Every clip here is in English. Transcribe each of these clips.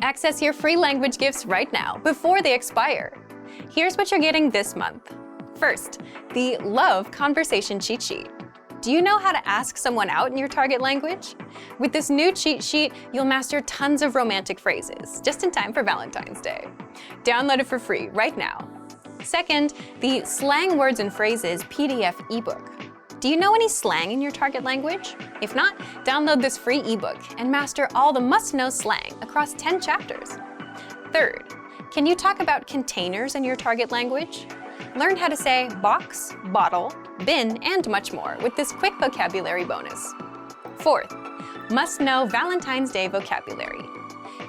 Access your free language gifts right now, before they expire. Here's what you're getting this month. First, the Love Conversation Cheat Sheet. Do you know how to ask someone out in your target language? With this new cheat sheet, you'll master tons of romantic phrases, just in time for Valentine's Day. Download it for free right now. Second, the Slang Words and Phrases PDF ebook. Do you know any slang in your target language? If not, download this free ebook and master all the must-know slang across 10 chapters. Third, can you talk about containers in your target language? Learn how to say box, bottle, bin, and much more with this quick vocabulary bonus. Fourth, must-know Valentine's Day vocabulary.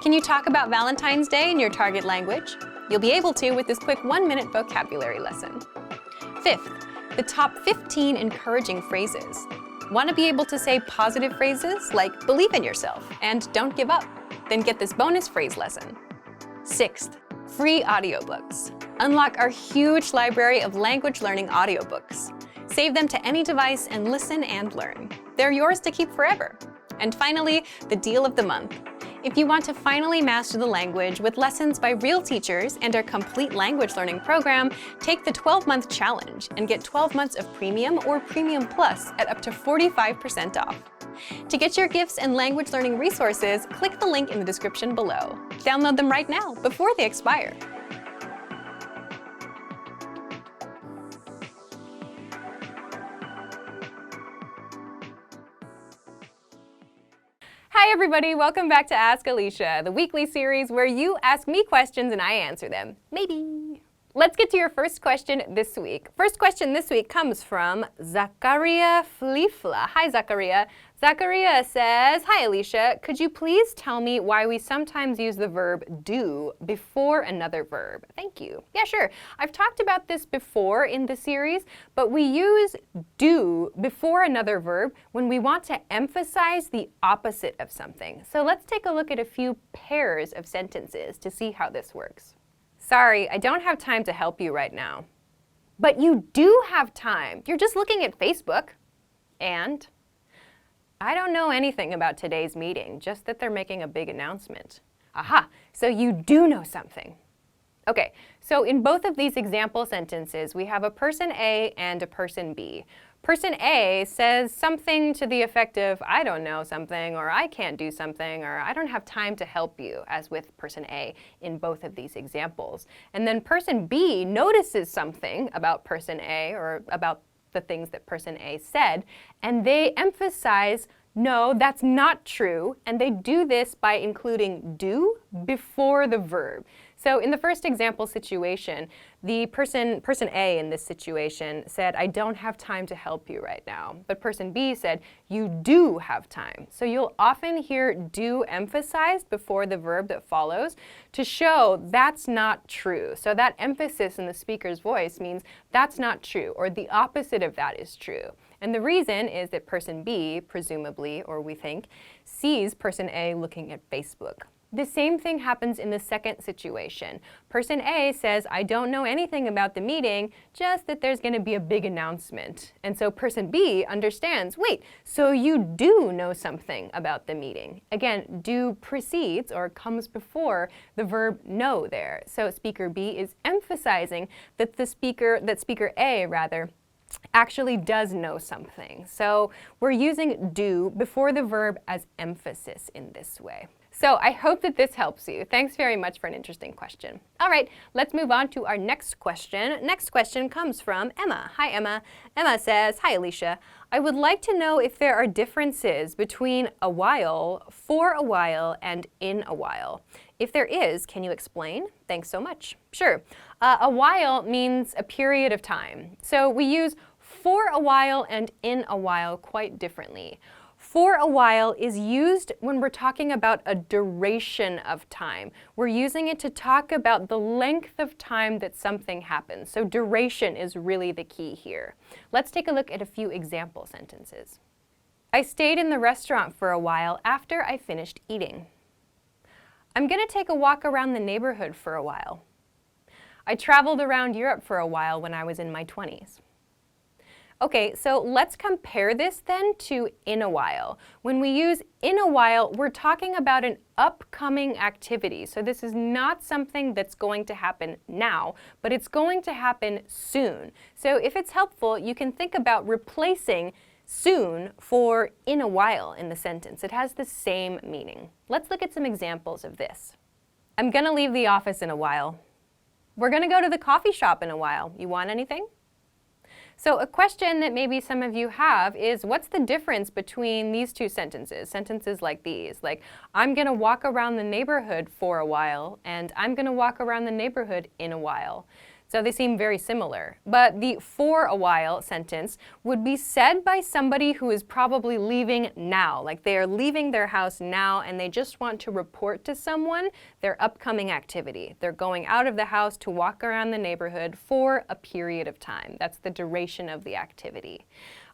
Can you talk about Valentine's Day in your target language? You'll be able to with this quick 1-minute vocabulary lesson. Fifth, the top 15 encouraging phrases. Want to be able to say positive phrases like believe in yourself and don't give up? Then get this bonus phrase lesson. Sixth, free audiobooks. Unlock our huge library of language learning audiobooks. Save them to any device and listen and learn. They're yours to keep forever. And finally, the deal of the month. If you want to finally master the language with lessons by real teachers and our complete language learning program, take the 12-month challenge and get 12 months of Premium or Premium Plus at up to 45% off. To get your gifts and language learning resources, click the link in the description below. Download them right now before they expire. Hi everybody, welcome back to Ask Alicia, the weekly series where you ask me questions and I answer them. Maybe. Let's get to your first question this week. First question this week comes from Zakaria Flifla. Hi Zakaria. Zakaria says, hi Alicia, could you please tell me why we sometimes use the verb do before another verb? Thank you. Yeah, sure. I've talked about this before in the series, but we use do before another verb when we want to emphasize the opposite of something. So let's take a look at a few pairs of sentences to see how this works. Sorry, I don't have time to help you right now. But you do have time. You're just looking at Facebook. And I don't know anything about today's meeting, just that they're making a big announcement. Aha, so you do know something. Okay, so in both of these example sentences, we have a person A and a person B. Person A says something to the effect of, I don't know something, or I can't do something, or I don't have time to help you, as with person A in both of these examples. And then person B notices something about person A, or about the things that person A said, and they emphasize, no, that's not true, and they do this by including do before the verb. So in the first example situation, the person A in this situation said, I don't have time to help you right now. But person B said, you do have time. So you'll often hear do emphasized before the verb that follows to show that's not true. So that emphasis in the speaker's voice means that's not true, or the opposite of that is true. And the reason is that person B, presumably, or we think, sees person A looking at Facebook. The same thing happens in the second situation. Person A says, I don't know anything about the meeting, just that there's going to be a big announcement. And so person B understands, wait, so you do know something about the meeting. Again, do precedes or comes before the verb know there. So speaker B is emphasizing that speaker A actually does know something. So we're using do before the verb as emphasis in this way. So I hope that this helps you. Thanks very much for an interesting question. All right, let's move on to our next question. Next question comes from Emma. Hi, Emma. Emma says, hi, Alicia. I would like to know if there are differences between a while, for a while, and in a while. If there is, can you explain? Thanks so much. Sure. A while means a period of time. So we use for a while and in a while quite differently. For a while is used when we're talking about a duration of time. We're using it to talk about the length of time that something happens. So duration is really the key here. Let's take a look at a few example sentences. I stayed in the restaurant for a while after I finished eating. I'm going to take a walk around the neighborhood for a while. I traveled around Europe for a while when I was in my 20s. Okay, so let's compare this then to in a while. When we use in a while, we're talking about an upcoming activity. So this is not something that's going to happen now, but it's going to happen soon. So if it's helpful, you can think about replacing soon for in a while in the sentence. It has the same meaning. Let's look at some examples of this. I'm gonna leave the office in a while. We're gonna go to the coffee shop in a while. You want anything? So a question that maybe some of you have is, what's the difference between these two sentences? Sentences like these, like, I'm gonna walk around the neighborhood for a while, and I'm gonna walk around the neighborhood in a while. So they seem very similar. But the for a while sentence would be said by somebody who is probably leaving now, like they are leaving their house now and they just want to report to someone their upcoming activity. They're going out of the house to walk around the neighborhood for a period of time. That's the duration of the activity.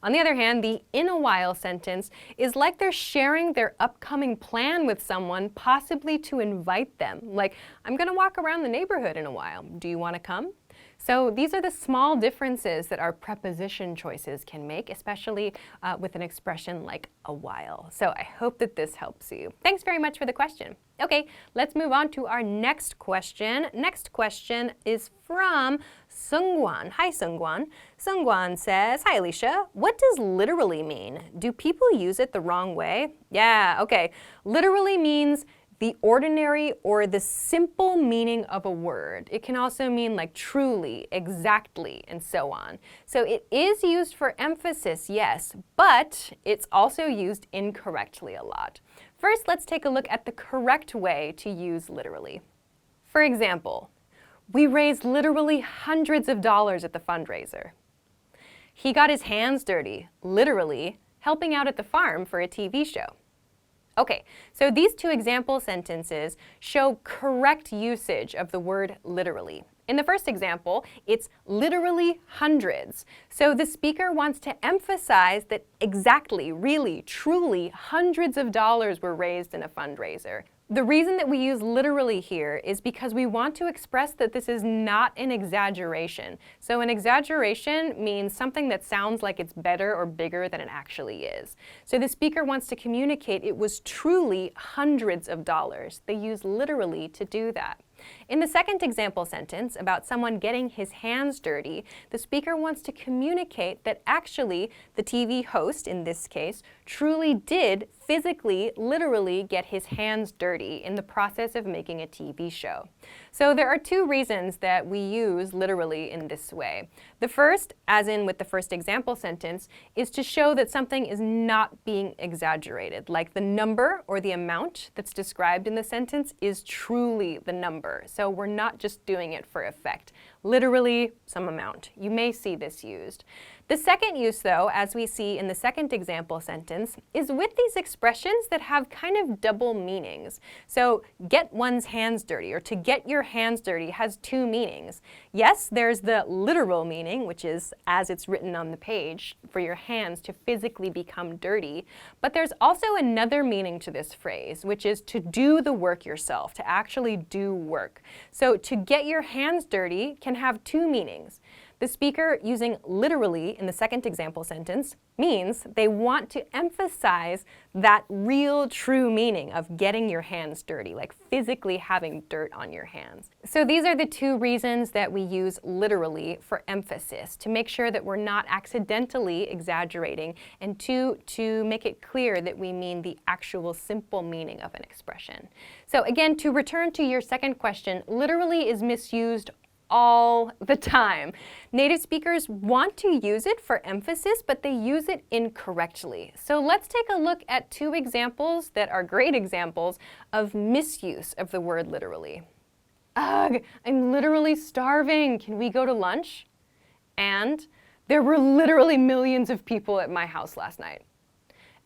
On the other hand, the in a while sentence is like they're sharing their upcoming plan with someone, possibly to invite them. Like, I'm gonna walk around the neighborhood in a while. Do you want to come? So these are the small differences that our preposition choices can make, especially with an expression like a while. So I hope that this helps you. Thanks very much for the question. Okay, let's move on to our next question. Next question is from Seungwan. Hi, Seungwan. Seungwan says, hi, Alicia. What does literally mean? Do people use it the wrong way? Yeah, okay. Literally means the ordinary or the simple meaning of a word. It can also mean like truly, exactly, and so on. So it is used for emphasis, yes, but it's also used incorrectly a lot. First, let's take a look at the correct way to use literally. For example, we raised literally hundreds of dollars at the fundraiser. He got his hands dirty, literally, helping out at the farm for a TV show. Okay, so these two example sentences show correct usage of the word literally. In the first example, it's literally hundreds. So the speaker wants to emphasize that exactly, really, truly, hundreds of dollars were raised in a fundraiser. The reason that we use literally here is because we want to express that this is not an exaggeration. So an exaggeration means something that sounds like it's better or bigger than it actually is. So the speaker wants to communicate it was truly hundreds of dollars. They use literally to do that. In the second example sentence about someone getting his hands dirty, the speaker wants to communicate that actually the TV host, in this case, truly did physically, literally get his hands dirty in the process of making a TV show. So there are two reasons that we use literally in this way. The first, as in with the first example sentence, is to show that something is not being exaggerated, like the number or the amount that's described in the sentence is truly the number. So we're not just doing it for effect. Literally, some amount. You may see this used. The second use, though, as we see in the second example sentence, is with these expressions that have kind of double meanings. So, get one's hands dirty, or to get your hands dirty, has two meanings. Yes, there's the literal meaning, which is as it's written on the page, for your hands to physically become dirty. But there's also another meaning to this phrase, which is to do the work yourself, to actually do work. So, to get your hands dirty can have two meanings. The speaker using literally in the second example sentence means they want to emphasize that real, true meaning of getting your hands dirty, like physically having dirt on your hands. So these are the two reasons that we use literally for emphasis, to make sure that we're not accidentally exaggerating, and two, to make it clear that we mean the actual simple meaning of an expression. So again, to return to your second question, literally is misused all the time. Native speakers want to use it for emphasis, but they use it incorrectly. So let's take a look at two examples that are great examples of misuse of the word literally. Ugh, I'm literally starving. Can we go to lunch? And there were literally millions of people at my house last night.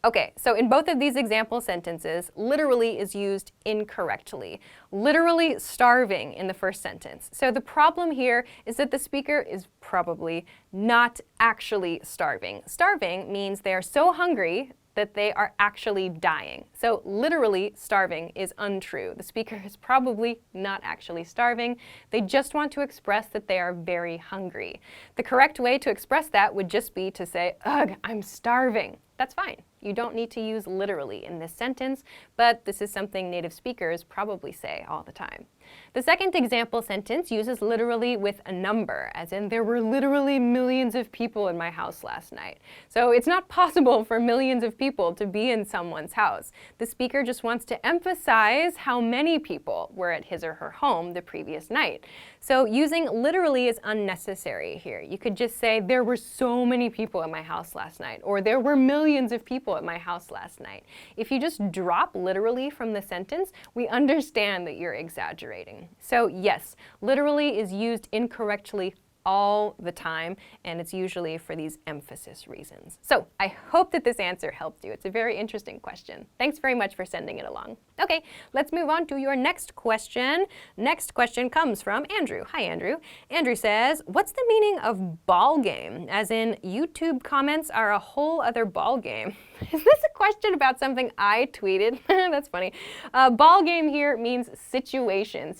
Okay, so in both of these example sentences, literally is used incorrectly. Literally starving in the first sentence. So the problem here is that the speaker is probably not actually starving. Starving means they are so hungry that they are actually dying. So literally starving is untrue. The speaker is probably not actually starving. They just want to express that they are very hungry. The correct way to express that would just be to say, "Ugh, I'm starving." That's fine. You don't need to use literally in this sentence, but this is something native speakers probably say all the time. The second example sentence uses literally with a number, as in there were literally millions of people in my house last night. So it's not possible for millions of people to be in someone's house. The speaker just wants to emphasize how many people were at his or her home the previous night. So using literally is unnecessary here. You could just say there were so many people at my house last night, or there were millions of people at my house last night. If you just drop literally from the sentence, we understand that you're exaggerating. So yes, literally is used incorrectly all the time, and it's usually for these emphasis reasons. So I hope that this answer helped you. It's a very interesting question. Thanks very much for sending it along. Okay, let's move on to your next question. Next question comes from Andrew. Hi, Andrew. Andrew says, what's the meaning of ball game? As in, YouTube comments are a whole other ball game. Is this a question about something I tweeted? That's funny. Ball game here means situation.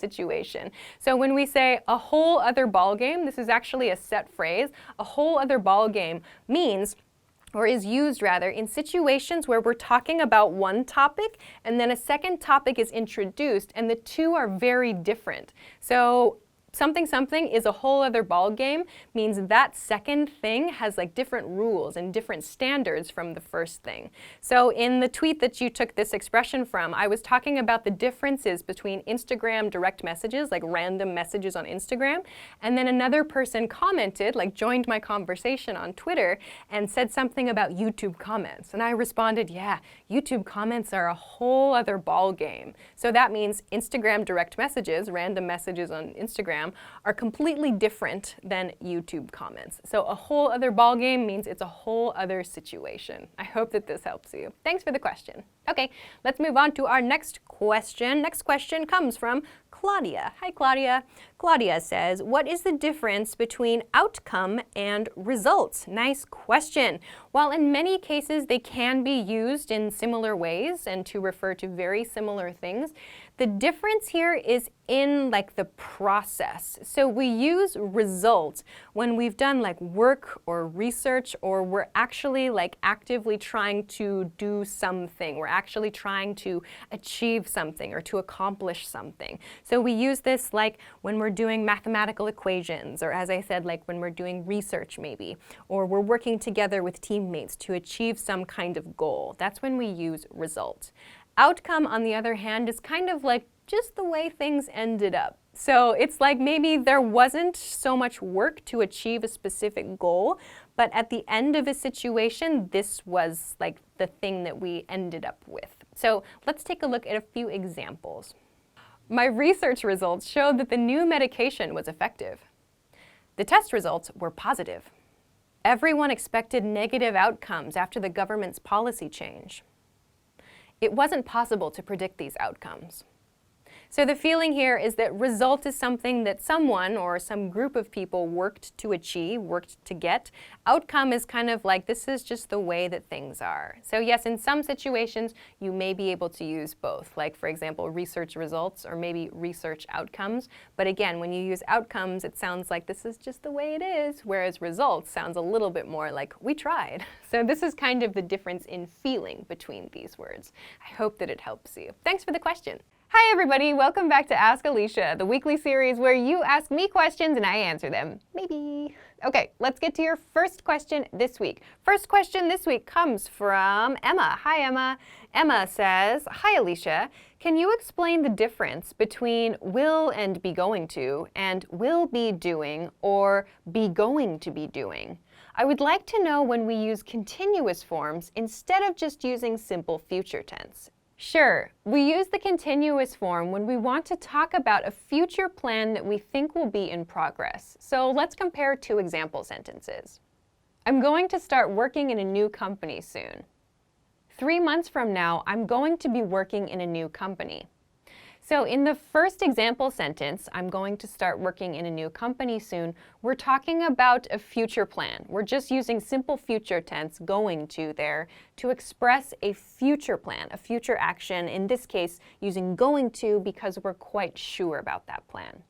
So when we say a whole other ball game, this is actually a set phrase. A whole other ball game means, or is used rather, in situations where we're talking about one topic and then a second topic is introduced and the two are very different. So something is a whole other ball game means that second thing has like different rules and different standards from the first thing. So in the tweet that you took this expression from, I was talking about the differences between Instagram direct messages, like random messages on Instagram, and then another person commented, like joined my conversation on Twitter and said something about YouTube comments. And I responded, yeah, YouTube comments are a whole other ball game. So that means Instagram direct messages, random messages on Instagram, are completely different than YouTube comments. So a whole other ballgame means it's a whole other situation. I hope that this helps you. Thanks for the question. Okay, let's move on to our next question. Next question comes from Claudia. Hi, Claudia. Claudia says, what is the difference between outcome and results? Nice question. While in many cases they can be used in similar ways and to refer to very similar things, the difference here is in like the process. So we use results when we've done like work or research, or we're actually like actively trying to do something. We're actually trying to achieve something or to accomplish something. So we use this like when we're doing mathematical equations, or as I said, like when we're doing research maybe, or we're working together with teammates to achieve some kind of goal. That's when we use result. Outcome, on the other hand, is kind of like just the way things ended up. So it's like maybe there wasn't so much work to achieve a specific goal, but at the end of a situation, this was like the thing that we ended up with. So let's take a look at a few examples. My research results showed that the new medication was effective. The test results were positive. Everyone expected negative outcomes after the government's policy change. It wasn't possible to predict these outcomes. So the feeling here is that result is something that someone or some group of people worked to achieve, worked to get. Outcome is kind of like this is just the way that things are. So yes, in some situations you may be able to use both, like for example research results or maybe research outcomes. But again, when you use outcomes, it sounds like this is just the way it is, whereas results sounds a little bit more like we tried. So this is kind of the difference in feeling between these words. I hope that it helps you. Thanks for the question. Hi everybody, welcome back to Ask Alicia, the weekly series where you ask me questions and I answer them. Maybe. Okay, let's get to your first question this week. First question this week comes from Emma. Hi Emma. Emma says, hi Alicia, can you explain the difference between will and be going to and will be doing or be going to be doing? I would like to know when we use continuous forms instead of just using simple future tense. Sure, we use the continuous form when we want to talk about a future plan that we think will be in progress. So let's compare two example sentences. I'm going to start working in a new company soon. 3 months from now, I'm going to be working in a new company. So in the first example sentence, I'm going to start working in a new company soon, we're talking about a future plan. We're just using simple future tense, going to there, to express a future plan, a future action, in this case using going to because we're quite sure about that plan.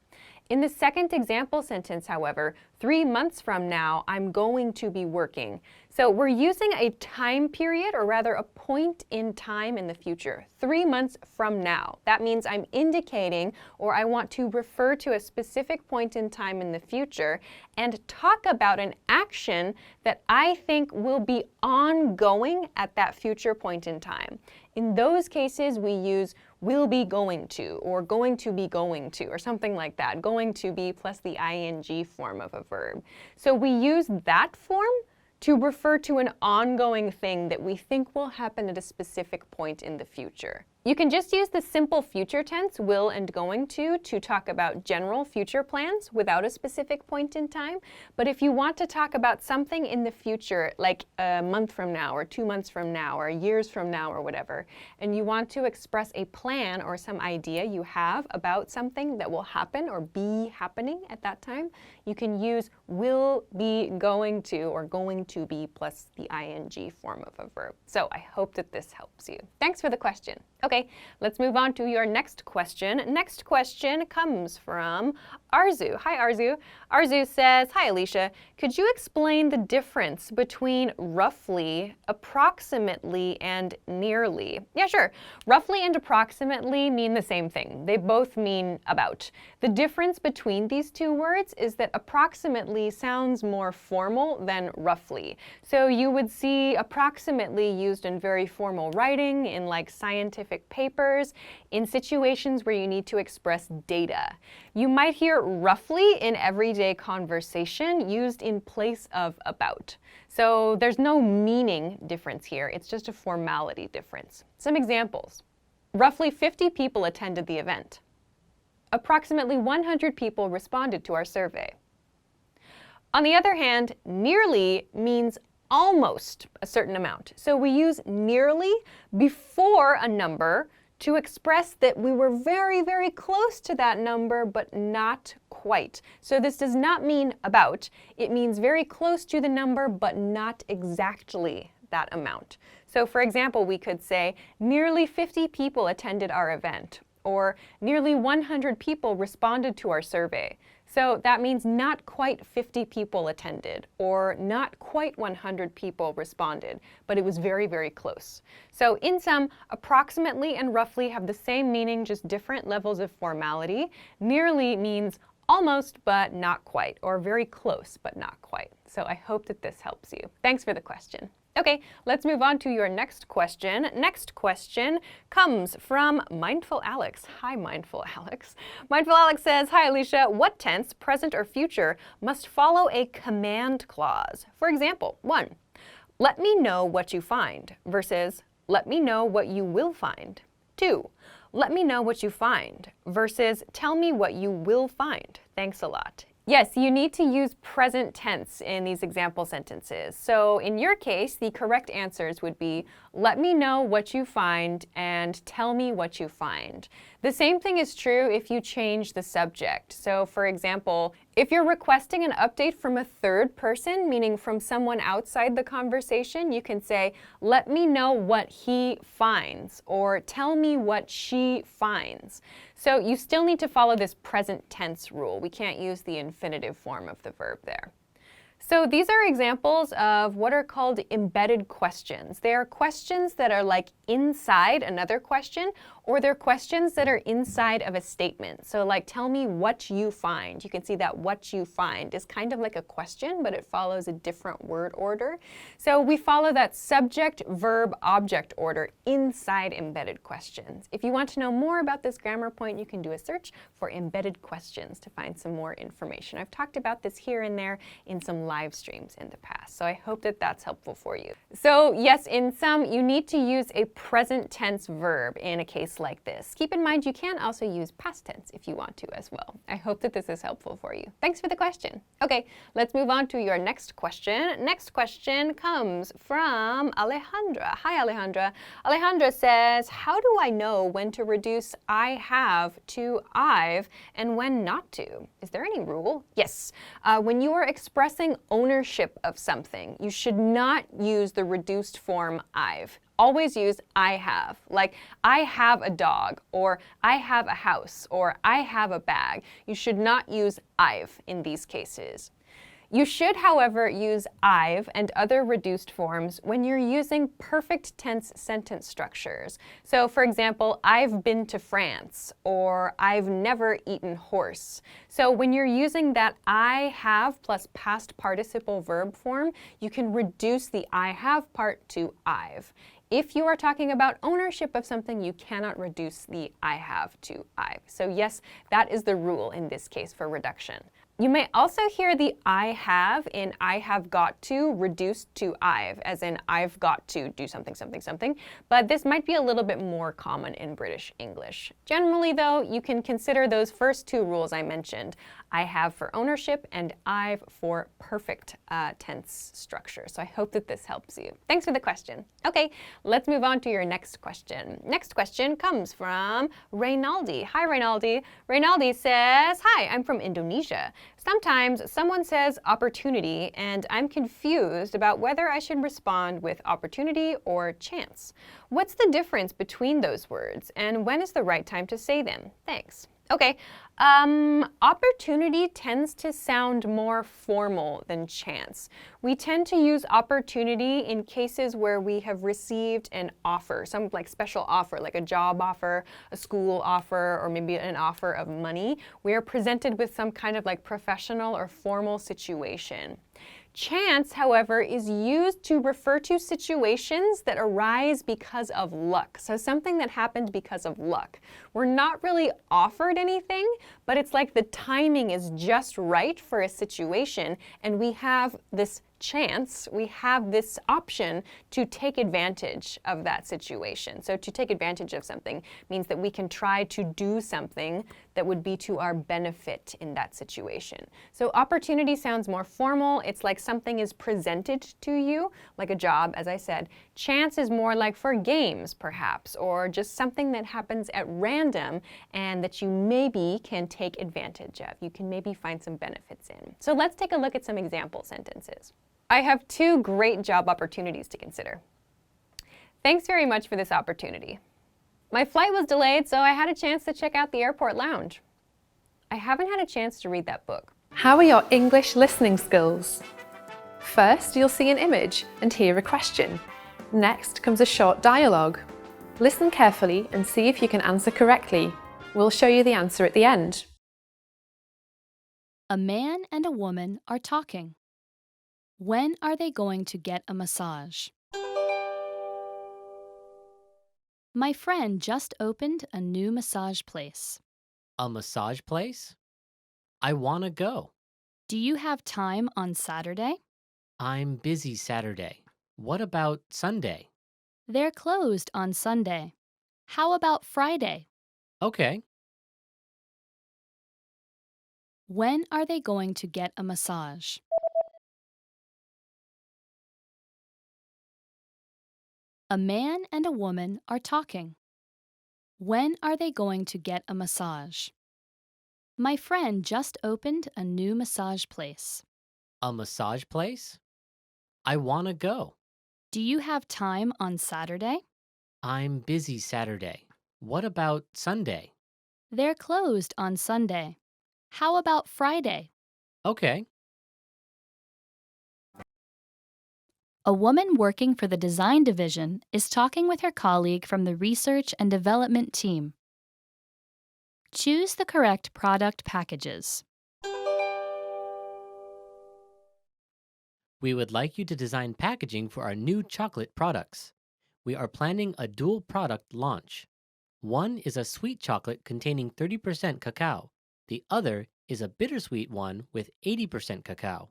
In the second example sentence, however, 3 months from now, I'm going to be working. So we're using a time period, or rather a point in time in the future. 3 months from now. That means I'm indicating, or I want to refer to a specific point in time in the future and talk about an action that I think will be ongoing at that future point in time. In those cases, we use will be going to, or going to be going to, or something like that. Going to be plus the ing form of a verb. So we use that form to refer to an ongoing thing that we think will happen at a specific point in the future. You can just use the simple future tense, will and going to talk about general future plans without a specific point in time. But if you want to talk about something in the future, like a month from now, or 2 months from now, or years from now, or whatever, and you want to express a plan or some idea you have about something that will happen or be happening at that time, you can use will be going to, or going to be plus the ing form of a verb. So I hope that this helps you. Thanks for the question. Okay, let's move on to your next question. Next question comes from Arzu. Hi, Arzu. Arzu says, hi, Alicia. Could you explain the difference between roughly, approximately, and nearly? Yeah, sure. Roughly and approximately mean the same thing. They both mean about. The difference between these two words is that approximately sounds more formal than roughly. So you would see approximately used in very formal writing, in like scientific papers, in situations where you need to express data. You might hear roughly in everyday conversation used in place of about. So there's no meaning difference here, it's just a formality difference. Some examples. Roughly 50 people attended the event. Approximately 100 people responded to our survey. On the other hand, nearly means almost a certain amount. So we use nearly before a number to express that we were very, very close to that number, but not quite. So this does not mean about. It means very close to the number, but not exactly that amount. So for example, we could say, nearly 50 people attended our event, or nearly 100 people responded to our survey. So that means not quite 50 people attended, or not quite 100 people responded, but it was very, very close. So in sum, approximately and roughly have the same meaning, just different levels of formality. Nearly means almost but not quite, or very close but not quite. So I hope that this helps you. Thanks for the question. Okay, let's move on to your next question. Next question comes from Mindful Alex. Hi, Mindful Alex. Mindful Alex says, hi, Alicia. What tense, present or future, must follow a command clause? For example, 1, let me know what you find, versus let me know what you will find. 2, let me know what you find, versus tell me what you will find. Thanks a lot. Yes, you need to use present tense in these example sentences. So in your case, the correct answers would be, let me know what you find and tell me what you find. The same thing is true if you change the subject. So for example, if you're requesting an update from a third person, meaning from someone outside the conversation, you can say, let me know what he finds, or tell me what she finds. So you still need to follow this present tense rule. We can't use the infinitive form of the verb there. So these are examples of what are called embedded questions. They are questions that are like inside another question, or they're questions that are inside of a statement. So like, tell me what you find. You can see that what you find is kind of like a question, but it follows a different word order. So we follow that subject, verb, object order inside embedded questions. If you want to know more about this grammar point, you can do a search for embedded questions to find some more information. I've talked about this here and there in some live streams in the past. So I hope that that's helpful for you. So yes, in sum, you need to use a present tense verb in a case like this. Keep in mind you can also use past tense if you want to as well. I hope that this is helpful for you. Thanks for the question. Okay, let's move on to your next question. Next question comes from Alejandra. Hi, Alejandra. Alejandra says, how do I know when to reduce I have to I've and when not to? Is there any rule? Yes. When you are expressing ownership of something, you should not use the reduced form I've. Always use I have, like I have a dog, or I have a house, or I have a bag. You should not use I've in these cases. You should, however, use I've and other reduced forms when you're using perfect tense sentence structures. So, for example, I've been to France, or I've never eaten horse. So when you're using that I have plus past participle verb form, you can reduce the I have part to I've. If you are talking about ownership of something, you cannot reduce the I have to I've. So yes, that is the rule in this case for reduction. You may also hear the I have in I have got to reduced to I've, as in I've got to do something, something, something, but this might be a little bit more common in British English. Generally though, you can consider those first two rules I mentioned, I have for ownership and I've for perfect tense structure. So I hope that this helps you. Thanks for the question. Okay, let's move on to your next question. Next question comes from Reynaldi. Hi, Reynaldi. Reynaldi says, hi, I'm from Indonesia. Sometimes someone says opportunity and I'm confused about whether I should respond with opportunity or chance. What's the difference between those words and when is the right time to say them? Thanks. Okay, opportunity tends to sound more formal than chance. We tend to use opportunity in cases where we have received an offer, some like special offer, like a job offer, a school offer, or maybe an offer of money. We are presented with some kind of like professional or formal situation. Chance, however, is used to refer to situations that arise because of luck. So something that happened because of luck. We're not really offered anything, but it's like the timing is just right for a situation, and we have this chance, we have this option to take advantage of that situation. So to take advantage of something means that we can try to do something that would be to our benefit in that situation. So opportunity sounds more formal. It's like something is presented to you, like a job, as I said. Chance is more like for games, perhaps, or just something that happens at random and that you maybe can take advantage of. You can maybe find some benefits in. So let's take a look at some example sentences. I have two great job opportunities to consider. Thanks very much for this opportunity. My flight was delayed, so I had a chance to check out the airport lounge. I haven't had a chance to read that book. How are your English listening skills? First, you'll see an image and hear a question. Next comes a short dialogue. Listen carefully and see if you can answer correctly. We'll show you the answer at the end. A man and a woman are talking. When are they going to get a massage? My friend just opened a new massage place. A massage place? I want to go. Do you have time on Saturday? I'm busy Saturday. What about Sunday? They're closed on Sunday. How about Friday? Okay. When are they going to get a massage? A man and a woman are talking. When are they going to get a massage? My friend just opened a new massage place. A massage place? I want to go. Do you have time on Saturday? I'm busy Saturday. What about Sunday? They're closed on Sunday. How about Friday? Okay. A woman working for the design division is talking with her colleague from the research and development team. Choose the correct product packages. We would like you to design packaging for our new chocolate products. We are planning a dual product launch. One is a sweet chocolate containing 30% cacao. The other is a bittersweet one with 80% cacao.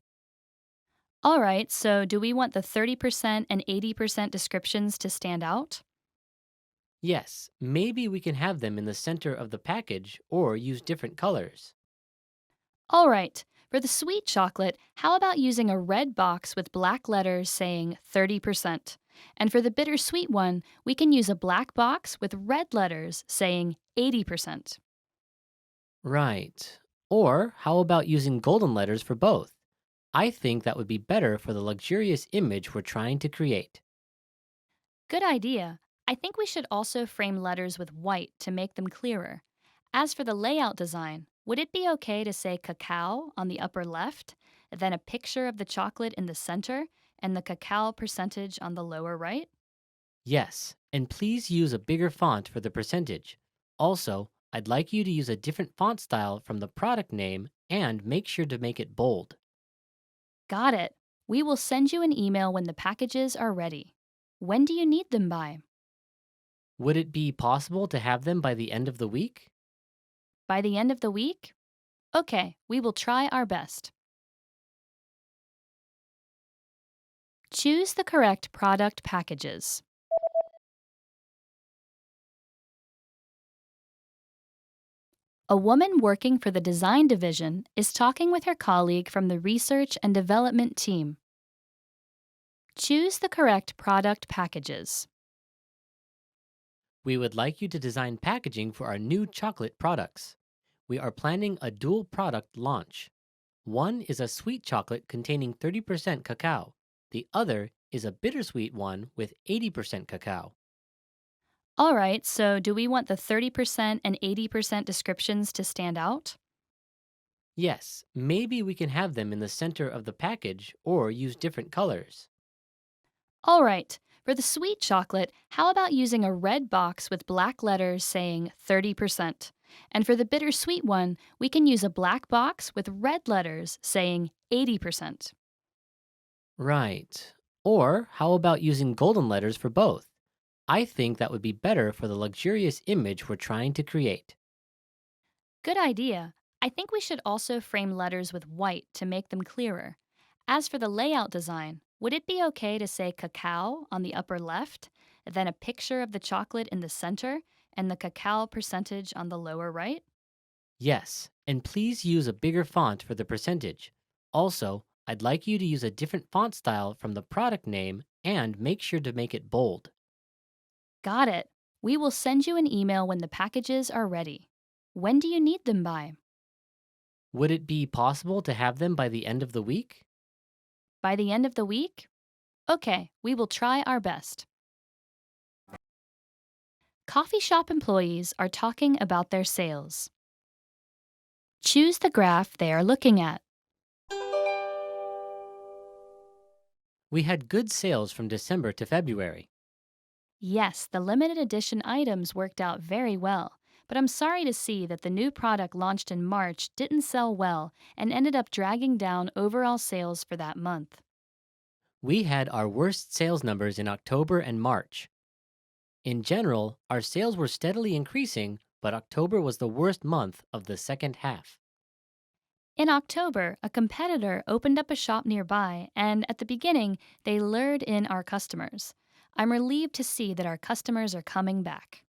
All right, so do we want the 30% and 80% descriptions to stand out? Yes, maybe we can have them in the center of the package or use different colors. All right, for the sweet chocolate, how about using a red box with black letters saying 30%? And for the bittersweet one, we can use a black box with red letters saying 80%. Right. Or how about using golden letters for both? I think that would be better for the luxurious image we're trying to create. Good idea. I think we should also frame letters with white to make them clearer. As for the layout design, would it be okay to say cacao on the upper left, then a picture of the chocolate in the center, and the cacao percentage on the lower right? Yes, and please use a bigger font for the percentage. Also, I'd like you to use a different font style from the product name and make sure to make it bold. Got it. We will send you an email when the packages are ready. When do you need them by? Would it be possible to have them by the end of the week? By the end of the week? Okay, we will try our best. Choose the correct product packages. A woman working for the design division is talking with her colleague from the research and development team. Choose the correct product packages. We would like you to design packaging for our new chocolate products. We are planning a dual product launch. One is a sweet chocolate containing 30% cacao. The other is a bittersweet one with 80% cacao. All right, so do we want the 30% and 80% descriptions to stand out? Yes, maybe we can have them in the center of the package or use different colors. All right, for the sweet chocolate, how about using a red box with black letters saying 30%? And for the bittersweet one, we can use a black box with red letters saying 80%. Right. Or how about using golden letters for both? I think that would be better for the luxurious image we're trying to create. Good idea. I think we should also frame letters with white to make them clearer. As for the layout design, would it be okay to say cacao on the upper left, then a picture of the chocolate in the center, and the cacao percentage on the lower right? Yes, and please use a bigger font for the percentage. Also, I'd like you to use a different font style from the product name and make sure to make it bold. Got it. We will send you an email when the packages are ready. When do you need them by? Would it be possible to have them by the end of the week? By the end of the week? Okay, we will try our best. Coffee shop employees are talking about their sales. Choose the graph they are looking at. We had good sales from December to February. Yes, the limited edition items worked out very well, but I'm sorry to see that the new product launched in March didn't sell well and ended up dragging down overall sales for that month. We had our worst sales numbers in October and March. In general, our sales were steadily increasing, but October was the worst month of the second half. In October, a competitor opened up a shop nearby, and at the beginning, they lured in our customers. I'm relieved to see that our customers are coming back.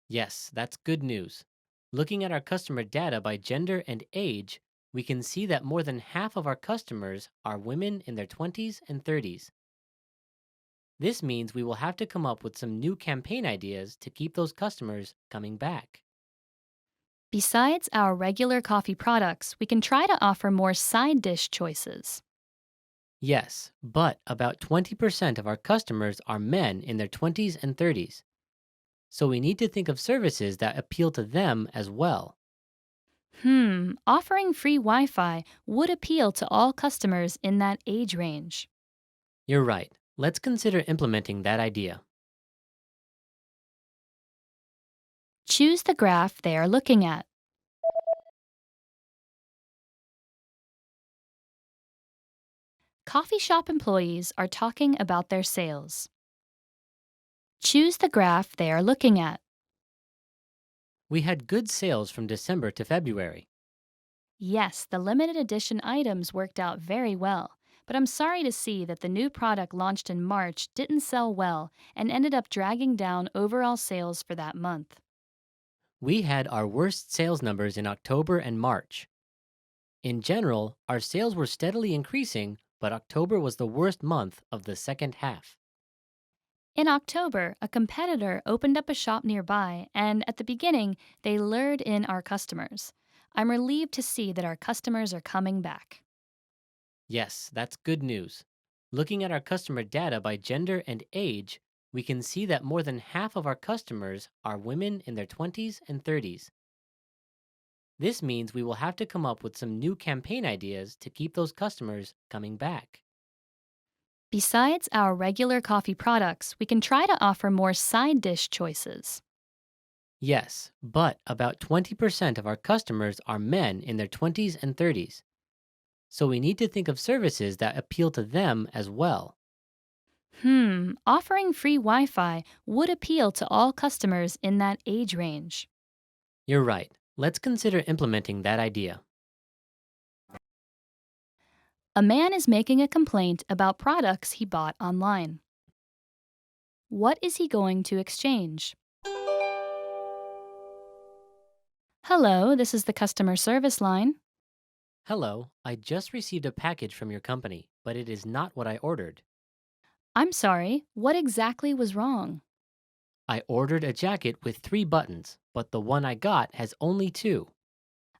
Yes, that's good news. Looking at our customer data by gender and age, we can see that more than half of our customers are women in their 20s and 30s. This means we will have to come up with some new campaign ideas to keep those customers coming back. Besides our regular coffee products, we can try to offer more side dish choices. Yes, but about 20% of our customers are men in their 20s and 30s. So we need to think of services that appeal to them as well. Offering free Wi Fi would appeal to all customers in that age range. You're right. Let's consider implementing that idea. Choose the graph they are looking at. Coffee shop employees are talking about their sales. Choose the graph they are looking at. We had good sales from December to February. Yes, the limited edition items worked out very well, but I'm sorry to see that the new product launched in March didn't sell well and ended up dragging down overall sales for that month. We had our worst sales numbers in October and March. In general, our sales were steadily increasing, but October was the worst month of the second half. In October, a competitor opened up a shop nearby, and at the beginning, they lured in our customers. I'm relieved to see that our customers are coming back. Yes, that's good news. Looking at our customer data by gender and age, we can see that more than half of our customers are women in their 20s and 30s. This means we will have to come up with some new campaign ideas to keep those customers coming back. Besides our regular coffee products, we can try to offer more side dish choices. Yes, but about 20% of our customers are men in their 20s and 30s. So we need to think of services that appeal to them as well. Offering free Wi Fi would appeal to all customers in that age range. You're right. Let's consider implementing that idea. A man is making a complaint about products he bought online. What is he going to exchange? Hello, this is the customer service line. Hello, I just received a package from your company, but it is not what I ordered. I'm sorry, what exactly was wrong? I ordered a jacket with 3 buttons, but the one I got has only 2.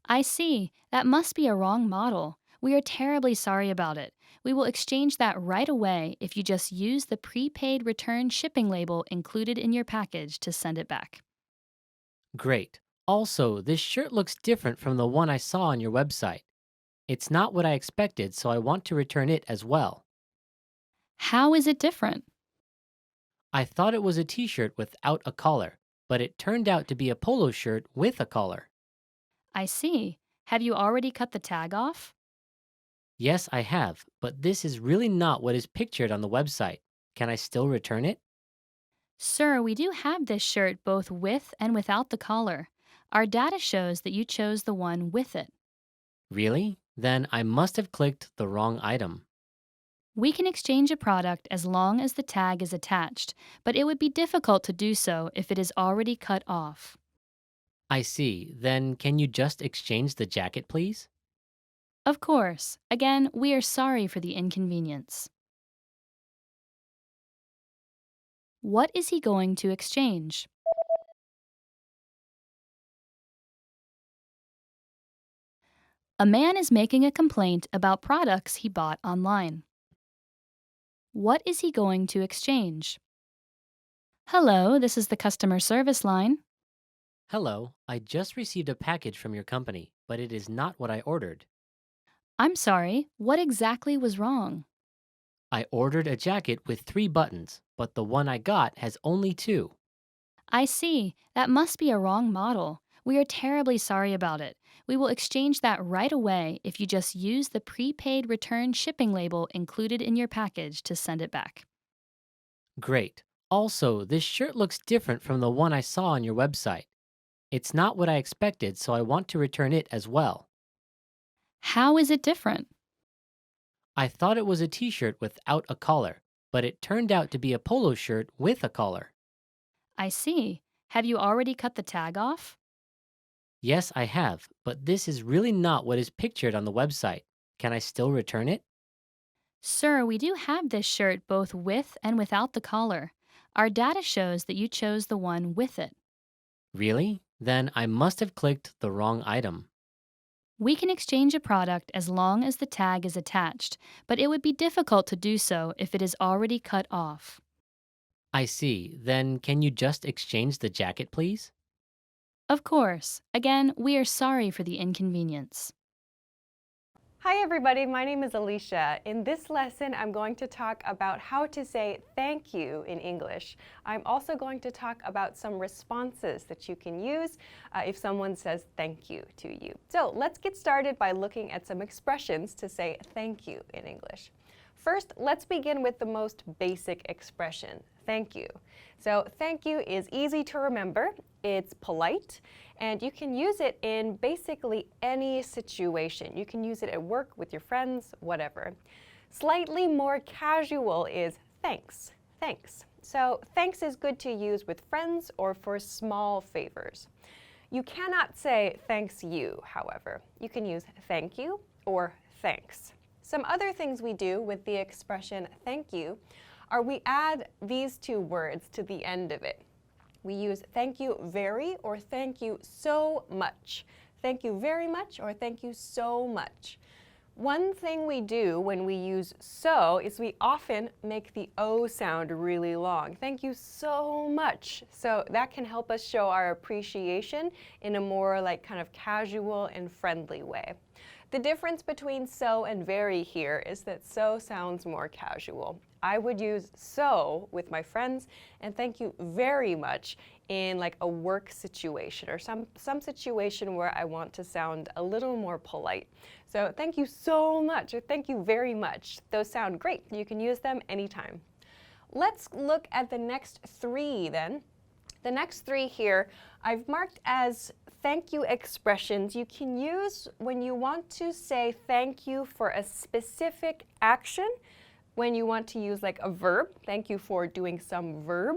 I see, that must be a wrong model. We are terribly sorry about it. We will exchange that right away if you just use the prepaid return shipping label included in your package to send it back. Great. Also, this shirt looks different from the one I saw on your website. It's not what I expected, so I want to return it as well. How is it different? I thought it was a t-shirt without a collar, but it turned out to be a polo shirt with a collar. I see. Have you already cut the tag off? Yes, I have, but this is really not what is pictured on the website. Can I still return it? Sir, we do have this shirt both with and without the collar. Our data shows that you chose the one with it. Really? Then I must have clicked the wrong item. We can exchange a product as long as the tag is attached, but it would be difficult to do so if it is already cut off. I see. Then can you just exchange the jacket, please? Of course. Again, we are sorry for the inconvenience. What is he going to exchange? A man is making a complaint about products he bought online. What is he going to exchange? Hello, this is the customer service line. Hello, I just received a package from your company, but it is not what I ordered. I'm sorry, what exactly was wrong? I ordered a jacket with 3 buttons, but the one I got has only 2. I see, that must be a wrong model. We are terribly sorry about it. We will exchange that right away if you just use the prepaid return shipping label included in your package to send it back. Great. Also, this shirt looks different from the one I saw on your website. It's not what I expected, so I want to return it as well. How is it different? I thought it was a t-shirt without a collar, but it turned out to be a polo shirt with a collar. I see. Have you already cut the tag off? Yes, I have, but this is really not what is pictured on the website. Can I still return it? Sir, we do have this shirt both with and without the collar. Our data shows that you chose the one with it. Really? Then I must have clicked the wrong item. We can exchange a product as long as the tag is attached, but it would be difficult to do so if it is already cut off. I see. Then can you just exchange the jacket, please? Of course. Again, we are sorry for the inconvenience. Hi everybody, my name is Alicia. In this lesson, I'm going to talk about how to say thank you in English. I'm also going to talk about some responses that you can use if someone says thank you to you. So let's get started by looking at some expressions to say thank you in English. First, let's begin with the most basic expression, thank you. So thank you is easy to remember, it's polite, and you can use it in basically any situation. You can use it at work, with your friends, whatever. Slightly more casual is thanks, thanks. So thanks is good to use with friends or for small favors. You cannot say thanks you, however. You can use thank you or thanks. Some other things we do with the expression thank you are we add these two words to the end of it. We use thank you very or thank you so much. Thank you very much or thank you so much. One thing we do when we use so is we often make the O sound really long. Thank you so much. So that can help us show our appreciation in a more like kind of casual and friendly way. The difference between so and very here is that so sounds more casual. I would use so with my friends and thank you very much in like a work situation or some situation where I want to sound a little more polite. So thank you so much or thank you very much. Those sound great. You can use them anytime. Let's look at the next three then. The next three here I've marked as thank you expressions you can use when you want to say thank you for a specific action, when you want to use like a verb, thank you for doing some verb,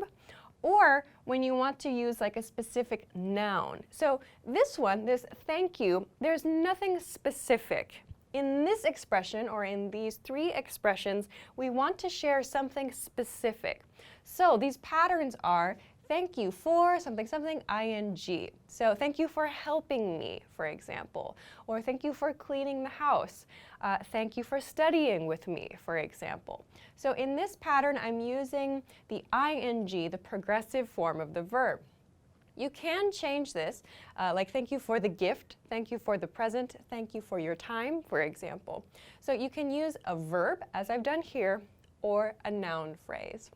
or when you want to use like a specific noun. So this one, this thank you, there's nothing specific. In this expression, or in these three expressions, we want to share something specific. So these patterns are thank you for something something ing. So thank you for helping me, for example. Or thank you for cleaning the house. Thank you for studying with me, for example. So in this pattern, I'm using the ing, the progressive form of the verb. You can change this, like thank you for the gift, thank you for the present, thank you for your time, for example. So you can use a verb, as I've done here, or a noun phrase.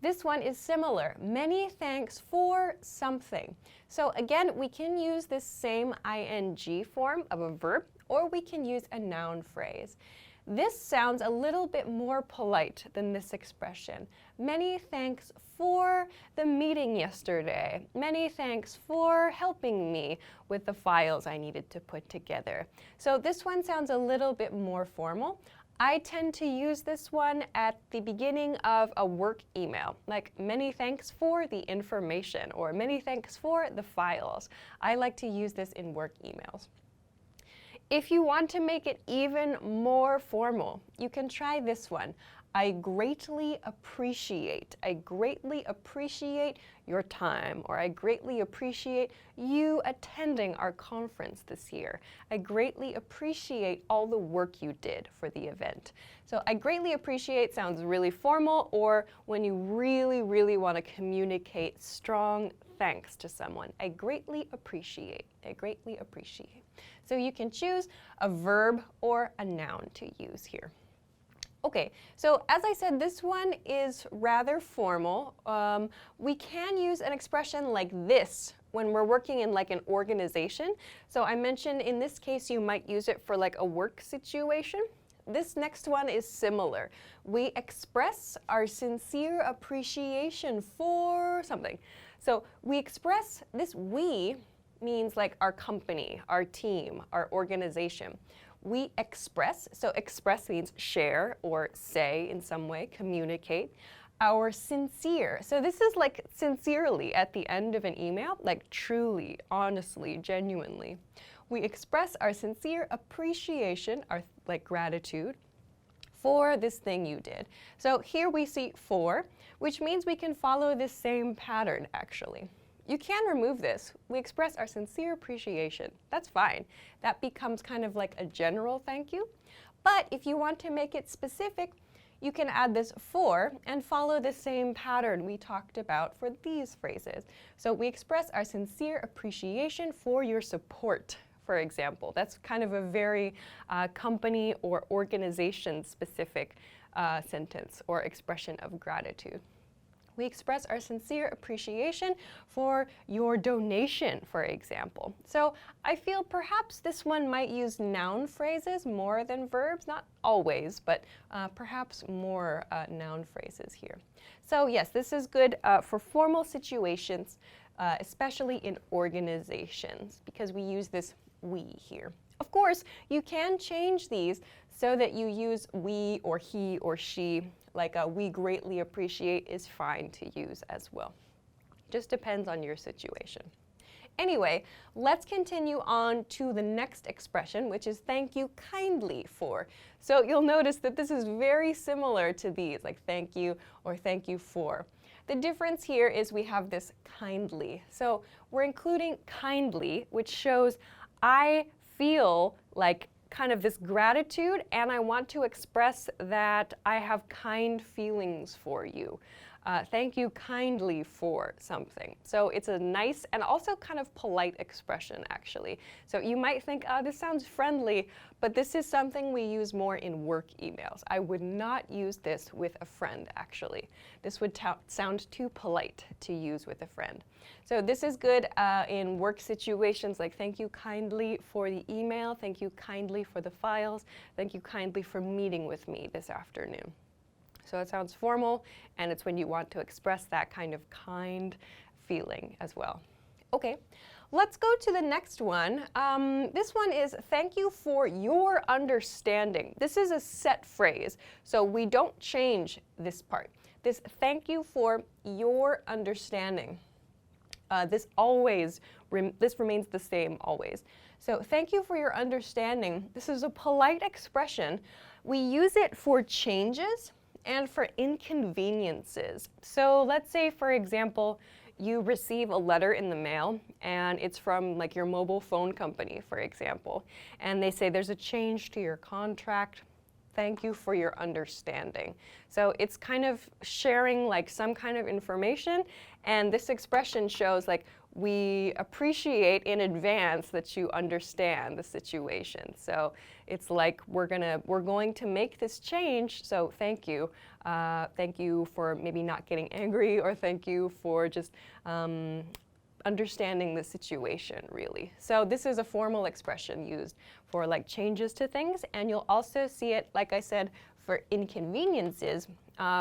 This one is similar. Many thanks for something. So again, we can use this same ing form of a verb, or we can use a noun phrase. This sounds a little bit more polite than this expression. Many thanks for the meeting yesterday. Many thanks for helping me with the files I needed to put together. So this one sounds a little bit more formal. I tend to use this one at the beginning of a work email, like many thanks for the information or many thanks for the files. I like to use this in work emails. If you want to make it even more formal, you can try this one. I greatly appreciate your time, or I greatly appreciate you attending our conference this year. I greatly appreciate all the work you did for the event. So I greatly appreciate sounds really formal, or when you really, really want to communicate strong thanks to someone. I greatly appreciate. So you can choose a verb or a noun to use here. Okay, so as I said, this one is rather formal. We can use an expression like this when we're working in like an organization. So I mentioned in this case you might use it for like a work situation. This next one is similar. We express our sincere appreciation for something. So we express this we means like our company, our team, our organization. We express, so express means share or say in some way, communicate. Our sincere, so this is like sincerely at the end of an email, like truly, honestly, genuinely. We express our sincere appreciation, our like gratitude, for this thing you did. So here we see for, which means we can follow this same pattern actually. You can remove this. We express our sincere appreciation. That's fine. That becomes kind of like a general thank you. But if you want to make it specific, you can add this for and follow the same pattern we talked about for these phrases. So we express our sincere appreciation for your support, for example. That's kind of a very company or organization specific sentence or expression of gratitude. We express our sincere appreciation for your donation, for example. So I feel perhaps this one might use noun phrases more than verbs, not always, but perhaps more noun phrases here. So yes, this is good for formal situations, especially in organizations, because we use this we here. Of course, you can change these so that you use we or he or she, like a we greatly appreciate is fine to use as well. Just depends on your situation. Anyway, let's continue on to the next expression, which is thank you kindly for. So you'll notice that this is very similar to these, like thank you or thank you for. The difference here is we have this kindly. So we're including kindly, which shows I feel like kind of this gratitude and I want to express that I have kind feelings for you. Thank you kindly for something. So it's a nice and also kind of polite expression, actually. So you might think, oh, this sounds friendly, but this is something we use more in work emails. I would not use this with a friend, actually. This would sound too polite to use with a friend. So this is good in work situations like thank you kindly for the email, thank you kindly for the files, thank you kindly for meeting with me this afternoon. So it sounds formal, and it's when you want to express that kind of kind feeling as well. Okay, let's go to the next one. This one is thank you for your understanding. This is a set phrase, so we don't change this part. This thank you for your understanding. This remains the same always. So thank you for your understanding. This is a polite expression. We use it for changes and for inconveniences. So let's say, for example, you receive a letter in the mail and it's from like your mobile phone company, for example, and they say there's a change to your contract. Thank you for your understanding. So it's kind of sharing like some kind of information, and this expression shows like we appreciate in advance that you understand the situation. So it's like we're going to make this change, so thank you. Thank you for maybe not getting angry, or thank you for just understanding the situation, really. So this is a formal expression used for like changes to things, and you'll also see it, like I said, for inconveniences.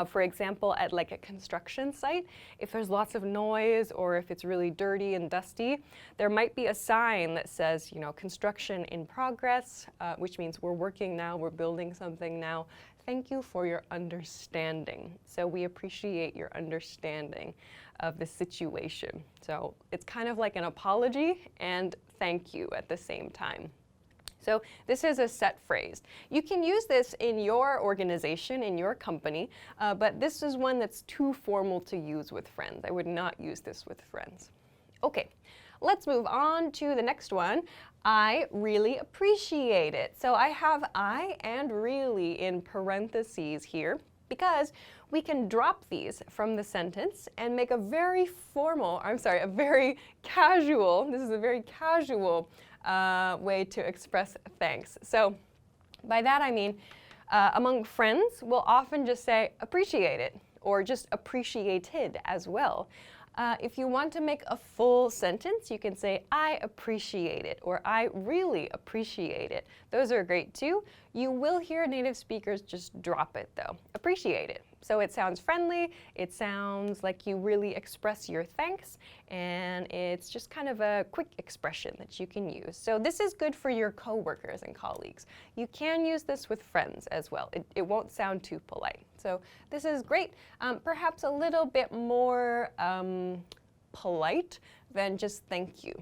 For example, at like a construction site, if there's lots of noise or if it's really dirty and dusty, there might be a sign that says, you know, construction in progress, which means we're working now, we're building something now. Thank you for your understanding. So we appreciate your understanding of the situation. So it's kind of like an apology and thank you at the same time. So this is a set phrase. You can use this in your organization, in your company, but this is one that's too formal to use with friends. I would not use this with friends. Okay, let's move on to the next one. I really appreciate it. So I have I and really in parentheses here because we can drop these from the sentence and make a very casual, this is a very casual way to express thanks. So by that I mean among friends, we'll often just say appreciate it or just appreciated as well. If you want to make a full sentence, you can say I appreciate it or I really appreciate it. Those are great too. You will hear native speakers just drop it though. Appreciate it. So it sounds friendly, it sounds like you really express your thanks, and it's just kind of a quick expression that you can use. So this is good for your coworkers and colleagues. You can use this with friends as well. It won't sound too polite. So this is great. Perhaps a little bit more polite than just thank you.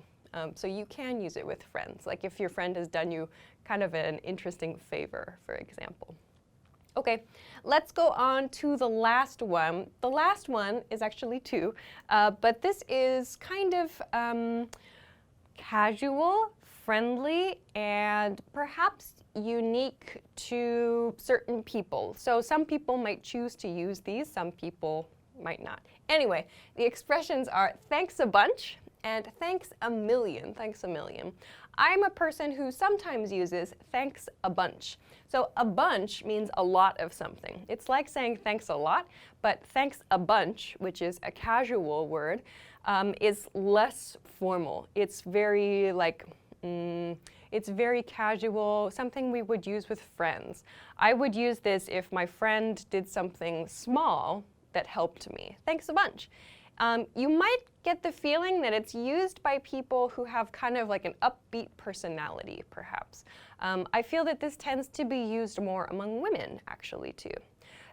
So you can use it with friends, like if your friend has done you kind of an interesting favor, for example. Okay, let's go on to the last one. The last one is actually two, but this is kind of casual, friendly, and perhaps unique to certain people. So some people might choose to use these, some people might not. Anyway, the expressions are thanks a bunch and thanks a million. Thanks a million. I'm a person who sometimes uses thanks a bunch. So a bunch means a lot of something. It's like saying thanks a lot, but thanks a bunch, which is a casual word, is less formal. It's very it's very casual, something we would use with friends. I would use this if my friend did something small that helped me. Thanks a bunch. You might get the feeling that it's used by people who have kind of like an upbeat personality, perhaps. I feel that this tends to be used more among women, actually, too.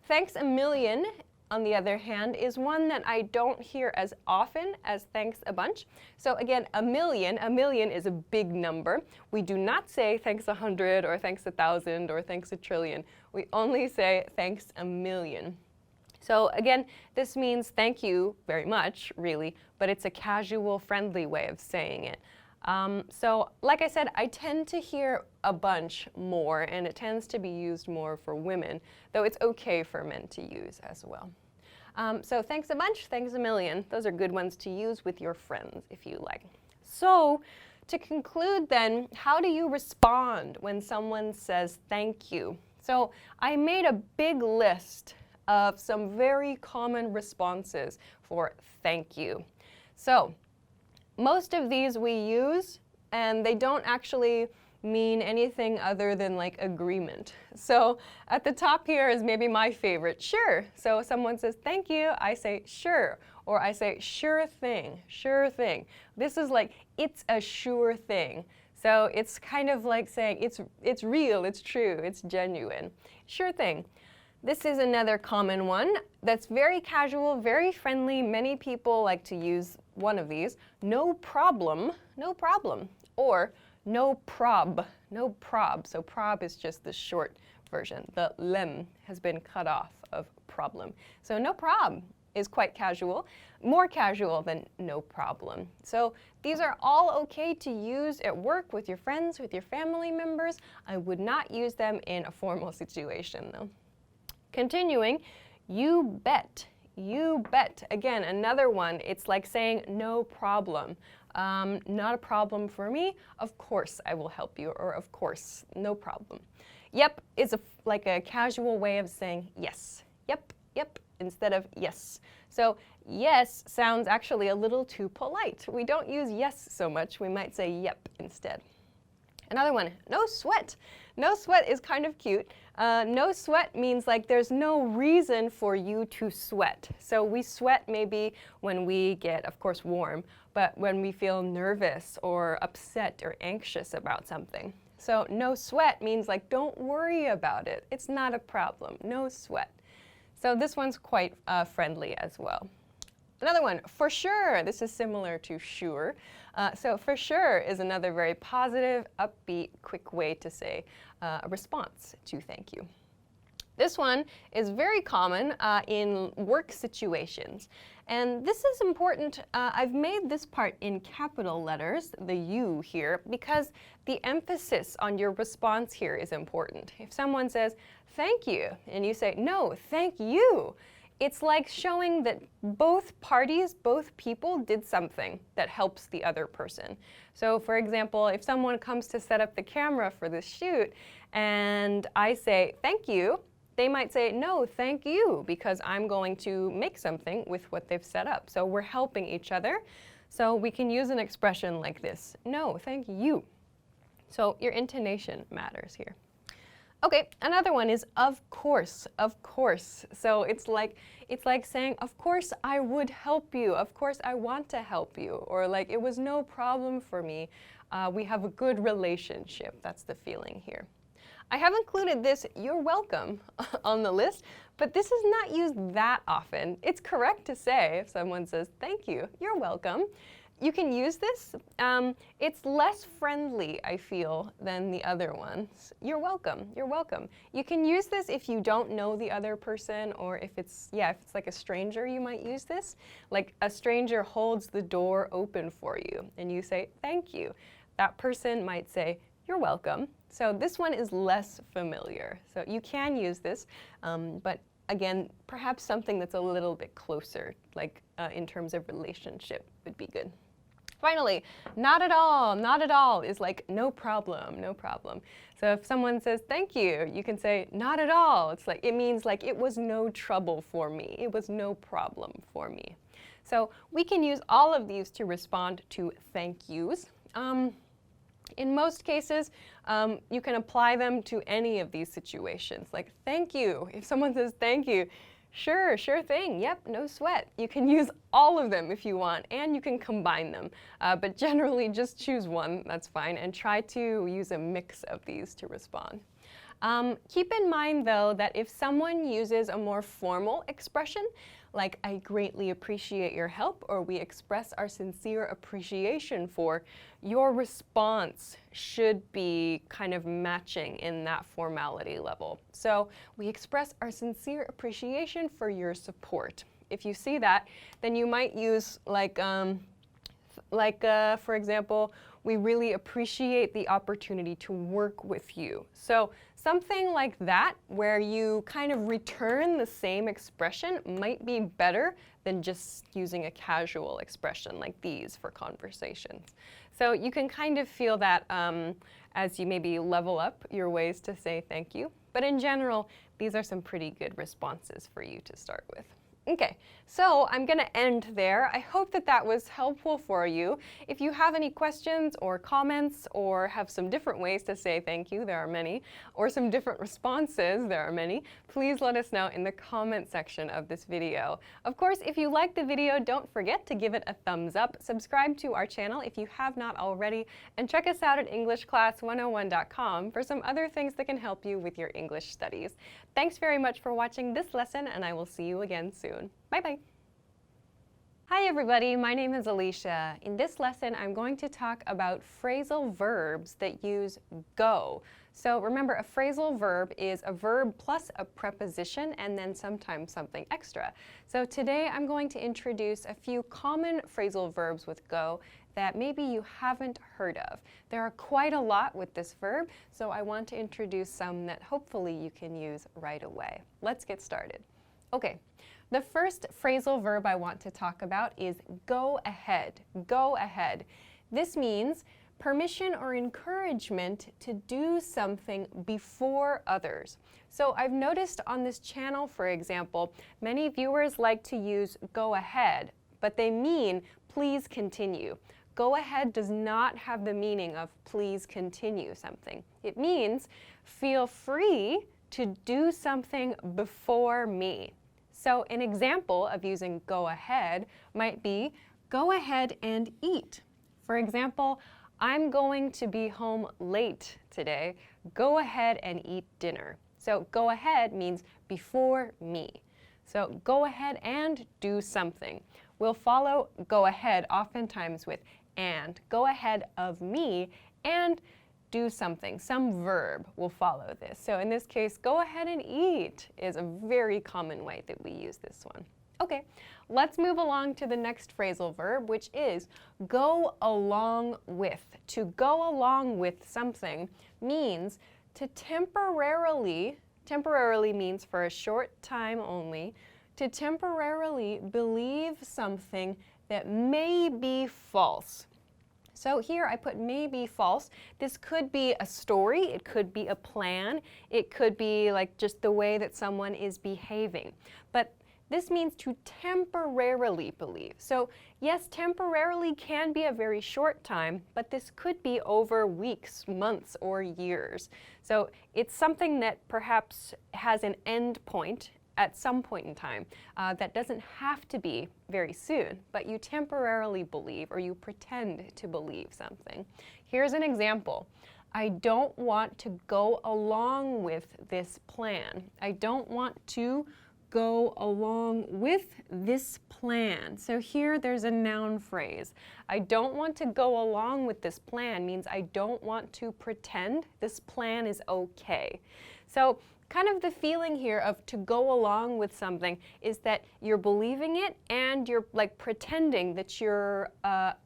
Thanks a million, on the other hand, is one that I don't hear as often as thanks a bunch. So again, a million is a big number. We do not say thanks 100 or thanks 1,000 or thanks a trillion. We only say thanks a million. So again, this means thank you very much, really, but it's a casual, friendly way of saying it. So like I said, I tend to hear a bunch more, and it tends to be used more for women, though it's okay for men to use as well. So thanks a bunch, thanks a million. Those are good ones to use with your friends if you like. So to conclude then, how do you respond when someone says thank you? So I made a big list of some very common responses for thank you. So most of these we use, and they don't actually mean anything other than like agreement. So at the top here is maybe my favorite, sure. So if someone says thank you, I say sure, or I say sure thing, sure thing. This is like, it's a sure thing. So it's kind of like saying it's real, it's true, it's genuine. Sure thing. This is another common one that's very casual, very friendly. Many people like to use one of these. No problem, no problem. Or no prob, no prob. So prob is just the short version. The lem has been cut off of problem. So no prob is quite casual, more casual than no problem. So these are all okay to use at work with your friends, with your family members. I would not use them in a formal situation though. Continuing, you bet. You bet. Again, another one. It's like saying no problem. Not a problem for me. Of course I will help you. Or of course, no problem. Yep is like a casual way of saying yes. Yep, yep, instead of yes. So yes sounds actually a little too polite. We don't use yes so much. We might say yep instead. Another one, no sweat. No sweat is kind of cute. No sweat means like there's no reason for you to sweat. So we sweat maybe when we get, of course, warm, but when we feel nervous or upset or anxious about something. So no sweat means like don't worry about it. It's not a problem. No sweat. So this one's quite friendly as well. Another one, for sure. This is similar to sure. So for sure is another very positive, upbeat, quick way to say a response to thank you. This one is very common in work situations. And this is important. I've made this part in capital letters, the you here, because the emphasis on your response here is important. If someone says, thank you, and you say, no, thank you, it's like showing that both parties, both people did something that helps the other person. So for example, if someone comes to set up the camera for this shoot and I say, thank you, they might say, no, thank you, because I'm going to make something with what they've set up. So we're helping each other. So we can use an expression like this, no, thank you. So your intonation matters here. Okay, another one is of course, of course. So it's like saying, of course I would help you, of course I want to help you, or like it was no problem for me. We have a good relationship. That's the feeling here. I have included this, you're welcome, on the list, but this is not used that often. It's correct to say if someone says, thank you, you're welcome. You can use this. It's less friendly, I feel, than the other ones. You're welcome. You're welcome. You can use this if you don't know the other person, or if it's like a stranger, you might use this. Like a stranger holds the door open for you, and you say, thank you. That person might say, you're welcome. So this one is less familiar. So you can use this, but again, perhaps something that's a little bit closer, like in terms of relationship would be good. Finally, not at all is like no problem, no problem. So if someone says thank you, you can say not at all. It's like, it means like it was no trouble for me. It was no problem for me. So we can use all of these to respond to thank yous. In most cases, you can apply them to any of these situations. Like thank you. If someone says thank you, Sure thing. Yep, no sweat. You can use all of them if you want, and you can combine them. But generally, just choose one, that's fine, and try to use a mix of these to respond. Keep in mind, though, that if someone uses a more formal expression, like I greatly appreciate your help, or we express our sincere appreciation for, your response should be kind of matching in that formality level. So we express our sincere appreciation for your support. If you see that, then you might use for example, we really appreciate the opportunity to work with you. So something like that, where you kind of return the same expression, might be better than just using a casual expression like these for conversations. So you can kind of feel that as you maybe level up your ways to say thank you. But in general, these are some pretty good responses for you to start with. Okay, so I'm going to end there. I hope that that was helpful for you. If you have any questions or comments, or have some different ways to say thank you, there are many, or some different responses, there are many, please let us know in the comment section of this video. Of course, if you like the video, don't forget to give it a thumbs up, subscribe to our channel if you have not already, and check us out at EnglishClass101.com for some other things that can help you with your English studies. Thanks very much for watching this lesson, and I will see you again soon. Bye-bye. Hi everybody, my name is Alicia. In this lesson, I'm going to talk about phrasal verbs that use go. So remember, a phrasal verb is a verb plus a preposition and then sometimes something extra. So today I'm going to introduce a few common phrasal verbs with go that maybe you haven't heard of. There are quite a lot with this verb, so I want to introduce some that hopefully you can use right away. Let's get started. Okay, the first phrasal verb I want to talk about is go ahead. Go ahead. This means permission or encouragement to do something before others. So I've noticed on this channel, for example, many viewers like to use go ahead, but they mean please continue. Go ahead does not have the meaning of please continue something. It means feel free to do something before me. So an example of using go ahead might be go ahead and eat. For example, I'm going to be home late today. Go ahead and eat dinner. So go ahead means before me. So go ahead and do something. We'll follow go ahead oftentimes with and. Go ahead of me and do something. Some verb will follow this. So in this case, go ahead and eat is a very common way that we use this one. Okay, let's move along to the next phrasal verb, which is go along with. To go along with something means to temporarily means for a short time only, to temporarily believe something that may be false. So here I put may be false. This could be a story, it could be a plan, it could be like just the way that someone is behaving. But this means to temporarily believe. So yes, temporarily can be a very short time, but this could be over weeks, months, or years. So it's something that perhaps has an end point at some point in time. That doesn't have to be very soon, but you temporarily believe or you pretend to believe something. Here's an example. I don't want to go along with this plan. I don't want to go along with this plan. So here there's a noun phrase. I don't want to go along with this plan means I don't want to pretend this plan is okay. So kind of the feeling here of to go along with something is that you're believing it and you're like pretending that you're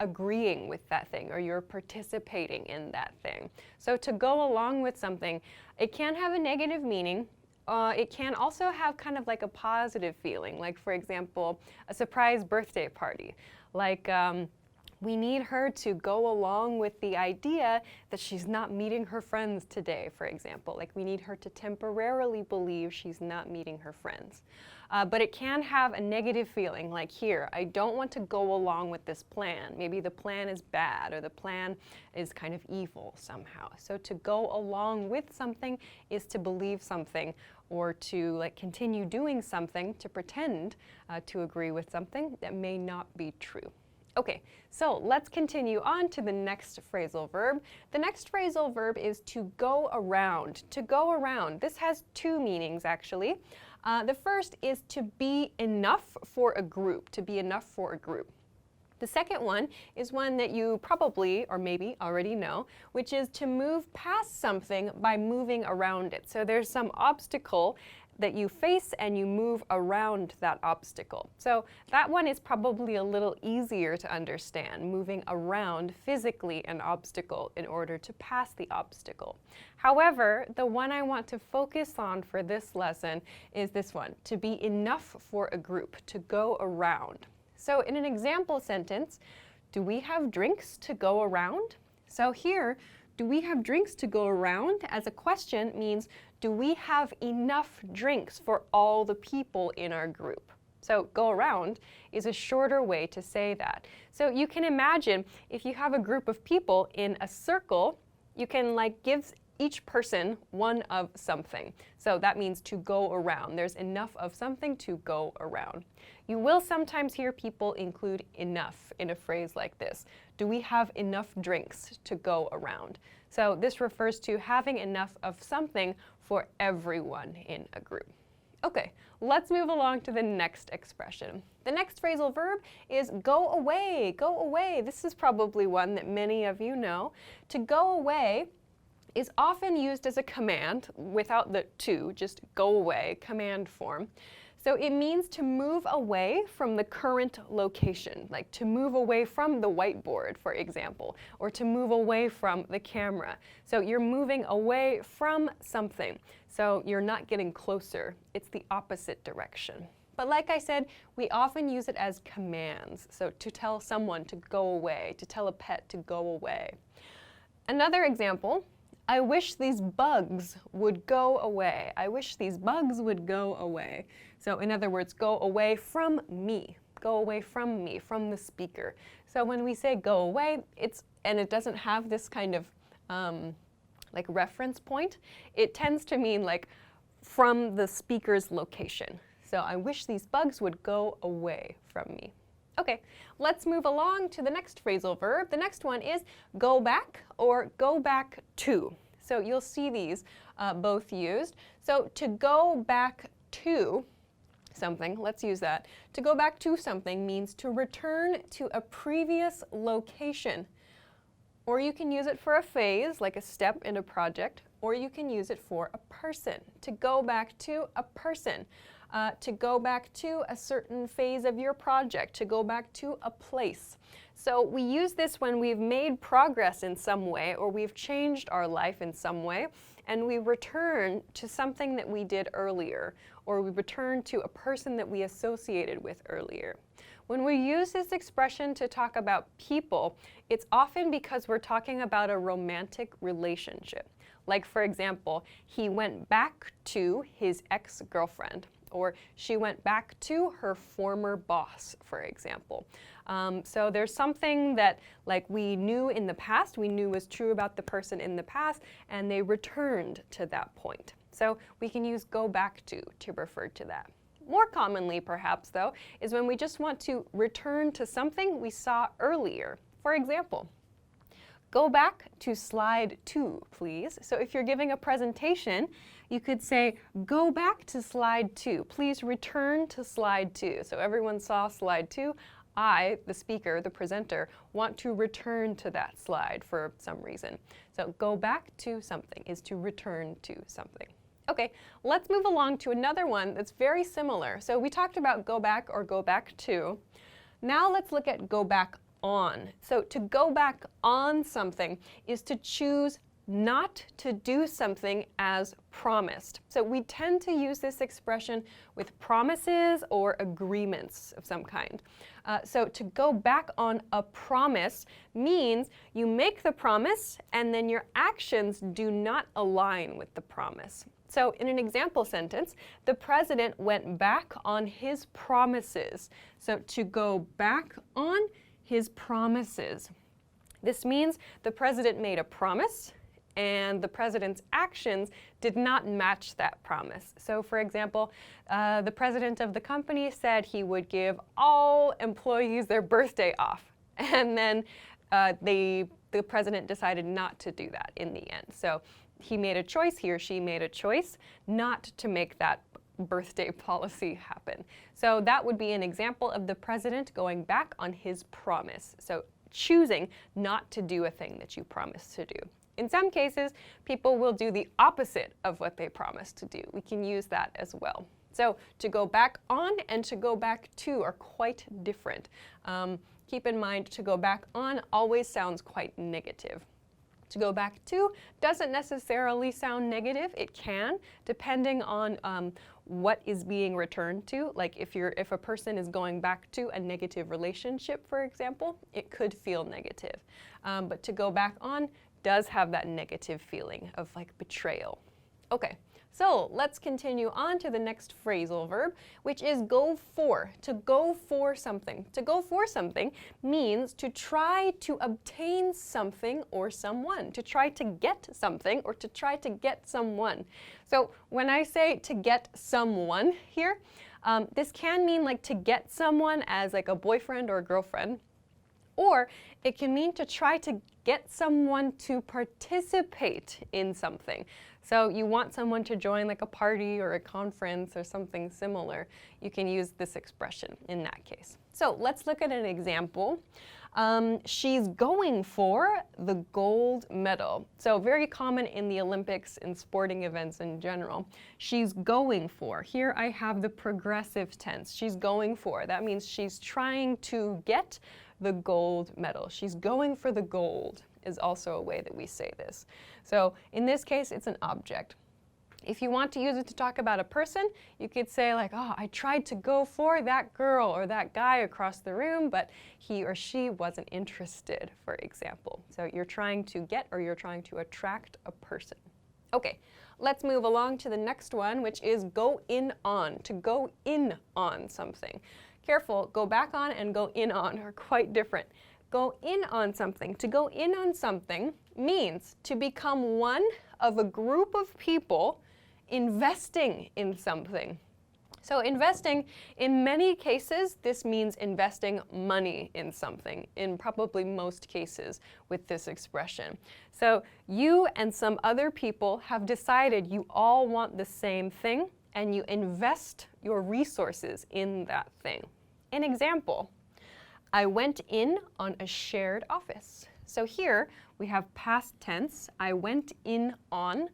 agreeing with that thing or you're participating in that thing. So to go along with something, it can have a negative meaning. It can also have kind of like a positive feeling, like for example, a surprise birthday party. Like We need her to go along with the idea that she's not meeting her friends today, for example. Like we need her to temporarily believe she's not meeting her friends. But it can have a negative feeling, like here, I don't want to go along with this plan. Maybe the plan is bad or the plan is kind of evil somehow. So to go along with something is to believe something or to like continue doing something, to pretend to agree with something that may not be true. Okay, so let's continue on to the next phrasal verb. The next phrasal verb is to go around. To go around. This has two meanings actually. The first is to be enough for a group, to be enough for a group. The second one is one that you probably or maybe already know, which is to move past something by moving around it. So there's some obstacle that you face and you move around that obstacle. So that one is probably a little easier to understand, moving around physically an obstacle in order to pass the obstacle. However, the one I want to focus on for this lesson is this one, to be enough for a group, to go around. So in an example sentence, do we have drinks to go around? So here, do we have drinks to go around as a question means, do we have enough drinks for all the people in our group? So go around is a shorter way to say that. So you can imagine if you have a group of people in a circle, you can like give each person one of something. So that means to go around. There's enough of something to go around. You will sometimes hear people include enough in a phrase like this. Do we have enough drinks to go around? So this refers to having enough of something for everyone in a group. Okay, let's move along to the next expression. The next phrasal verb is go away, go away. This is probably one that many of you know. To go away is often used as a command without the to, just go away, command form. So it means to move away from the current location, like to move away from the whiteboard, for example, or to move away from the camera. So you're moving away from something. So you're not getting closer. It's the opposite direction. But like I said, we often use it as commands. So to tell someone to go away, to tell a pet to go away. Another example, I wish these bugs would go away. I wish these bugs would go away. So in other words, go away from me. Go away from me, from the speaker. So when we say go away, and it doesn't have this kind of like reference point, it tends to mean like from the speaker's location. So I wish these bugs would go away from me. Okay, let's move along to the next phrasal verb. The next one is go back or go back to. So you'll see these both used. So to go back to something, let's use that. To go back to something means to return to a previous location. Or you can use it for a phase, like a step in a project, or you can use it for a person. To go back to a person. To go back to a certain phase of your project, to go back to a place. So we use this when we've made progress in some way or we've changed our life in some way and we return to something that we did earlier or we return to a person that we associated with earlier. When we use this expression to talk about people, it's often because we're talking about a romantic relationship. Like for example, he went back to his ex-girlfriend. Or she went back to her former boss, for example. So there's something that like we knew in the past, we knew was true about the person in the past, and they returned to that point. So we can use go back to refer to that. More commonly, perhaps, though, is when we just want to return to something we saw earlier. For example, go back to slide 2, please. So if you're giving a presentation, you could say, go back to slide 2. Please return to slide 2. So everyone saw slide 2. I, the speaker, the presenter, want to return to that slide for some reason. So go back to something is to return to something. Okay, let's move along to another one that's very similar. So we talked about go back or go back to. Now let's look at go back on. So to go back on something is to choose not to do something as promised. So we tend to use this expression with promises or agreements of some kind. So to go back on a promise means you make the promise and then your actions do not align with the promise. So in an example sentence, the president went back on his promises. So to go back on his promises. This means the president made a promise and the president's actions did not match that promise. So for example, the president of the company said he would give all employees their birthday off. And then the president decided not to do that in the end. So he made a choice, he or she made a choice not to make that birthday policy happen. So that would be an example of the president going back on his promise. So choosing not to do a thing that you promised to do. In some cases, people will do the opposite of what they promised to do. We can use that as well. So to go back on and to go back to are quite different. Keep in mind, to go back on always sounds quite negative. To go back to doesn't necessarily sound negative. It can, depending on what is being returned to. Like if a person is going back to a negative relationship, for example, it could feel negative. But to go back on does have that negative feeling of like betrayal. Okay, so let's continue on to the next phrasal verb, which is go for, to go for something. To go for something means to try to obtain something or someone, to try to get something or to try to get someone. So when I say to get someone here, this can mean like to get someone as like a boyfriend or a girlfriend, or it can mean to try to get someone to participate in something. So you want someone to join like a party or a conference or something similar. You can use this expression in that case. So let's look at an example. She's going for the gold medal. So very common in the Olympics and sporting events in general. She's going for. Here I have the progressive tense. She's going for. That means she's trying to get the gold medal. She's going for the gold is also a way that we say this. So in this case, it's an object. If you want to use it to talk about a person, you could say like, oh, I tried to go for that girl or that guy across the room, but he or she wasn't interested, for example. So you're trying to get or you're trying to attract a person. Okay, let's move along to the next one, which is go in on, to go in on something. Careful, go back on and go in on are quite different. Go in on something. To go in on something means to become one of a group of people investing in something. So investing, in many cases, this means investing money in something, in probably most cases with this expression. So you and some other people have decided you all want the same thing, and you invest your resources in that thing. An example, I went in on a shared office. So here we have past tense, I went in on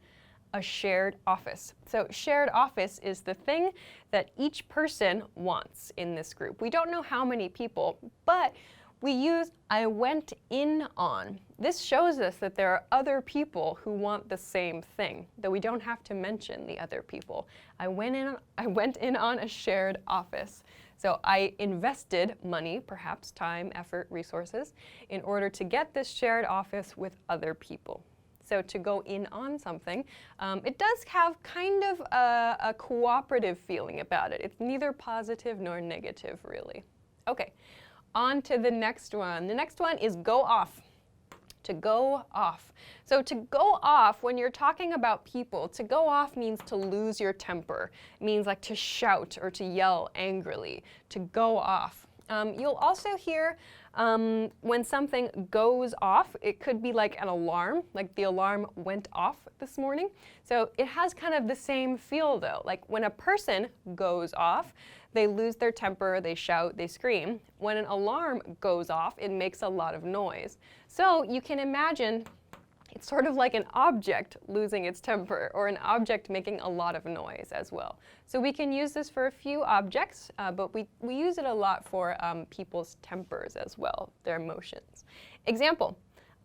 a shared office. So shared office is the thing that each person wants in this group. We don't know how many people, but we use I went in on. This shows us that there are other people who want the same thing, though we don't have to mention the other people. I went in on a shared office. So I invested money, perhaps time, effort, resources, in order to get this shared office with other people. So to go in on something, it does have kind of a cooperative feeling about it. It's neither positive nor negative, really. Okay, on to the next one. The next one is go off. To go off. So to go off, when you're talking about people, to go off means to lose your temper. It means like to shout or to yell angrily. To go off. You'll also hear when something goes off, it could be like an alarm, like the alarm went off this morning. So it has kind of the same feel though. Like when a person goes off, they lose their temper, they shout, they scream. When an alarm goes off, it makes a lot of noise. So you can imagine it's sort of like an object losing its temper or an object making a lot of noise as well. So we can use this for a few objects, but we use it a lot for people's tempers as well, their emotions. Example,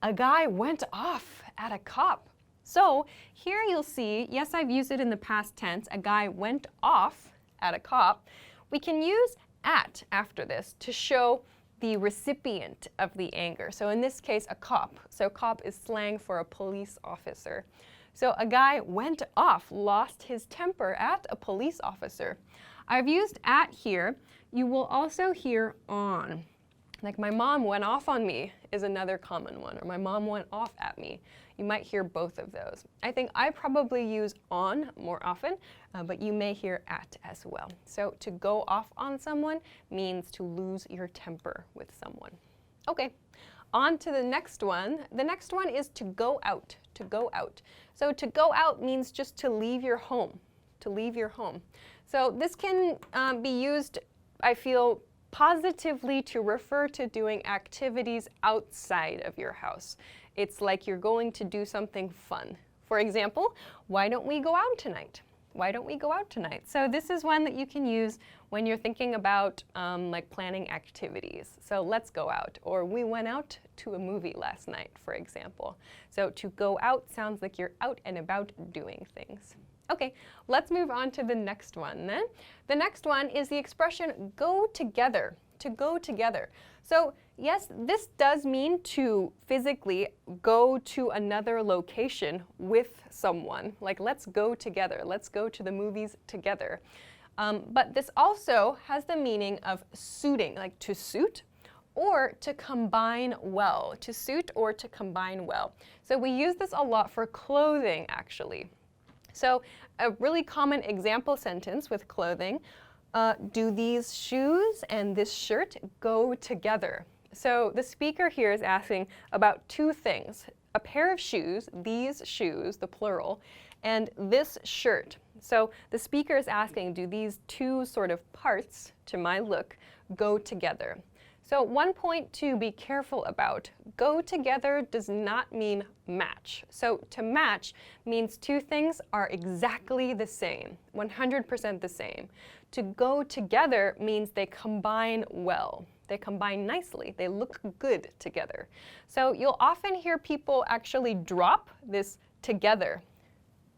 a guy went off at a cop. So here you'll see, yes, I've used it in the past tense, a guy went off at a cop. We can use at after this to show the recipient of the anger. So in this case, a cop. So cop is slang for a police officer. So a guy went off, lost his temper at a police officer. I've used at here. You will also hear on. Like my mom went off on me is another common one, or my mom went off at me. You might hear both of those. I think I probably use on more often, but you may hear at as well. So to go off on someone means to lose your temper with someone. Okay, on to the next one. The next one is to go out, to go out. So to go out means just to leave your home, to leave your home. So this can be used, I feel, positively to refer to doing activities outside of your house. It's like you're going to do something fun. For example, why don't we go out tonight? Why don't we go out tonight? So this is one that you can use when you're thinking about like planning activities. So let's go out, or we went out to a movie last night, for example. So to go out sounds like you're out and about doing things. Okay, let's move on to the next one then. The next one is the expression go together, to go together. So yes, this does mean to physically go to another location with someone. Like let's go together, let's go to the movies together. But this also has the meaning of suiting, like to suit, or to combine well, to suit or to combine well. So we use this a lot for clothing actually. So a really common example sentence with clothing, do these shoes and this shirt go together? So the speaker here is asking about two things, a pair of shoes, these shoes, the plural, and this shirt. So the speaker is asking, do these two sort of parts, to my look, go together? So one point to be careful about, go together does not mean match. So to match means two things are exactly the same, 100% the same. To go together means they combine well. They combine nicely. They look good together. So you'll often hear people actually drop this together.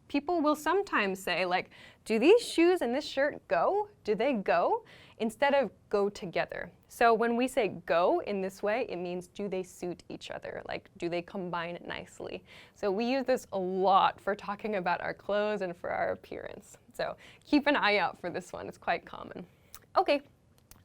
People will sometimes say, like, do these shoes and this shirt go? Do they go? Instead of go together. So when we say go in this way, it means do they suit each other? Like, do they combine nicely? So we use this a lot for talking about our clothes and for our appearance. So keep an eye out for this one. It's quite common. Okay,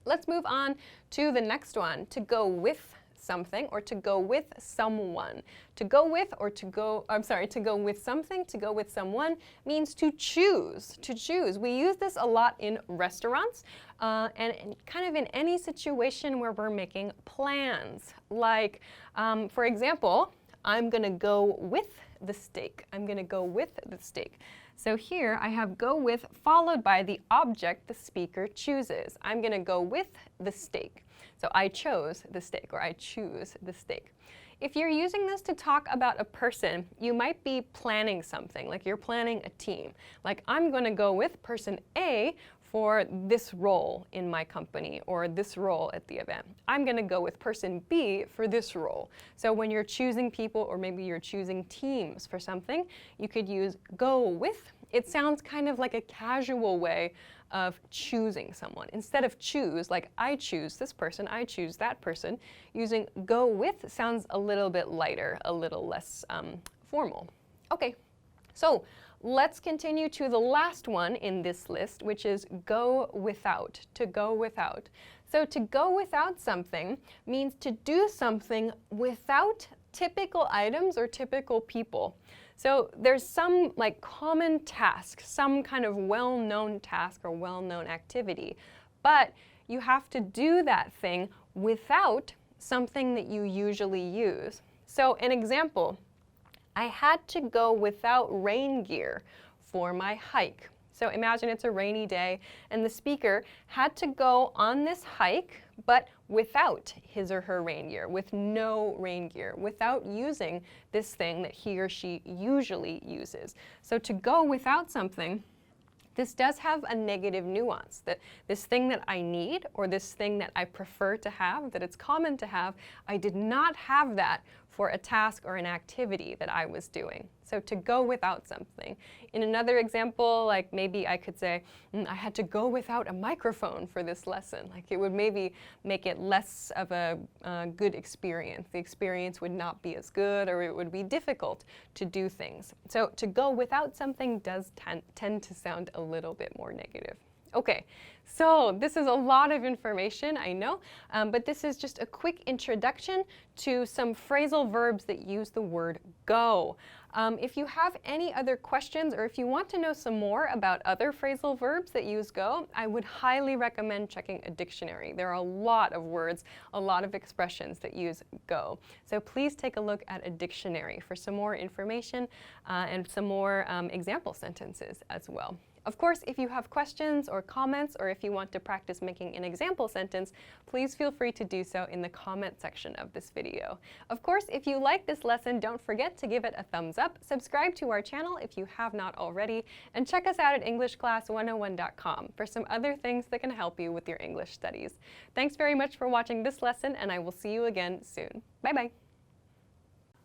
let's move on to the next one, to go with something or to go with someone. To go with or to go, to go with something, to go with someone means to choose, to choose. We use this a lot in restaurants and kind of in any situation where we're making plans. Like, for example, I'm gonna go with the steak. I'm gonna go with the steak. So here I have go with followed by the object the speaker chooses. I'm gonna go with the steak. So I chose the steak, or I choose the steak. If you're using this to talk about a person, you might be planning something, like you're planning a team. Like I'm gonna go with person A for this role in my company or this role at the event. I'm gonna go with person B for this role. So when you're choosing people or maybe you're choosing teams for something, you could use go with. It sounds kind of like a casual way of choosing someone. Instead of choose, like I choose this person, I choose that person, using go with sounds a little bit lighter, a little less formal. Okay, so let's continue to the last one in this list, which is go without, to go without. So to go without something means to do something without typical items or typical people. So there's some like common task, some kind of well-known task or well-known activity, but you have to do that thing without something that you usually use. So an example, I had to go without rain gear for my hike. So imagine it's a rainy day and the speaker had to go on this hike, but without his or her rain gear, with no rain gear, without using this thing that he or she usually uses. So to go without something, this does have a negative nuance, that this thing that I need or this thing that I prefer to have, that it's common to have, I did not have that for a task or an activity that I was doing. So to go without something. In another example, like maybe I could say, I had to go without a microphone for this lesson. Like it would maybe make it less of a good experience. The experience would not be as good, or it would be difficult to do things. So to go without something does tend to sound a little bit more negative. Okay, so this is a lot of information, I know, but this is just a quick introduction to some phrasal verbs that use the word go. If you have any other questions, or if you want to know some more about other phrasal verbs that use go, I would highly recommend checking a dictionary. There are a lot of words, a lot of expressions that use go. So please take a look at a dictionary for some more information and some more example sentences as well. Of course, if you have questions or comments, or if you want to practice making an example sentence, please feel free to do so in the comment section of this video. Of course, if you like this lesson, don't forget to give it a thumbs up, subscribe to our channel if you have not already, and check us out at EnglishClass101.com for some other things that can help you with your English studies. Thanks very much for watching this lesson, and I will see you again soon. Bye-bye.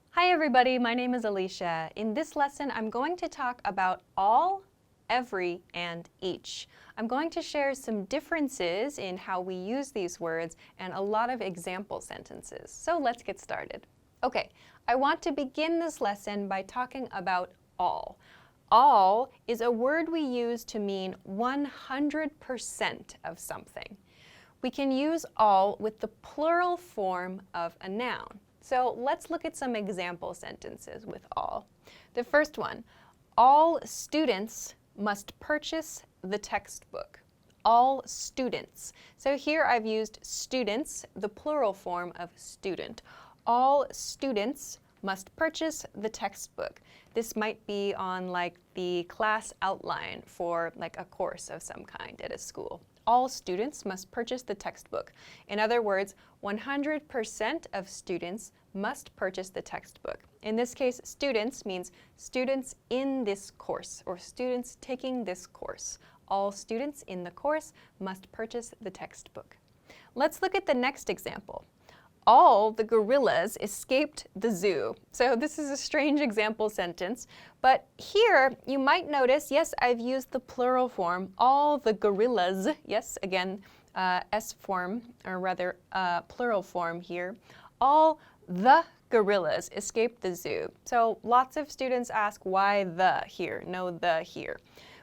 Hi everybody, my name is Alicia. In this lesson, I'm going to talk about all, every, and each. I'm going to share some differences in how we use these words and a lot of example sentences. So let's get started. Okay, I want to begin this lesson by talking about all. All is a word we use to mean 100% of something. We can use all with the plural form of a noun. So let's look at some example sentences with all. The first one, all students must purchase the textbook. All students. So here I've used students, the plural form of student. All students must purchase the textbook. This might be on like the class outline for like a course of some kind at a school. All students must purchase the textbook. In other words, 100% of students must purchase the textbook. In this case, students means students in this course, or students taking this course. All students in the course must purchase the textbook. Let's look at the next example. All the gorillas escaped the zoo. So this is a strange example sentence, but here you might notice, yes, I've used the plural form, all the gorillas. Yes, again, S form, or rather plural form here. All the gorillas escaped the zoo. So lots of students ask why the here, no the here.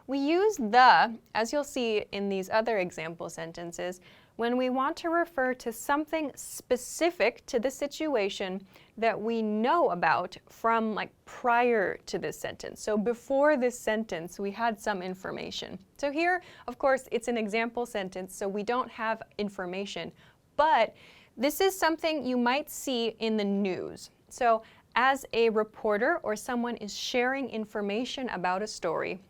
We use the, as you'll see in these other example sentences, when we want to refer to something specific to the situation that we know about from like prior to this sentence. So before this sentence, we had some information. So here, of course, it's an example sentence, so we don't have information, but this is something you might see in the news. So as a reporter or someone is sharing information about a story,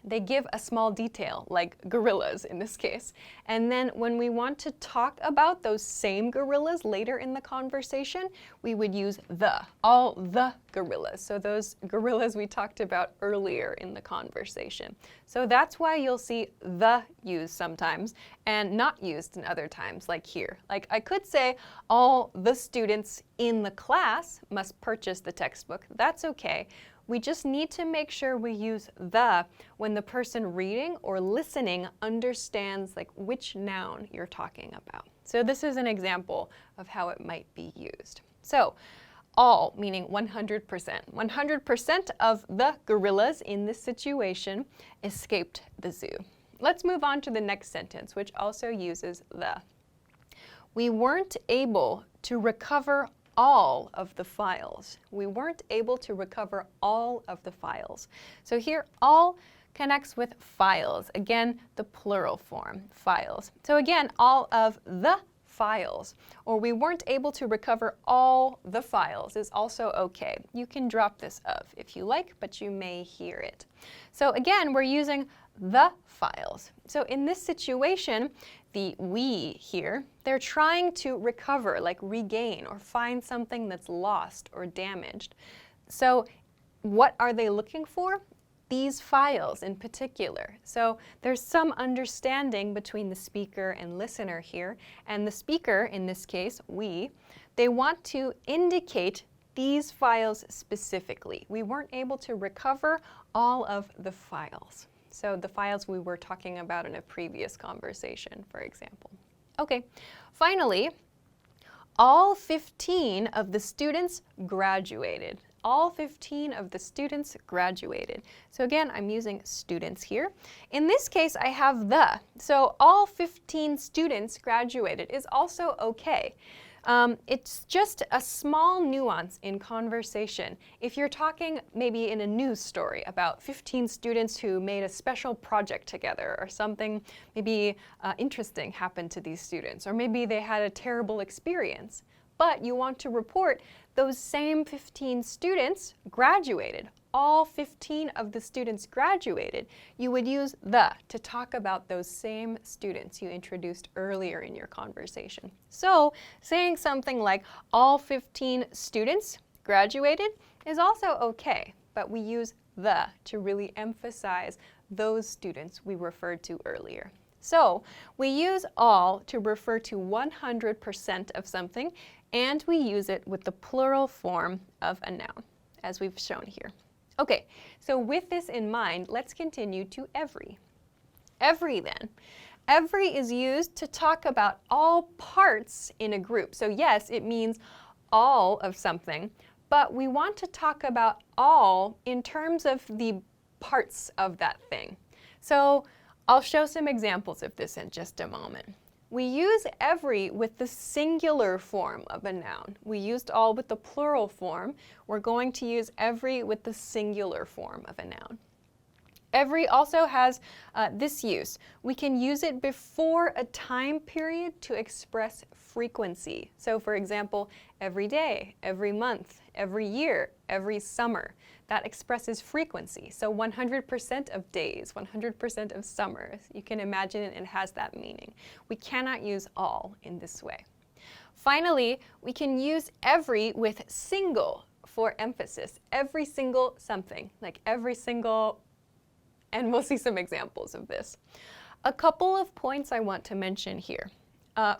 they give a small detail, like gorillas in this case. And then when we want to talk about those same gorillas later in the conversation, we would use the, all the gorillas. So those gorillas we talked about earlier in the conversation. So that's why you'll see the used sometimes and not used in other times, like here. Like I could say, all the students in the class must purchase the textbook. That's okay. We just need to make sure we use the when the person reading or listening understands like which noun you're talking about. So this is an example of how it might be used. So all meaning 100%. 100% of the gorillas in this situation escaped the zoo. Let's move on to the next sentence, which also uses the. We weren't able to recover all of the files. We weren't able to recover all of the files. So here, all connects with files. Again, the plural form, files. So again, all of the files, or we weren't able to recover all the files is also okay. You can drop this of if you like, but you may hear it. So again, we're using the files. So in this situation, the we here, they're trying to recover, like regain or find something that's lost or damaged. So what are they looking for? These files in particular. So there's some understanding between the speaker and listener here, and the speaker, in this case, we, they want to indicate these files specifically. We weren't able to recover all of the files. So the files we were talking about in a previous conversation, for example. Okay, finally, all 15 of the students graduated. All 15 of the students graduated. So again, I'm using students here. In this case, I have the. So all 15 students graduated is also okay. It's just a small nuance in conversation. If you're talking maybe in a news story about 15 students who made a special project together or something maybe interesting happened to these students, or maybe they had a terrible experience, but you want to report those same 15 students graduated. All 15 of the students graduated. You would use the to talk about those same students you introduced earlier in your conversation. So saying something like all 15 students graduated is also okay, but we use the to really emphasize those students we referred to earlier. So we use all to refer to 100% of something, and we use it with the plural form of a noun, as we've shown here. Okay, so with this in mind, let's continue to every. Every then. Every is used to talk about all parts in a group. So yes, it means all of something, but we want to talk about all in terms of the parts of that thing. So I'll show some examples of this in just a moment. We use every with the singular form of a noun. We used all with the plural form. We're going to use every with the singular form of a noun. Every also has this use. We can use it before a time period to express frequency. So for example, every day, every month, every year, every summer. That expresses frequency. So 100% of days, 100% of summers. You can imagine it has that meaning. We cannot use all in this way. Finally, we can use every with single for emphasis. Every single something, like every single, and we'll see some examples of this. A couple of points I want to mention here.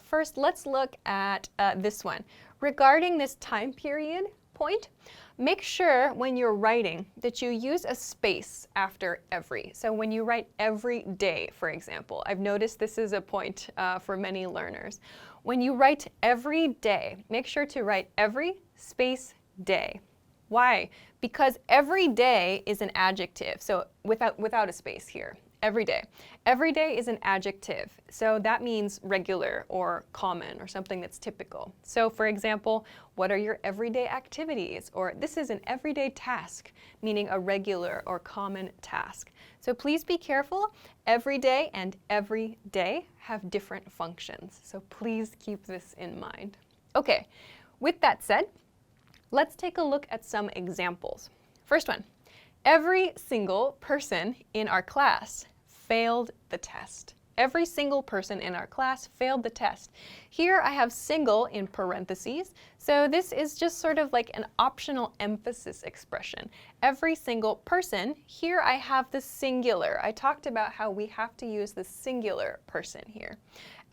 First, let's look at this one. Regarding this time period point, make sure when you're writing that you use a space after every. So when you write every day, for example, I've noticed this is a point for many learners. When you write every day, make sure to write every space day. Why? Because every day is an adjective, so without a space here. Every day. Every day is an adjective, so that means regular or common or something that's typical. So for example, what are your everyday activities? Or this is an everyday task, meaning a regular or common task. So please be careful. Every day and every day have different functions, so please keep this in mind. Okay, with that said, let's take a look at some examples. First one. Every single person in our class failed the test. Every single person in our class failed the test. Here I have single in parentheses, so this is just sort of like an optional emphasis expression. Every single person, here I have the singular. I talked about how we have to use the singular person here.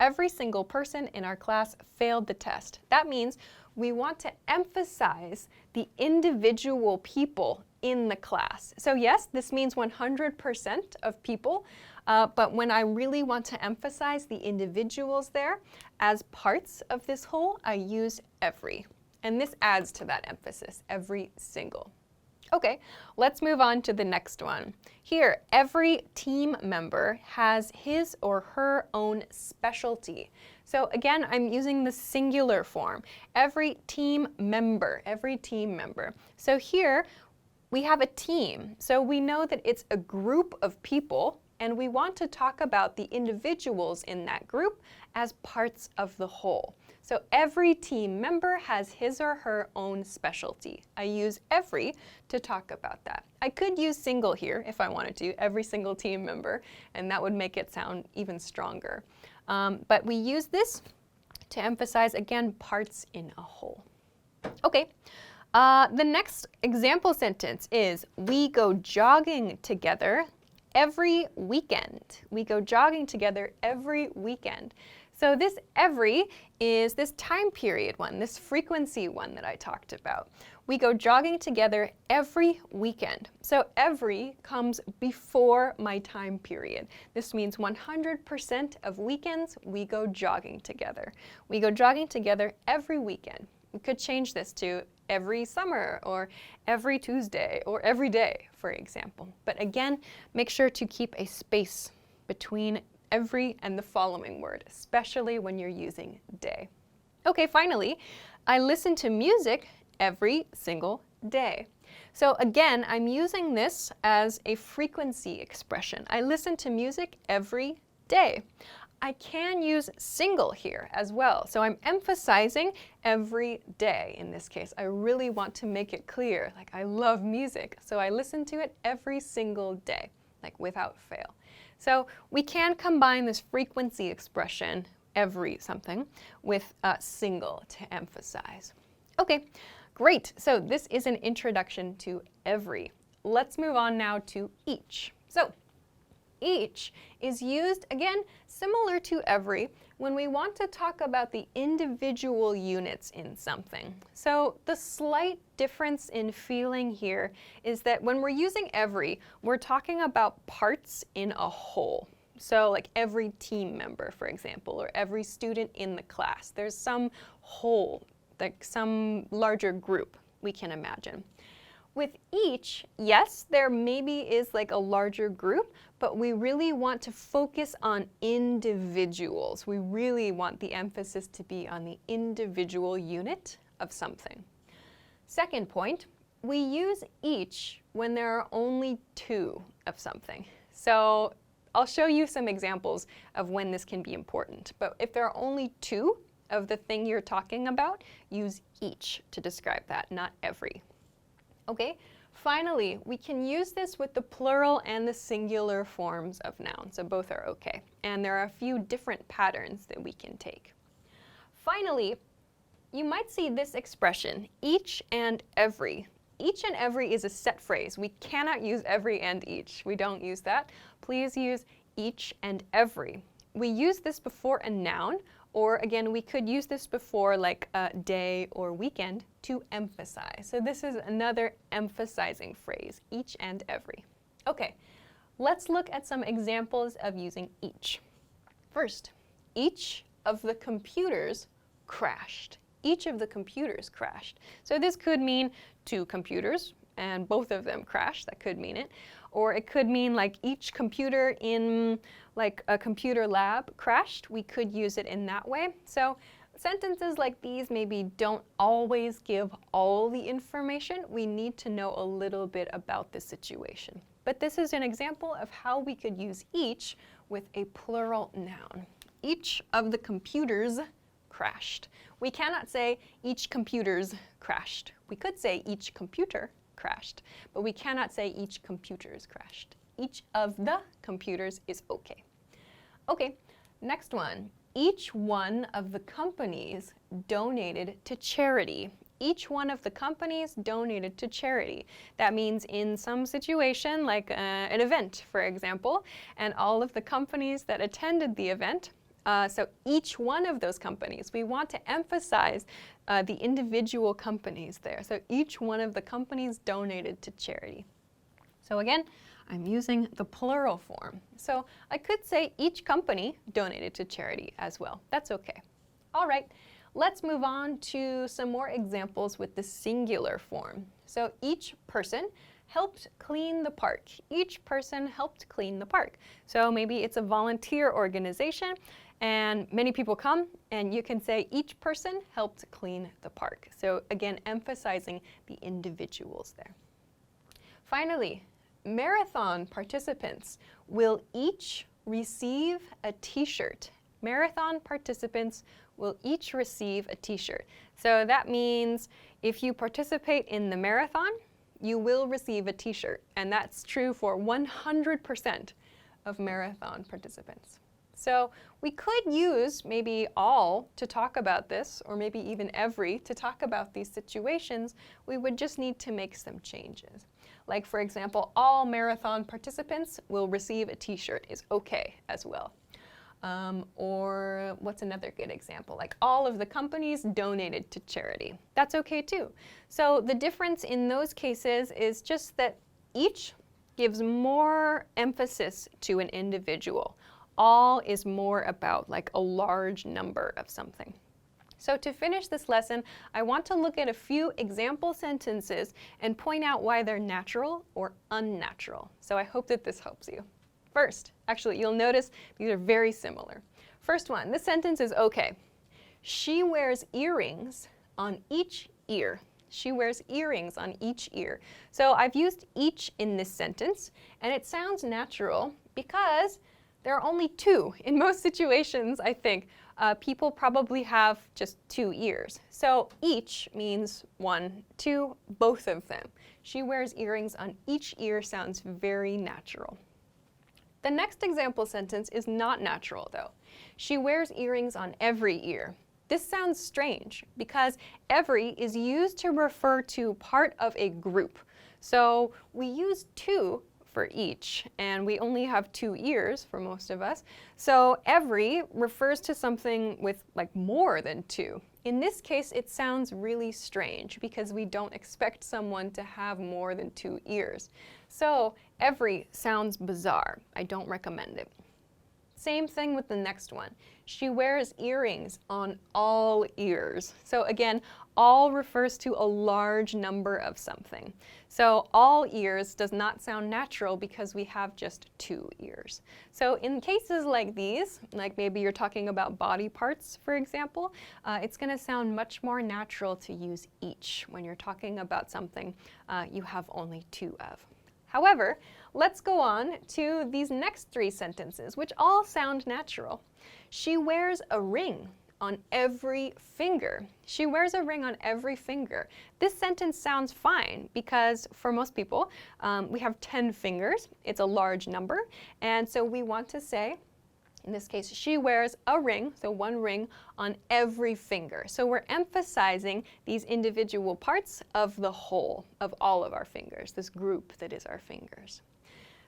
Every single person in our class failed the test. That means we want to emphasize the individual people in the class. So yes, this means 100% of people, but when I really want to emphasize the individuals there as parts of this whole, I use every. And this adds to that emphasis, every single. Okay, let's move on to the next one. Here, every team member has his or her own specialty. So again, I'm using the singular form. Every team member, every team member. So here, we have a team. So we know that it's a group of people, and we want to talk about the individuals in that group as parts of the whole. So every team member has his or her own specialty. I use every to talk about that. I could use single here if I wanted to, every single team member, and that would make it sound even stronger. But we use this to emphasize, again, parts in a whole. Okay, the next example sentence is, we go jogging together every weekend. We go jogging together every weekend. So this every is this time period one, this frequency one that I talked about. We go jogging together every weekend. So every comes before my time period. This means 100% of weekends we go jogging together. We go jogging together every weekend. We could change this to every summer or every Tuesday or every day, for example. But again, make sure to keep a space between every and the following word, especially when you're using day. Okay, finally, I listen to music every single day. So again, I'm using this as a frequency expression. I listen to music every day. I can use single here as well. So I'm emphasizing every day in this case. I really want to make it clear, like I love music, so I listen to it every single day, like without fail. So we can combine this frequency expression, every something, with single to emphasize. Okay, great. So this is an introduction to every. Let's move on now to each. So each is used, again, similar to every, when we want to talk about the individual units in something. So the slight difference in feeling here is that when we're using every, we're talking about parts in a whole. So like every team member, for example, or every student in the class. There's some whole, like some larger group we can imagine. With each, yes, there maybe is like a larger group, but we really want to focus on individuals. We really want the emphasis to be on the individual unit of something. Second point, we use each when there are only two of something. So I'll show you some examples of when this can be important. But if there are only two of the thing you're talking about, use each to describe that, not every. Okay, finally, we can use this with the plural and the singular forms of nouns, so both are okay. And there are a few different patterns that we can take. Finally, you might see this expression, each and every. Each and every is a set phrase. We cannot use every and each. We don't use that. Please use each and every. We use this before a noun, or again, we could use this before like a day or weekend to emphasize. So this is another emphasizing phrase, each and every. Okay, let's look at some examples of using each. First, each of the computers crashed. Each of the computers crashed. So this could mean two computers and both of them crashed. That could mean it. Or it could mean like each computer in like a computer lab crashed. We could use it in that way. So sentences like these maybe don't always give all the information. We need to know a little bit about the situation. But this is an example of how we could use each with a plural noun. Each of the computers crashed. We cannot say each computers crashed. We could say each computer crashed, but we cannot say each computers crashed. Each of the computers is okay. Okay, next one. Each one of the companies donated to charity. Each one of the companies donated to charity. That means in some situation, like an event, for example, and all of the companies that attended the event, so each one of those companies, we want to emphasize the individual companies there. So each one of the companies donated to charity. So again, I'm using the plural form. So I could say each company donated to charity as well. That's okay. All right, let's move on to some more examples with the singular form. So each person helped clean the park. Each person helped clean the park. So maybe it's a volunteer organization and many people come, and you can say each person helped clean the park. So again, emphasizing the individuals there. Finally, marathon participants will each receive a t-shirt. Marathon participants will each receive a t-shirt. So that means if you participate in the marathon, you will receive a t-shirt. And that's true for 100% of marathon participants. So we could use maybe all to talk about this, or maybe even every to talk about these situations. We would just need to make some changes. Like for example, all marathon participants will receive a t-shirt is okay as well. Or what's another good example? Like all of the companies donated to charity. That's okay too. So the difference in those cases is just that each gives more emphasis to an individual. All is more about like a large number of something. So to finish this lesson, I want to look at a few example sentences and point out why they're natural or unnatural. So I hope that this helps you. First, actually, you'll notice these are very similar. First one, this sentence is okay. She wears earrings on each ear. She wears earrings on each ear. So I've used each in this sentence, and it sounds natural because there are only two. In most situations, I think, people probably have just 2 ears. So each means 1, 2, both of them. She wears earrings on each ear sounds very natural. The next example sentence is not natural, though. She wears earrings on every ear. This sounds strange because every is used to refer to part of a group. So we use 2 for each, and we only have 2 ears for most of us. So every refers to something with like more than 2. In this case, it sounds really strange because we don't expect someone to have more than 2 ears. So every sounds bizarre. I don't recommend it. Same thing with the next one. She wears earrings on all ears. So again, all refers to a large number of something. So all ears does not sound natural because we have just 2 ears. So in cases like these, like maybe you're talking about body parts, for example, it's going to sound much more natural to use each when you're talking about something you have only 2 of. However, let's go on to these next 3 sentences, which all sound natural. She wears a ring on every finger. She wears a ring on every finger. This sentence sounds fine because for most people, we have 10 fingers. It's a large number. And so we want to say, in this case, she wears a ring, so 1 ring, on every finger. So we're emphasizing these individual parts of the whole, of all of our fingers, this group that is our fingers.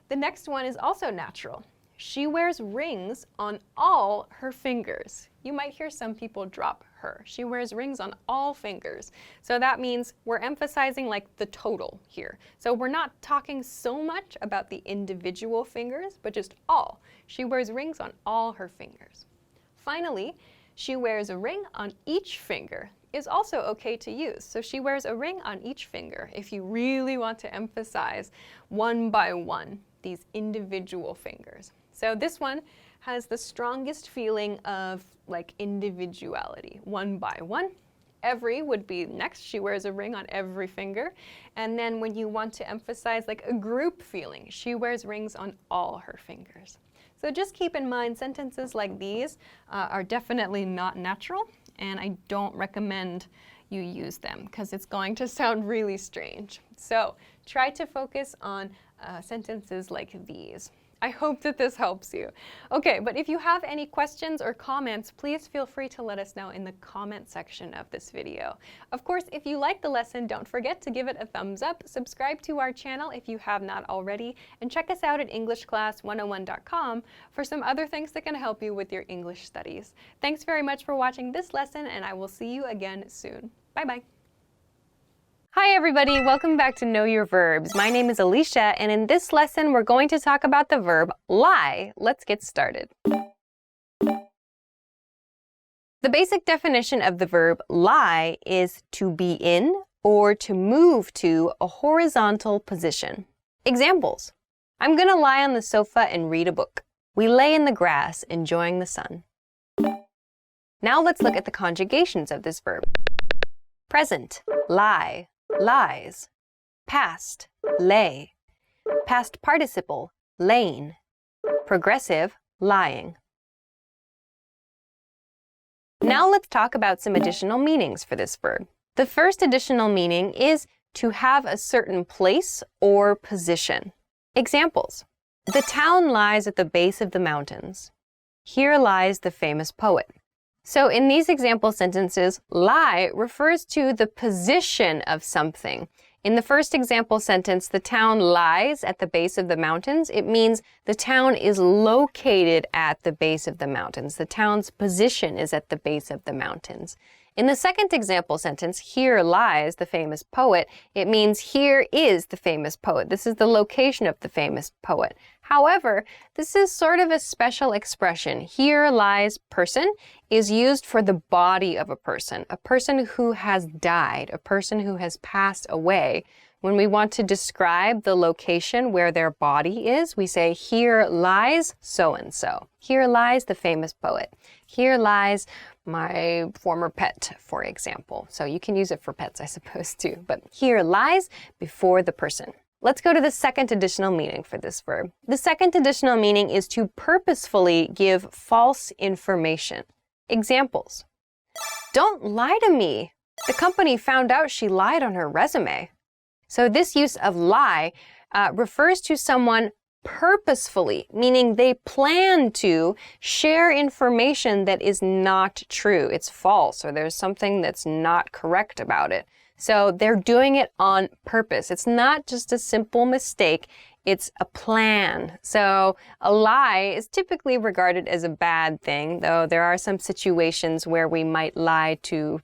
The next one is also natural. She wears rings on all her fingers. You might hear some people drop her. She wears rings on all fingers. So that means we're emphasizing like the total here. So we're not talking so much about the individual fingers, but just all. She wears rings on all her fingers. Finally, she wears a ring on each finger is also okay to use. So she wears a ring on each finger if you really want to emphasize one by one these individual fingers. So this one has the strongest feeling of like individuality, one by one. Every would be next. She wears a ring on every finger. And then when you want to emphasize like a group feeling, she wears rings on all her fingers. So just keep in mind sentences like these are definitely not natural, and I don't recommend you use them because it's going to sound really strange. So try to focus on sentences like these. I hope that this helps you. Okay, but if you have any questions or comments, please feel free to let us know in the comment section of this video. Of course, if you like the lesson, don't forget to give it a thumbs up, subscribe to our channel if you have not already, and check us out at EnglishClass101.com for some other things that can help you with your English studies. Thanks very much for watching this lesson, and I will see you again soon. Bye-bye. Hi everybody, welcome back to Know Your Verbs. My name is Alicia, and in this lesson we're going to talk about the verb lie. Let's get started. The basic definition of the verb lie is to be in or to move to a horizontal position. Examples: I'm gonna lie on the sofa and read a book. We lay in the grass enjoying the sun. Now let's look at the conjugations of this verb. Present, lie, lies. Past, lay. Past participle, laying. Progressive, lying. Now let's talk about some additional meanings for this verb. The first additional meaning is to have a certain place or position. Examples: the town lies at the base of the mountains. Here lies the famous poet. So in these example sentences, lie refers to the position of something. In the first example sentence, the town lies at the base of the mountains. It means the town is located at the base of the mountains. The town's position is at the base of the mountains. In the second example sentence, here lies the famous poet, it means here is the famous poet. This is the location of the famous poet. However, this is sort of a special expression. Here lies person is used for the body of a person who has died, a person who has passed away. When we want to describe the location where their body is, we say, here lies so-and-so. Here lies the famous poet. Here lies my former pet, for example. So you can use it for pets, I suppose, too. But here lies before the person. Let's go to the second additional meaning for this verb. The second additional meaning is to purposefully give false information. Examples. Don't lie to me. The company found out she lied on her resume. So this use of lie refers to someone purposefully, meaning they plan to share information that is not true. It's false, or there's something that's not correct about it. So they're doing it on purpose. It's not just a simple mistake, it's a plan. So a lie is typically regarded as a bad thing, though there are some situations where we might lie to,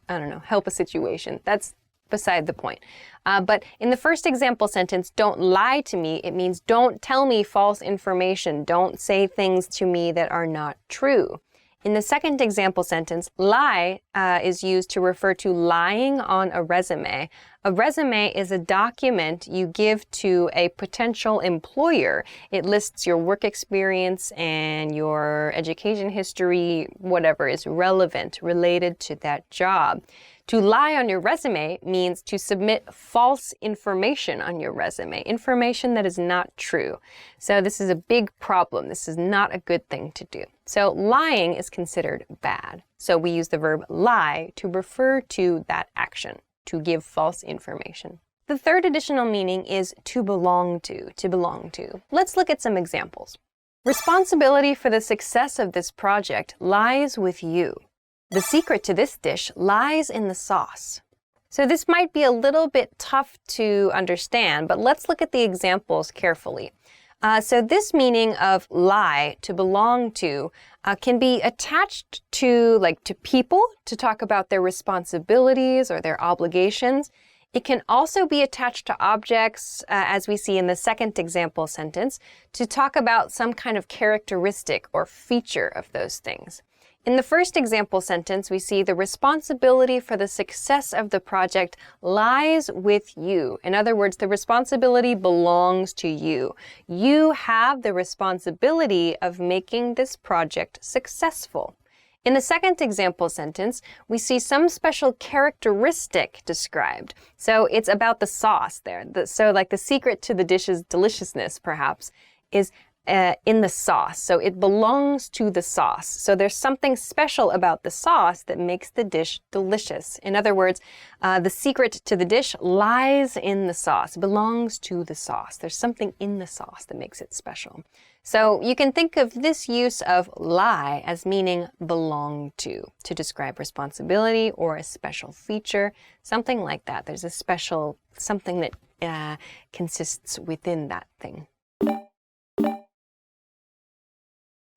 help a situation. That's beside the point. But in the first example sentence, don't lie to me, it means don't tell me false information. Don't say things to me that are not true. In the second example sentence, lie is used to refer to lying on a resume. A resume is a document you give to a potential employer. It lists your work experience and your education history, whatever is relevant, related to that job. To lie on your resume means to submit false information on your resume, information that is not true. So this is a big problem. This is not a good thing to do. So lying is considered bad. So we use the verb lie to refer to that action, to give false information. The third additional meaning is to belong to, to belong to. Let's look at some examples. Responsibility for the success of this project lies with you. The secret to this dish lies in the sauce. So this might be a little bit tough to understand, but let's look at the examples carefully. So this meaning of lie, to belong to, can be attached to people, to talk about their responsibilities or their obligations. It can also be attached to objects, as we see in the second example sentence, to talk about some kind of characteristic or feature of those things. In the first example sentence, we see the responsibility for the success of the project lies with you. In other words, the responsibility belongs to you. You have the responsibility of making this project successful. In the second example sentence, we see some special characteristic described. So it's about the sauce there. So like the secret to the dish's deliciousness, perhaps, is in the sauce. So it belongs to the sauce. So there's something special about the sauce that makes the dish delicious. In other words, the secret to the dish lies in the sauce, belongs to the sauce. There's something in the sauce that makes it special. So you can think of this use of lie as meaning belong to describe responsibility or a special feature, something like that. There's a special something that consists within that thing.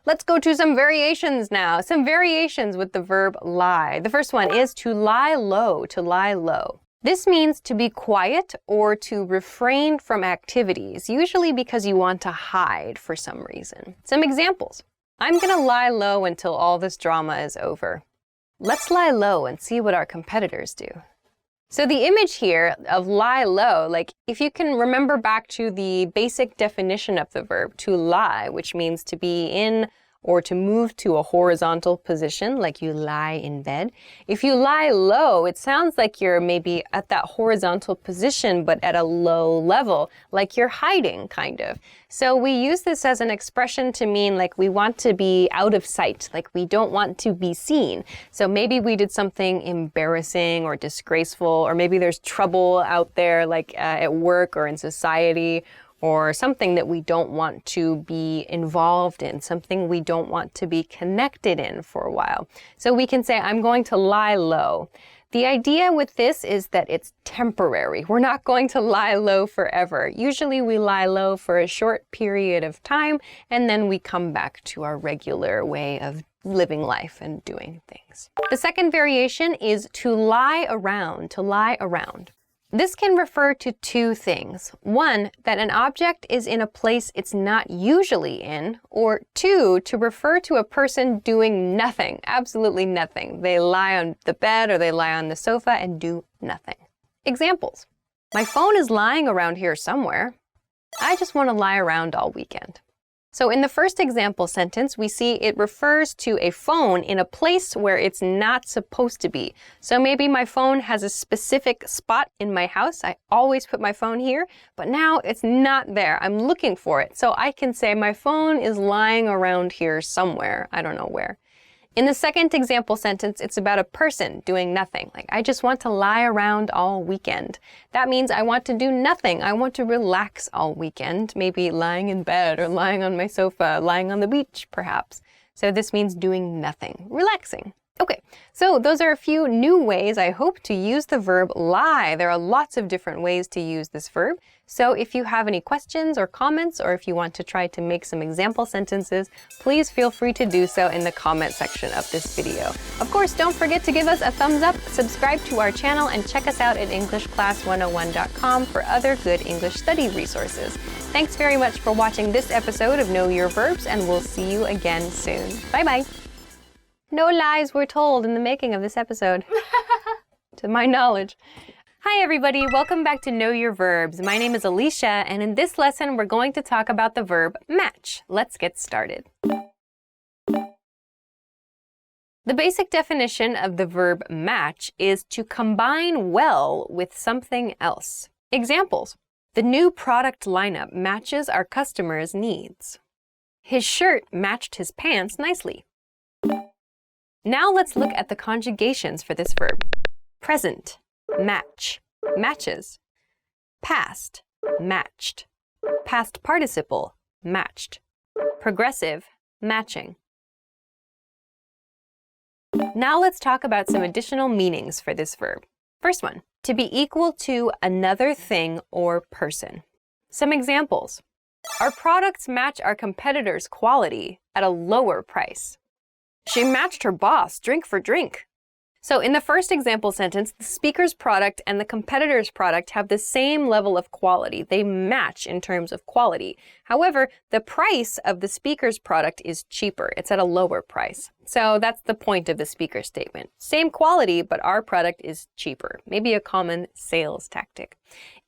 Let's go to some variations now. Some variations with the verb lie. The first one is to lie low, to lie low. This means to be quiet or to refrain from activities, usually because you want to hide for some reason. Some examples. I'm gonna lie low until all this drama is over. Let's lie low and see what our competitors do. So the image here of lie low, if you can remember back to the basic definition of the verb to lie, which means to be in or to move to a horizontal position, like you lie in bed. If you lie low, it sounds like you're maybe at that horizontal position, but at a low level, like you're hiding, kind of. So we use this as an expression to mean we want to be out of sight, we don't want to be seen. So maybe we did something embarrassing or disgraceful, or maybe there's trouble out there, at work or in society, or something that we don't want to be involved in, something we don't want to be connected in for a while. So we can say, I'm going to lie low. The idea with this is that it's temporary. We're not going to lie low forever. Usually we lie low for a short period of time and then we come back to our regular way of living life and doing things. The second variation is to lie around, to lie around. This can refer to two things. One, that an object is in a place it's not usually in, or two, to refer to a person doing nothing, absolutely nothing. They lie on the bed or they lie on the sofa and do nothing. Examples. My phone is lying around here somewhere. I just want to lie around all weekend. So in the first example sentence, we see it refers to a phone in a place where it's not supposed to be. So maybe my phone has a specific spot in my house. I always put my phone here, but now it's not there. I'm looking for it. So I can say my phone is lying around here somewhere. I don't know where. In the second example sentence, it's about a person doing nothing. Like, I just want to lie around all weekend. That means I want to do nothing. I want to relax all weekend, maybe lying in bed or lying on my sofa, lying on the beach, perhaps. So this means doing nothing, relaxing. Okay, so those are a few new ways, I hope, to use the verb lie. There are lots of different ways to use this verb. So if you have any questions or comments, or if you want to try to make some example sentences, please feel free to do so in the comment section of this video. Of course, don't forget to give us a thumbs up, subscribe to our channel, and check us out at EnglishClass101.com for other good English study resources. Thanks very much for watching this episode of Know Your Verbs, and we'll see you again soon. Bye-bye. No lies were told in the making of this episode, to my knowledge. Hi everybody, welcome back to Know Your Verbs. My name is Alicia, and in this lesson we're going to talk about the verb match. Let's get started. The basic definition of the verb match is to combine well with something else. Examples. The new product lineup matches our customers' needs. His shirt matched his pants nicely. Now let's look at the conjugations for this verb. Present, match, matches. Past, matched. Past participle, matched. Progressive, matching. Now let's talk about some additional meanings for this verb. First one, to be equal to another thing or person. Some examples. Our products match our competitors' quality at a lower price. She matched her boss drink for drink. So in the first example sentence, the speaker's product and the competitor's product have the same level of quality. They match in terms of quality. However, the price of the speaker's product is cheaper. It's at a lower price. So that's the point of the speaker statement. Same quality, but our product is cheaper. Maybe a common sales tactic.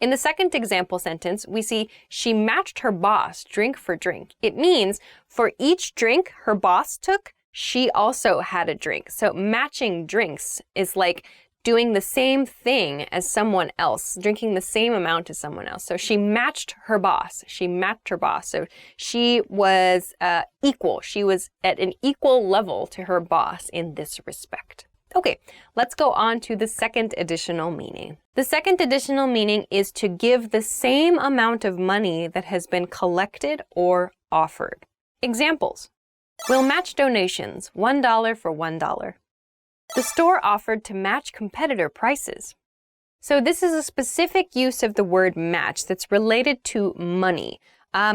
In the second example sentence, we see she matched her boss drink for drink. It means for each drink her boss took, she also had a drink. So matching drinks is like doing the same thing as someone else, drinking the same amount as someone else. So she matched her boss. She matched her boss. So she was equal. She was at an equal level to her boss in this respect. Okay, let's go on to the second additional meaning. The second additional meaning is to give the same amount of money that has been collected or offered. Examples. We'll match donations, $1 for $1. The store offered to match competitor prices. So this is a specific use of the word match that's related to money.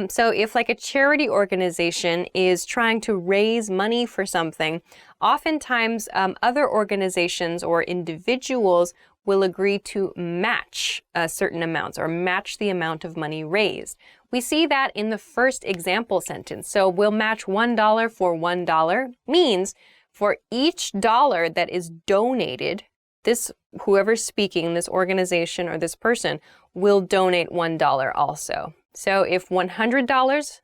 So if like a charity organization is trying to raise money for something, oftentimes other organizations or individuals will agree to match certain amounts or match the amount of money raised. We see that in the first example sentence. So we'll match $1 for $1 means for each dollar that is donated, whoever's speaking, this organization or this person, will donate $1 also. So if $100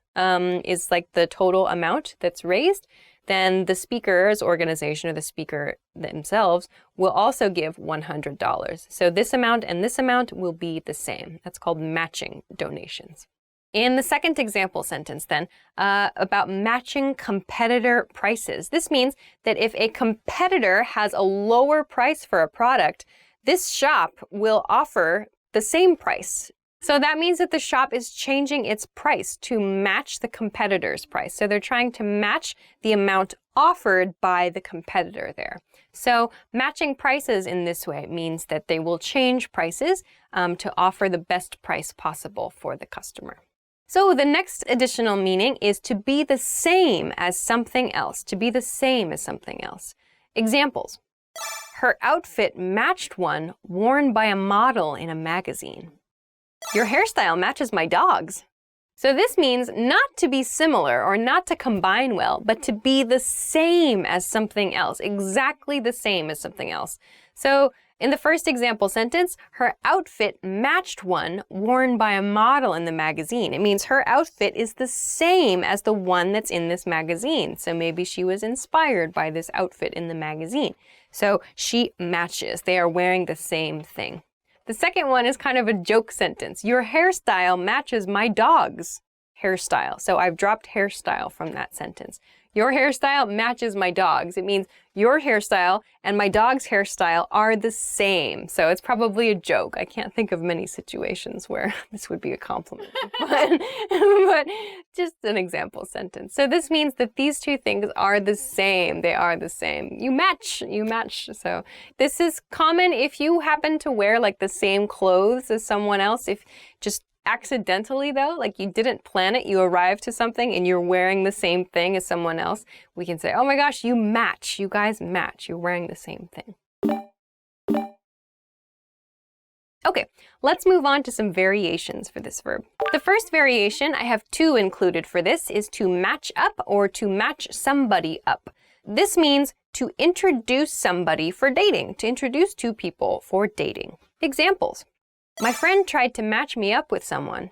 is like the total amount that's raised, then the speaker's organization or the speaker themselves will also give $100. So this amount and this amount will be the same. That's called matching donations. In the second example sentence then, about matching competitor prices. This means that if a competitor has a lower price for a product, this shop will offer the same price So that means that the shop is changing its price to match the competitor's price. So they're trying to match the amount offered by the competitor there. So matching prices in this way means that they will change prices to offer the best price possible for the customer. So the next additional meaning is to be the same as something else, to be the same as something else. Examples. Her outfit matched one worn by a model in a magazine. Your hairstyle matches my dog's. So this means not to be similar or not to combine well, but to be the same as something else, exactly the same as something else. So in the first example sentence, her outfit matched one worn by a model in the magazine. It means her outfit is the same as the one that's in this magazine. So maybe she was inspired by this outfit in the magazine. So she matches. They are wearing the same thing. The second one is kind of a joke sentence. Your hairstyle matches my dog's hairstyle. So I've dropped hairstyle from that sentence. Your hairstyle matches my dog's. It means your hairstyle and my dog's hairstyle are the same. So it's probably a joke. I can't think of many situations where this would be a compliment, but just an example sentence. So this means that these two things are the same. They are the same. You match. So this is common if you happen to wear like the same clothes as someone else. If just accidentally though, like you didn't plan it, you arrived to something and you're wearing the same thing as someone else, we can say, oh my gosh, you match, you guys match, you're wearing the same thing. Okay, let's move on to some variations for this verb. The first variation, I have two included for this, is to match up or to match somebody up. This means to introduce somebody for dating, to introduce two people for dating. Examples. My friend tried to match me up with someone.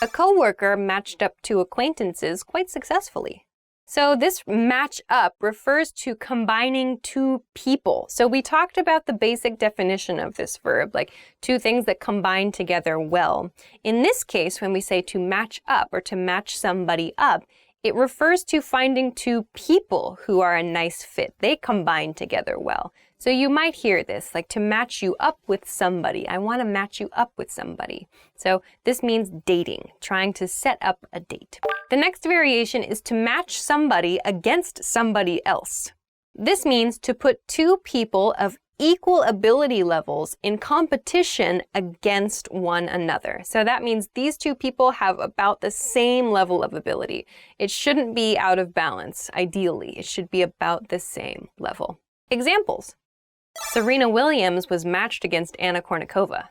A coworker matched up two acquaintances quite successfully. So this match up refers to combining two people. So we talked about the basic definition of this verb, like two things that combine together well. In this case, when we say to match up or to match somebody up, it refers to finding two people who are a nice fit. They combine together well. So you might hear this, like to match you up with somebody. I want to match you up with somebody. So this means dating, trying to set up a date. The next variation is to match somebody against somebody else. This means to put two people of equal ability levels in competition against one another. So that means these two people have about the same level of ability. It shouldn't be out of balance, ideally. It should be about the same level. Examples. Serena Williams was matched against Anna Kournikova.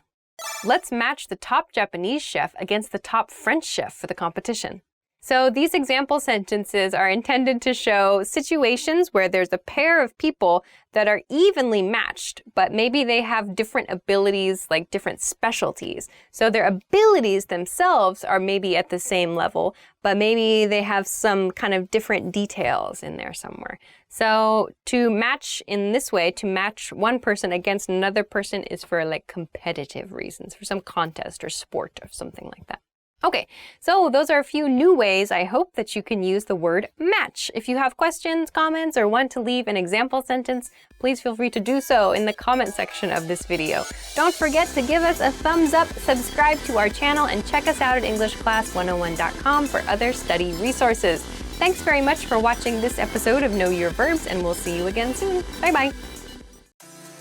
Let's match the top Japanese chef against the top French chef for the competition. So these example sentences are intended to show situations where there's a pair of people that are evenly matched, but maybe they have different abilities, like different specialties. So their abilities themselves are maybe at the same level, but maybe they have some kind of different details in there somewhere. So to match in this way, to match one person against another person is for like competitive reasons, for some contest or sport or something like that. Okay, so those are a few new ways I hope that you can use the word match. If you have questions, comments, or want to leave an example sentence, please feel free to do so in the comment section of this video. Don't forget to give us a thumbs up, subscribe to our channel, and check us out at EnglishClass101.com for other study resources. Thanks very much for watching this episode of Know Your Verbs, and we'll see you again soon. Bye-bye.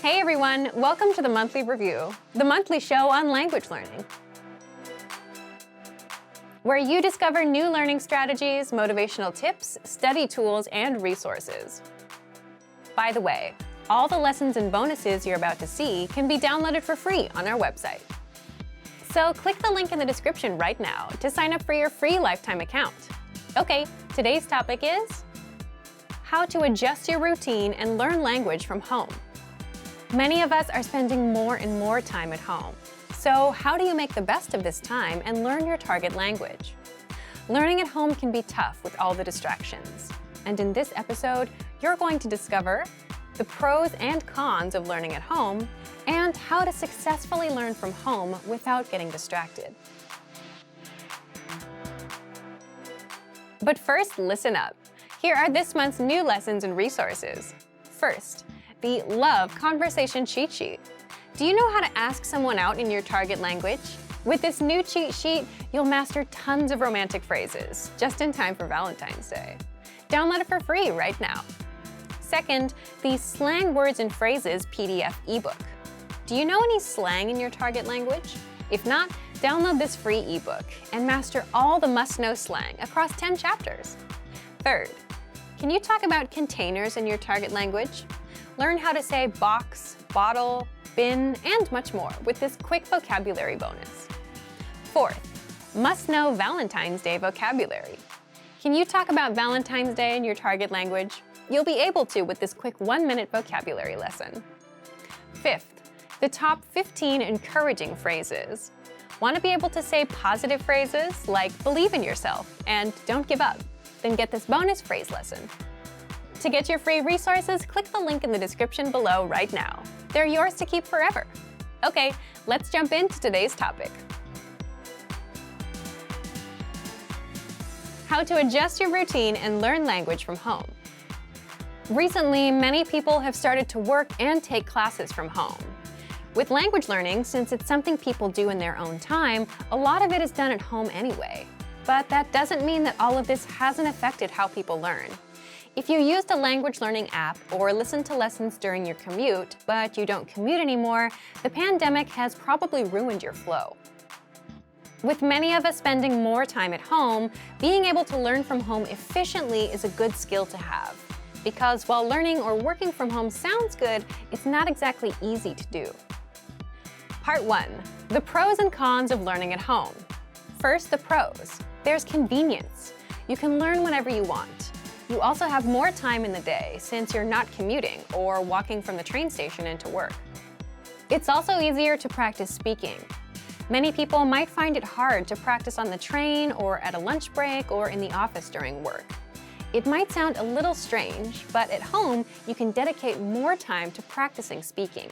Hey everyone, welcome to the Monthly Review, the monthly show on language learning, where you discover new learning strategies, motivational tips, study tools, and resources. By the way, all the lessons and bonuses you're about to see can be downloaded for free on our website. So click the link in the description right now to sign up for your free lifetime account. Okay, today's topic is how to adjust your routine and learn language from home. Many of us are spending more and more time at home. So how do you make the best of this time and learn your target language? Learning at home can be tough with all the distractions. And in this episode, you're going to discover the pros and cons of learning at home and how to successfully learn from home without getting distracted. But first, listen up. Here are this month's new lessons and resources. First, the Love Conversation Cheat Sheet. Do you know how to ask someone out in your target language? With this new cheat sheet, you'll master tons of romantic phrases, just in time for Valentine's Day. Download it for free right now. Second, the Slang Words and Phrases PDF ebook. Do you know any slang in your target language? If not, download this free ebook and master all the must-know slang across 10 chapters. Third, can you talk about containers in your target language? Learn how to say box, bottle, bin, and much more with this quick vocabulary bonus. Fourth, must-know Valentine's Day vocabulary. Can you talk about Valentine's Day in your target language? You'll be able to with this quick 1-minute vocabulary lesson. Fifth, the top 15 encouraging phrases. Want to be able to say positive phrases like believe in yourself and don't give up? Then get this bonus phrase lesson. To get your free resources, click the link in the description below right now. They're yours to keep forever. Okay, let's jump into today's topic. How to adjust your routine and learn language from home. Recently, many people have started to work and take classes from home. With language learning, since it's something people do in their own time, a lot of it is done at home anyway. But that doesn't mean that all of this hasn't affected how people learn. If you used a language learning app or listened to lessons during your commute, but you don't commute anymore, the pandemic has probably ruined your flow. With many of us spending more time at home, being able to learn from home efficiently is a good skill to have. Because while learning or working from home sounds good, it's not exactly easy to do. Part 1. The pros and cons of learning at home. First, the pros. There's convenience. You can learn whenever you want. You also have more time in the day since you're not commuting or walking from the train station into work. It's also easier to practice speaking. Many people might find it hard to practice on the train or at a lunch break or in the office during work. It might sound a little strange, but at home, you can dedicate more time to practicing speaking.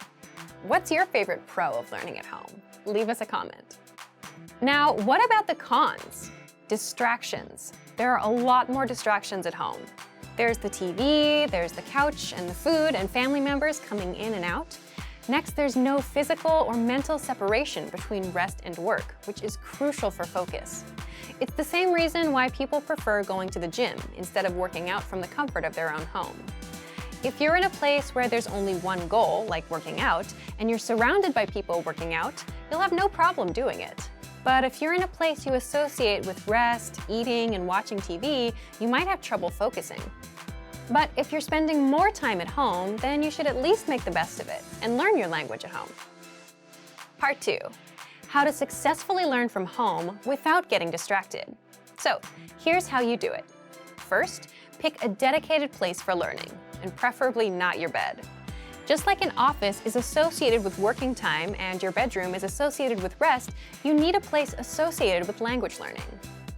What's your favorite pro of learning at home? Leave us a comment. Now, what about the cons? Distractions. There are a lot more distractions at home. There's the TV, there's the couch and the food and family members coming in and out. Next, there's no physical or mental separation between rest and work, which is crucial for focus. It's the same reason why people prefer going to the gym instead of working out from the comfort of their own home. If you're in a place where there's only one goal, like working out, and you're surrounded by people working out, you'll have no problem doing it. But if you're in a place you associate with rest, eating, and watching TV, you might have trouble focusing. But if you're spending more time at home, then you should at least make the best of it and learn your language at home. Part 2. How to successfully learn from home without getting distracted. So, here's how you do it. First, pick a dedicated place for learning, and preferably not your bed. Just like an office is associated with working time and your bedroom is associated with rest, you need a place associated with language learning.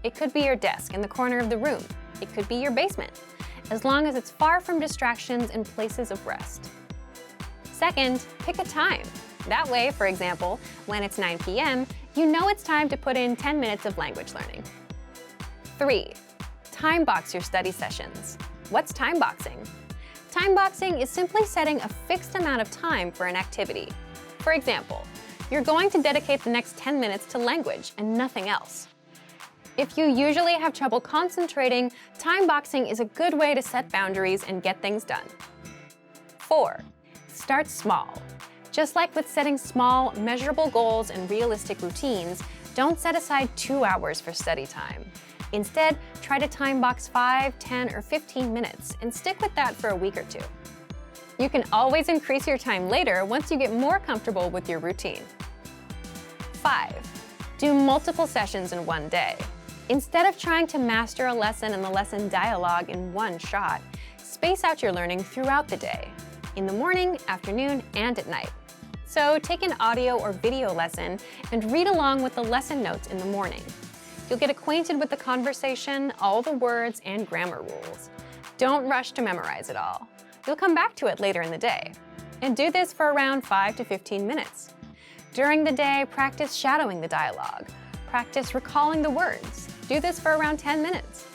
It could be your desk in the corner of the room. It could be your basement, as long as it's far from distractions and places of rest. Second, pick a time. That way, for example, when it's 9 p.m., you know it's time to put in 10 minutes of language learning. 3. Time box your study sessions. What's time boxing? Time boxing is simply setting a fixed amount of time for an activity. For example, you're going to dedicate the next 10 minutes to language and nothing else. If you usually have trouble concentrating, time boxing is a good way to set boundaries and get things done. 4. Start small. Just like with setting small, measurable goals and realistic routines, don't set aside 2 hours for study time. Instead, try to time box 5, 10, or 15 minutes and stick with that for a week or 2. You can always increase your time later once you get more comfortable with your routine. 5. Do multiple sessions in one day. Instead of trying to master a lesson and the lesson dialogue in one shot, space out your learning throughout the day, in the morning, afternoon, and at night. So take an audio or video lesson and read along with the lesson notes in the morning. You'll get acquainted with the conversation, all the words, and grammar rules. Don't rush to memorize it all. You'll come back to it later in the day. And do this for around 5 to 15 minutes. During the day, practice shadowing the dialogue. Practice recalling the words. Do this for around 10 minutes.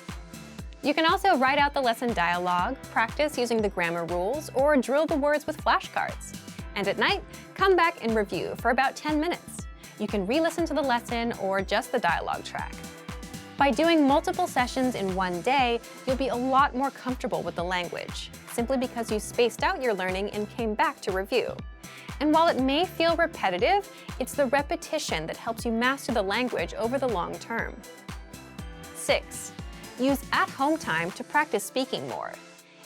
You can also write out the lesson dialogue, practice using the grammar rules, or drill the words with flashcards. And at night, come back and review for about 10 minutes. You can re-listen to the lesson or just the dialogue track. By doing multiple sessions in one day, you'll be a lot more comfortable with the language, simply because you spaced out your learning and came back to review. And while it may feel repetitive, it's the repetition that helps you master the language over the long term. 6. Use at-home time to practice speaking more.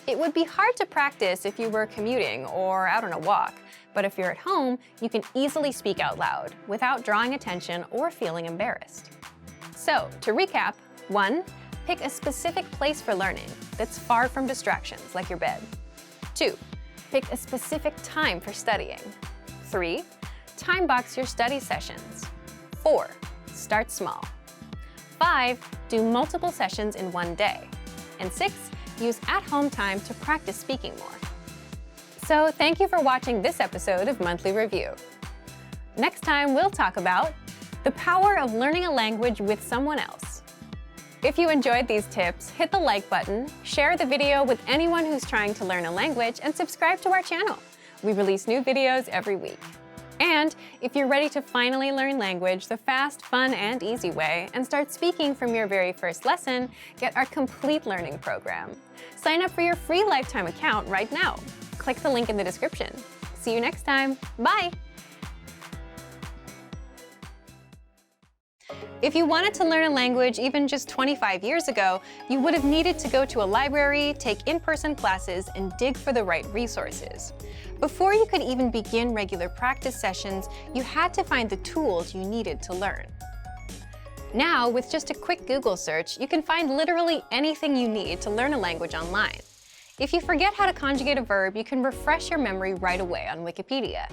It would be hard to practice if you were commuting or out on a walk, but if you're at home, you can easily speak out loud without drawing attention or feeling embarrassed. So, to recap, 1. Pick a specific place for learning that's far from distractions like your bed. 2. Pick a specific time for studying. 3. Time box your study sessions. 4. Start small. 5. Do multiple sessions in one day. And 6. Use at-home time to practice speaking more. So, thank you for watching this episode of Monthly Review. Next time, we'll talk about the power of learning a language with someone else. If you enjoyed these tips, hit the like button, share the video with anyone who's trying to learn a language, and subscribe to our channel. We release new videos every week. And if you're ready to finally learn language the fast, fun, and easy way and start speaking from your very first lesson, get our complete learning program. Sign up for your free lifetime account right now. Click the link in the description. See you next time. Bye! If you wanted to learn a language even just 25 years ago, you would have needed to go to a library, take in-person classes, and dig for the right resources. Before you could even begin regular practice sessions, you had to find the tools you needed to learn. Now, with just a quick Google search, you can find literally anything you need to learn a language online. If you forget how to conjugate a verb, you can refresh your memory right away on Wikipedia.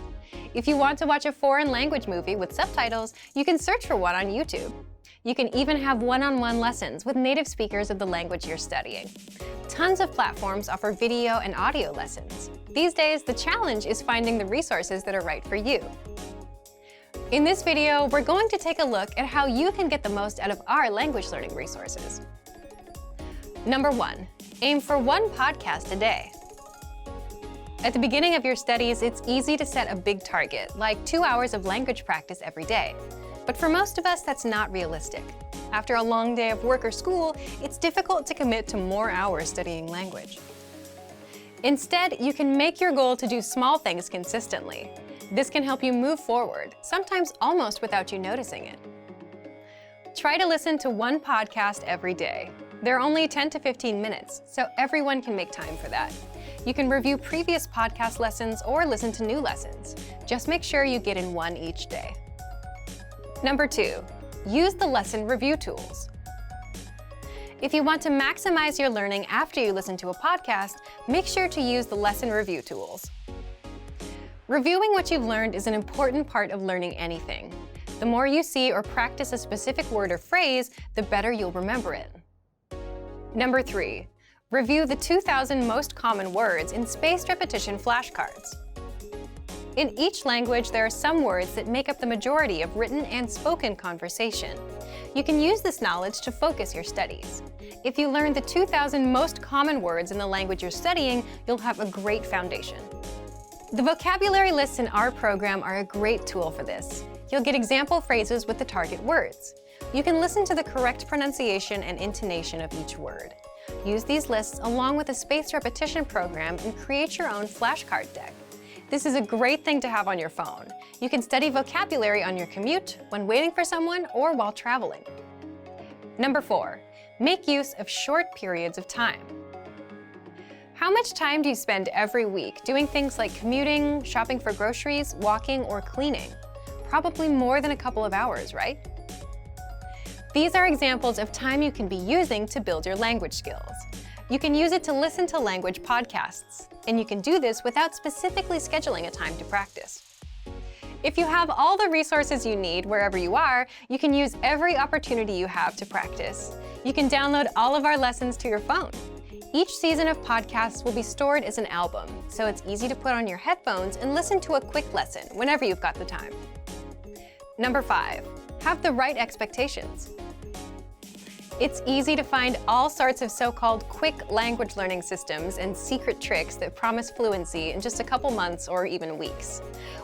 If you want to watch a foreign language movie with subtitles, you can search for one on YouTube. You can even have one-on-one lessons with native speakers of the language you're studying. Tons of platforms offer video and audio lessons. These days, the challenge is finding the resources that are right for you. In this video, we're going to take a look at how you can get the most out of our language learning resources. Number 1. Aim for one podcast a day. At the beginning of your studies, it's easy to set a big target, like 2 hours of language practice every day. But for most of us, that's not realistic. After a long day of work or school, it's difficult to commit to more hours studying language. Instead, you can make your goal to do small things consistently. This can help you move forward, sometimes almost without you noticing it. Try to listen to one podcast every day. They're only 10 to 15 minutes, so everyone can make time for that. You can review previous podcast lessons or listen to new lessons. Just make sure you get in one each day. Number 2, use the lesson review tools. If you want to maximize your learning after you listen to a podcast, make sure to use the lesson review tools. Reviewing what you've learned is an important part of learning anything. The more you see or practice a specific word or phrase, the better you'll remember it. Number 3, review the 2,000 most common words in spaced repetition flashcards. In each language, there are some words that make up the majority of written and spoken conversation. You can use this knowledge to focus your studies. If you learn the 2,000 most common words in the language you're studying, you'll have a great foundation. The vocabulary lists in our program are a great tool for this. You'll get example phrases with the target words. You can listen to the correct pronunciation and intonation of each word. Use these lists along with a spaced repetition program and create your own flashcard deck. This is a great thing to have on your phone. You can study vocabulary on your commute, when waiting for someone, or while traveling. Number 4, make use of short periods of time. How much time do you spend every week doing things like commuting, shopping for groceries, walking, or cleaning? Probably more than a couple of hours, right? These are examples of time you can be using to build your language skills. You can use it to listen to language podcasts, and you can do this without specifically scheduling a time to practice. If you have all the resources you need wherever you are, you can use every opportunity you have to practice. You can download all of our lessons to your phone. Each season of podcasts will be stored as an album, so it's easy to put on your headphones and listen to a quick lesson whenever you've got the time. Number 5, have the right expectations. It's easy to find all sorts of so-called quick language learning systems and secret tricks that promise fluency in just a couple months or even weeks.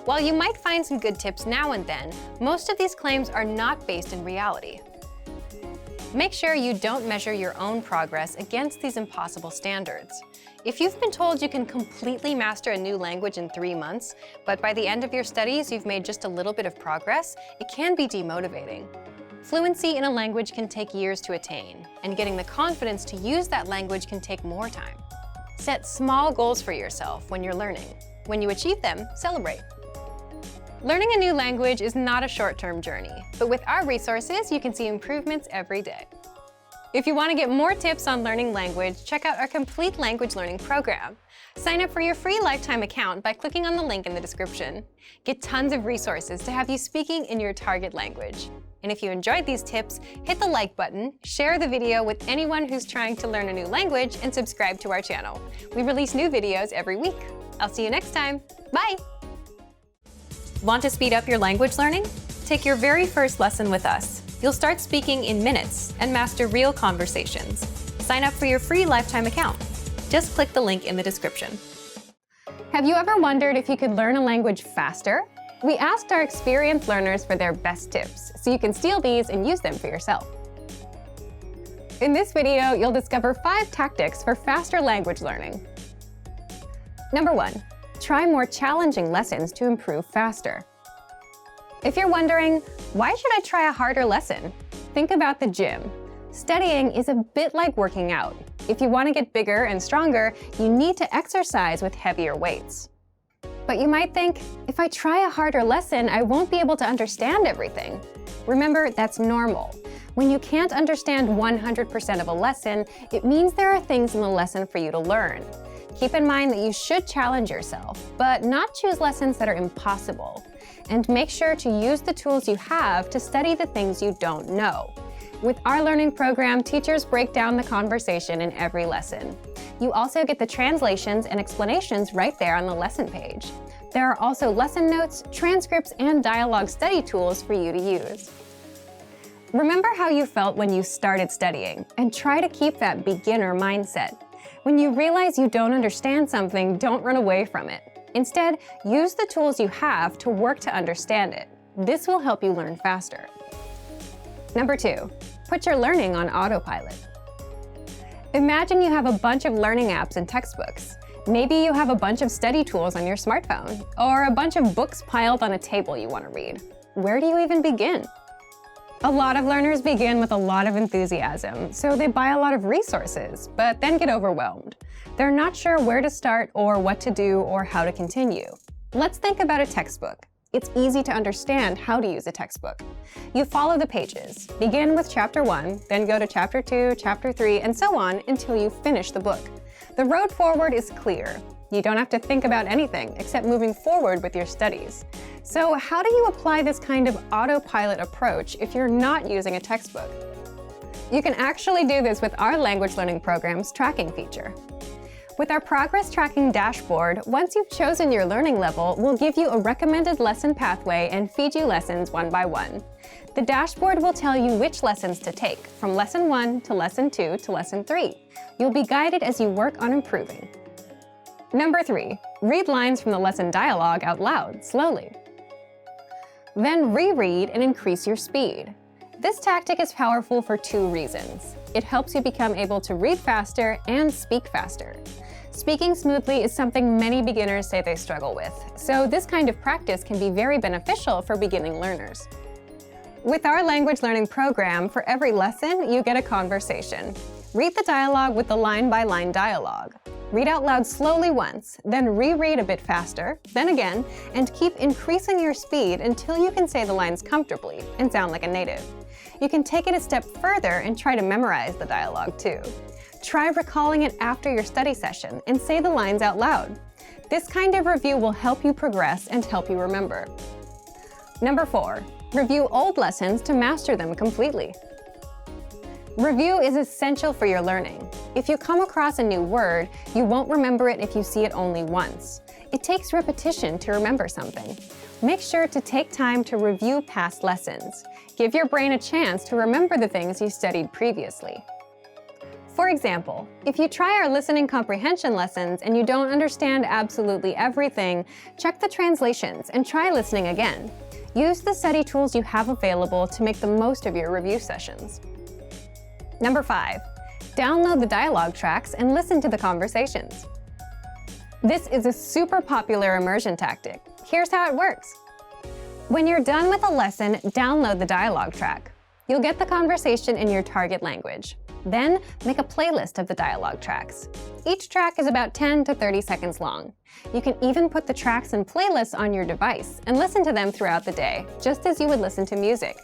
While you might find some good tips now and then, most of these claims are not based in reality. Make sure you don't measure your own progress against these impossible standards. If you've been told you can completely master a new language in 3 months, but by the end of your studies you've made just a little bit of progress, it can be demotivating. Fluency in a language can take years to attain, and getting the confidence to use that language can take more time. Set small goals for yourself when you're learning. When you achieve them, celebrate. Learning a new language is not a short-term journey, but with our resources, you can see improvements every day. If you want to get more tips on learning language, check out our complete language learning program. Sign up for your free lifetime account by clicking on the link in the description. Get tons of resources to have you speaking in your target language. And if you enjoyed these tips, hit the like button, share the video with anyone who's trying to learn a new language, and subscribe to our channel. We release new videos every week. I'll see you next time. Bye! Want to speed up your language learning? Take your very first lesson with us. You'll start speaking in minutes and master real conversations. Sign up for your free lifetime account. Just click the link in the description. Have you ever wondered if you could learn a language faster? We asked our experienced learners for their best tips, so you can steal these and use them for yourself. In this video, you'll discover 5 tactics for faster language learning. Number 1, try more challenging lessons to improve faster. If you're wondering, why should I try a harder lesson? Think about the gym. Studying is a bit like working out. If you want to get bigger and stronger, you need to exercise with heavier weights. But you might think, if I try a harder lesson, I won't be able to understand everything. Remember, that's normal. When you can't understand 100% of a lesson, it means there are things in the lesson for you to learn. Keep in mind that you should challenge yourself, but not choose lessons that are impossible. And make sure to use the tools you have to study the things you don't know. With our learning program, teachers break down the conversation in every lesson. You also get the translations and explanations right there on the lesson page. There are also lesson notes, transcripts, and dialogue study tools for you to use. Remember how you felt when you started studying, and try to keep that beginner mindset. When you realize you don't understand something, don't run away from it. Instead, use the tools you have to work to understand it. This will help you learn faster. Number 2, put your learning on autopilot. Imagine you have a bunch of learning apps and textbooks. Maybe you have a bunch of study tools on your smartphone, or a bunch of books piled on a table you want to read. Where do you even begin? A lot of learners begin with a lot of enthusiasm, so they buy a lot of resources, but then get overwhelmed. They're not sure where to start or what to do or how to continue. Let's think about a textbook. It's easy to understand how to use a textbook. You follow the pages. Begin with chapter 1, then go to chapter 2, chapter 3, and so on until you finish the book. The road forward is clear. You don't have to think about anything except moving forward with your studies. So how do you apply this kind of autopilot approach if you're not using a textbook? You can actually do this with our language learning program's tracking feature. With our progress tracking dashboard, once you've chosen your learning level, we'll give you a recommended lesson pathway and feed you lessons one by one. The dashboard will tell you which lessons to take, from lesson 1 to lesson 2 to lesson 3. You'll be guided as you work on improving. Number 3, read lines from the lesson dialogue out loud, slowly. Then reread and increase your speed. This tactic is powerful for 2 reasons. It helps you become able to read faster and speak faster. Speaking smoothly is something many beginners say they struggle with, so this kind of practice can be very beneficial for beginning learners. With our language learning program, for every lesson, you get a conversation. Read the dialogue with the line-by-line dialogue. Read out loud slowly once, then reread a bit faster, then again, and keep increasing your speed until you can say the lines comfortably and sound like a native. You can take it a step further and try to memorize the dialogue too. Try recalling it after your study session and say the lines out loud. This kind of review will help you progress and help you remember. Number 4, review old lessons to master them completely. Review is essential for your learning. If you come across a new word, you won't remember it if you see it only once. It takes repetition to remember something. Make sure to take time to review past lessons. Give your brain a chance to remember the things you studied previously. For example, if you try our listening comprehension lessons and you don't understand absolutely everything, check the translations and try listening again. Use the study tools you have available to make the most of your review sessions. Number 5, download the dialogue tracks and listen to the conversations. This is a super popular immersion tactic. Here's how it works. When you're done with a lesson, download the dialogue track. You'll get the conversation in your target language. Then, make a playlist of the dialogue tracks. Each track is about 10 to 30 seconds long. You can even put the tracks in playlists on your device and listen to them throughout the day, just as you would listen to music.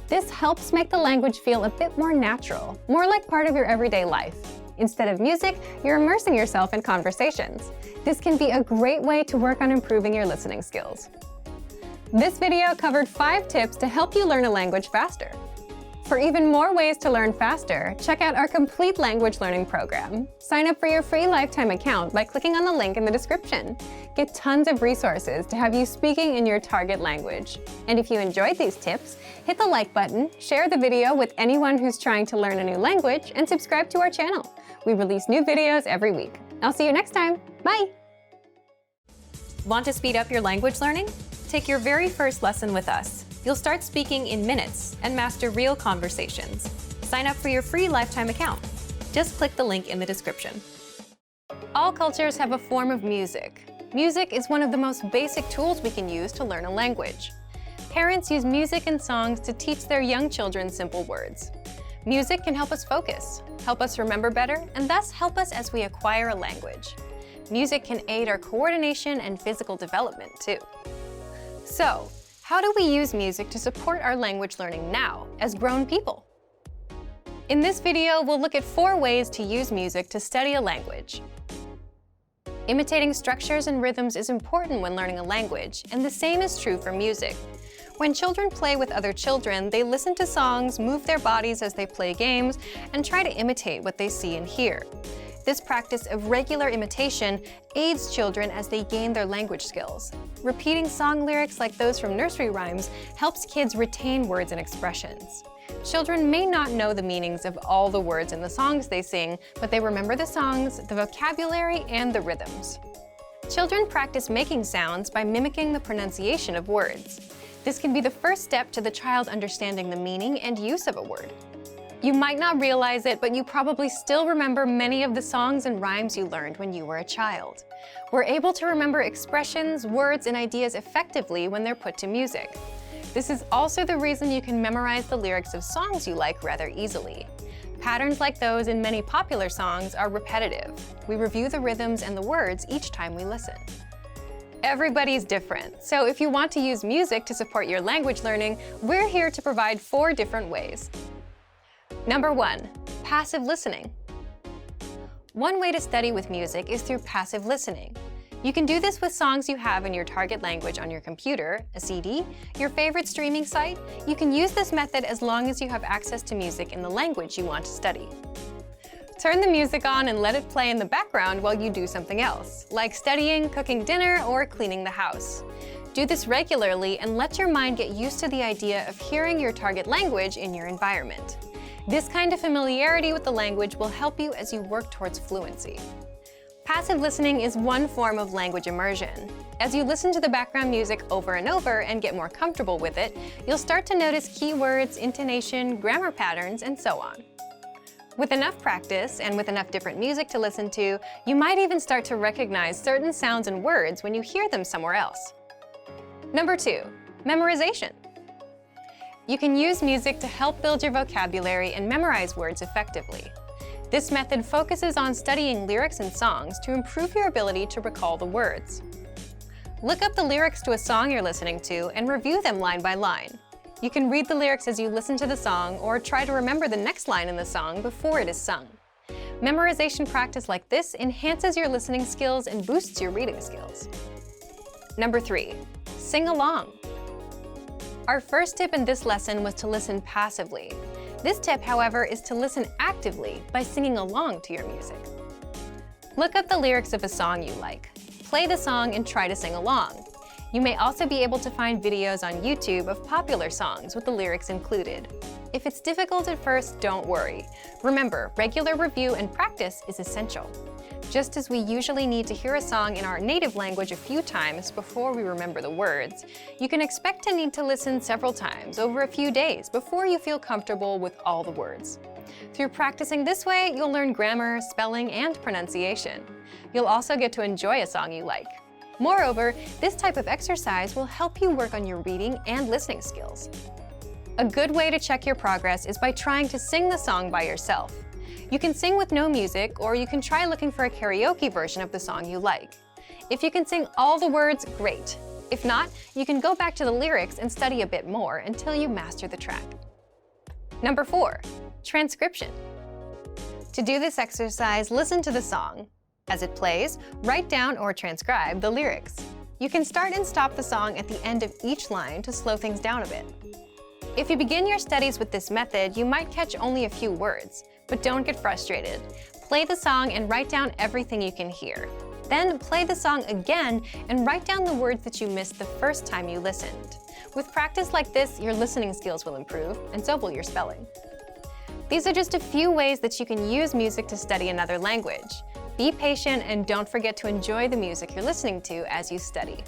This helps make the language feel a bit more natural, more like part of your everyday life. Instead of music, you're immersing yourself in conversations. This can be a great way to work on improving your listening skills. This video covered 5 tips to help you learn a language faster. For even more ways to learn faster, check out our complete language learning program. Sign up for your free lifetime account by clicking on the link in the description. Get tons of resources to have you speaking in your target language. And if you enjoyed these tips, hit the like button, share the video with anyone who's trying to learn a new language, and subscribe to our channel. We release new videos every week. I'll see you next time. Bye! Want to speed up your language learning? Take your very first lesson with us. You'll start speaking in minutes and master real conversations. Sign up for your free lifetime account. Just click the link in the description. All cultures have a form of music. Music is one of the most basic tools we can use to learn a language. Parents use music and songs to teach their young children simple words. Music can help us focus, help us remember better, and thus help us as we acquire a language. Music can aid our coordination and physical development too. So, how do we use music to support our language learning now, as grown people? In this video, we'll look at 4 ways to use music to study a language. Imitating structures and rhythms is important when learning a language, and the same is true for music. When children play with other children, they listen to songs, move their bodies as they play games, and try to imitate what they see and hear. This practice of regular imitation aids children as they gain their language skills. Repeating song lyrics like those from nursery rhymes helps kids retain words and expressions. Children may not know the meanings of all the words in the songs they sing, but they remember the songs, the vocabulary, and the rhythms. Children practice making sounds by mimicking the pronunciation of words. This can be the first step to the child understanding the meaning and use of a word. You might not realize it, but you probably still remember many of the songs and rhymes you learned when you were a child. We're able to remember expressions, words, and ideas effectively when they're put to music. This is also the reason you can memorize the lyrics of songs you like rather easily. Patterns like those in many popular songs are repetitive. We review the rhythms and the words each time we listen. Everybody's different, so if you want to use music to support your language learning, we're here to provide 4 different ways. Number 1, passive listening. One way to study with music is through passive listening. You can do this with songs you have in your target language on your computer, a CD, your favorite streaming site. You can use this method as long as you have access to music in the language you want to study. Turn the music on and let it play in the background while you do something else, like studying, cooking dinner, or cleaning the house. Do this regularly and let your mind get used to the idea of hearing your target language in your environment. This kind of familiarity with the language will help you as you work towards fluency. Passive listening is one form of language immersion. As you listen to the background music over and over and get more comfortable with it, you'll start to notice keywords, intonation, grammar patterns, and so on. With enough practice and with enough different music to listen to, you might even start to recognize certain sounds and words when you hear them somewhere else. Number 2, memorization. You can use music to help build your vocabulary and memorize words effectively. This method focuses on studying lyrics and songs to improve your ability to recall the words. Look up the lyrics to a song you're listening to and review them line by line. You can read the lyrics as you listen to the song or try to remember the next line in the song before it is sung. Memorization practice like this enhances your listening skills and boosts your reading skills. Number 3, sing along. Our first tip in this lesson was to listen passively. This tip, however, is to listen actively by singing along to your music. Look up the lyrics of a song you like. Play the song and try to sing along. You may also be able to find videos on YouTube of popular songs with the lyrics included. If it's difficult at first, don't worry. Remember, regular review and practice is essential. Just as we usually need to hear a song in our native language a few times before we remember the words, you can expect to need to listen several times over a few days before you feel comfortable with all the words. Through practicing this way, you'll learn grammar, spelling, and pronunciation. You'll also get to enjoy a song you like. Moreover, this type of exercise will help you work on your reading and listening skills. A good way to check your progress is by trying to sing the song by yourself. You can sing with no music, or you can try looking for a karaoke version of the song you like. If you can sing all the words, great. If not, you can go back to the lyrics and study a bit more until you master the track. Number 4, transcription. To do this exercise, listen to the song. As it plays, write down or transcribe the lyrics. You can start and stop the song at the end of each line to slow things down a bit. If you begin your studies with this method, you might catch only a few words, but don't get frustrated. Play the song and write down everything you can hear. Then play the song again and write down the words that you missed the first time you listened. With practice like this, your listening skills will improve, and so will your spelling. These are just a few ways that you can use music to study another language. Be patient and don't forget to enjoy the music you're listening to as you study.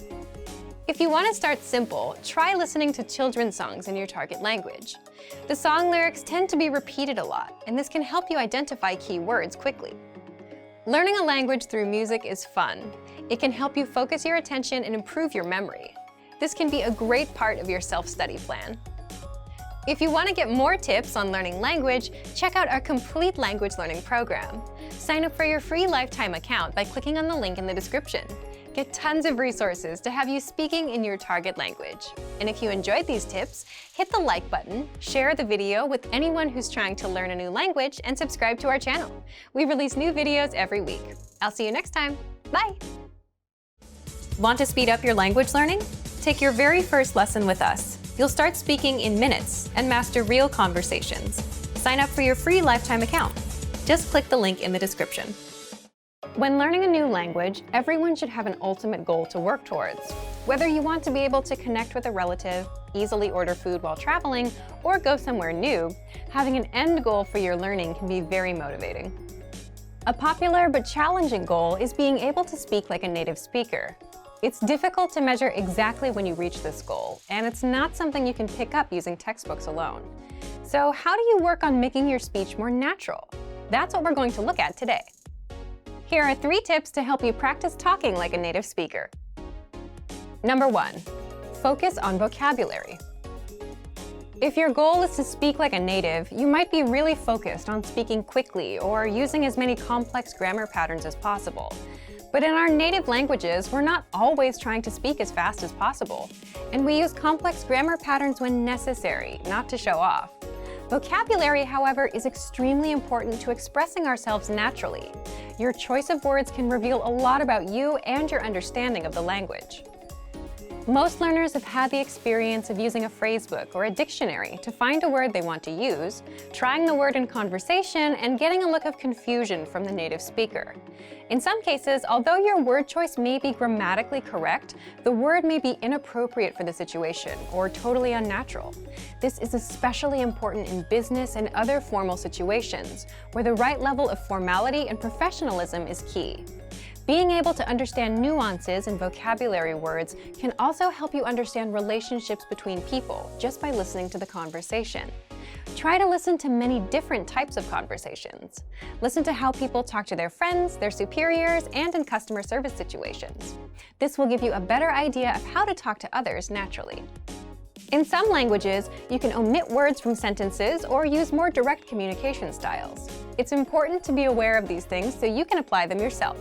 If you want to start simple, try listening to children's songs in your target language. The song lyrics tend to be repeated a lot, and this can help you identify key words quickly. Learning a language through music is fun. It can help you focus your attention and improve your memory. This can be a great part of your self-study plan. If you want to get more tips on learning language, check out our complete language learning program. Sign up for your free lifetime account by clicking on the link in the description. Get tons of resources to have you speaking in your target language. And if you enjoyed these tips, hit the like button, share the video with anyone who's trying to learn a new language, and subscribe to our channel. We release new videos every week. I'll see you next time. Bye! Want to speed up your language learning? Take your very first lesson with us. You'll start speaking in minutes and master real conversations. Sign up for your free lifetime account. Just click the link in the description. When learning a new language, everyone should have an ultimate goal to work towards. Whether you want to be able to connect with a relative, easily order food while traveling, or go somewhere new, having an end goal for your learning can be very motivating. A popular but challenging goal is being able to speak like a native speaker. It's difficult to measure exactly when you reach this goal, and it's not something you can pick up using textbooks alone. So how do you work on making your speech more natural? That's what we're going to look at today. Here are 3 tips to help you practice talking like a native speaker. Number 1, focus on vocabulary. If your goal is to speak like a native, you might be really focused on speaking quickly or using as many complex grammar patterns as possible. But in our native languages, we're not always trying to speak as fast as possible, and we use complex grammar patterns when necessary, not to show off. Vocabulary, however, is extremely important to expressing ourselves naturally. Your choice of words can reveal a lot about you and your understanding of the language. Most learners have had the experience of using a phrasebook or a dictionary to find a word they want to use, trying the word in conversation, and getting a look of confusion from the native speaker. In some cases, although your word choice may be grammatically correct, the word may be inappropriate for the situation or totally unnatural. This is especially important in business and other formal situations, where the right level of formality and professionalism is key. Being able to understand nuances in vocabulary words can also help you understand relationships between people just by listening to the conversation. Try to listen to many different types of conversations. Listen to how people talk to their friends, their superiors, and in customer service situations. This will give you a better idea of how to talk to others naturally. In some languages, you can omit words from sentences or use more direct communication styles. It's important to be aware of these things so you can apply them yourself.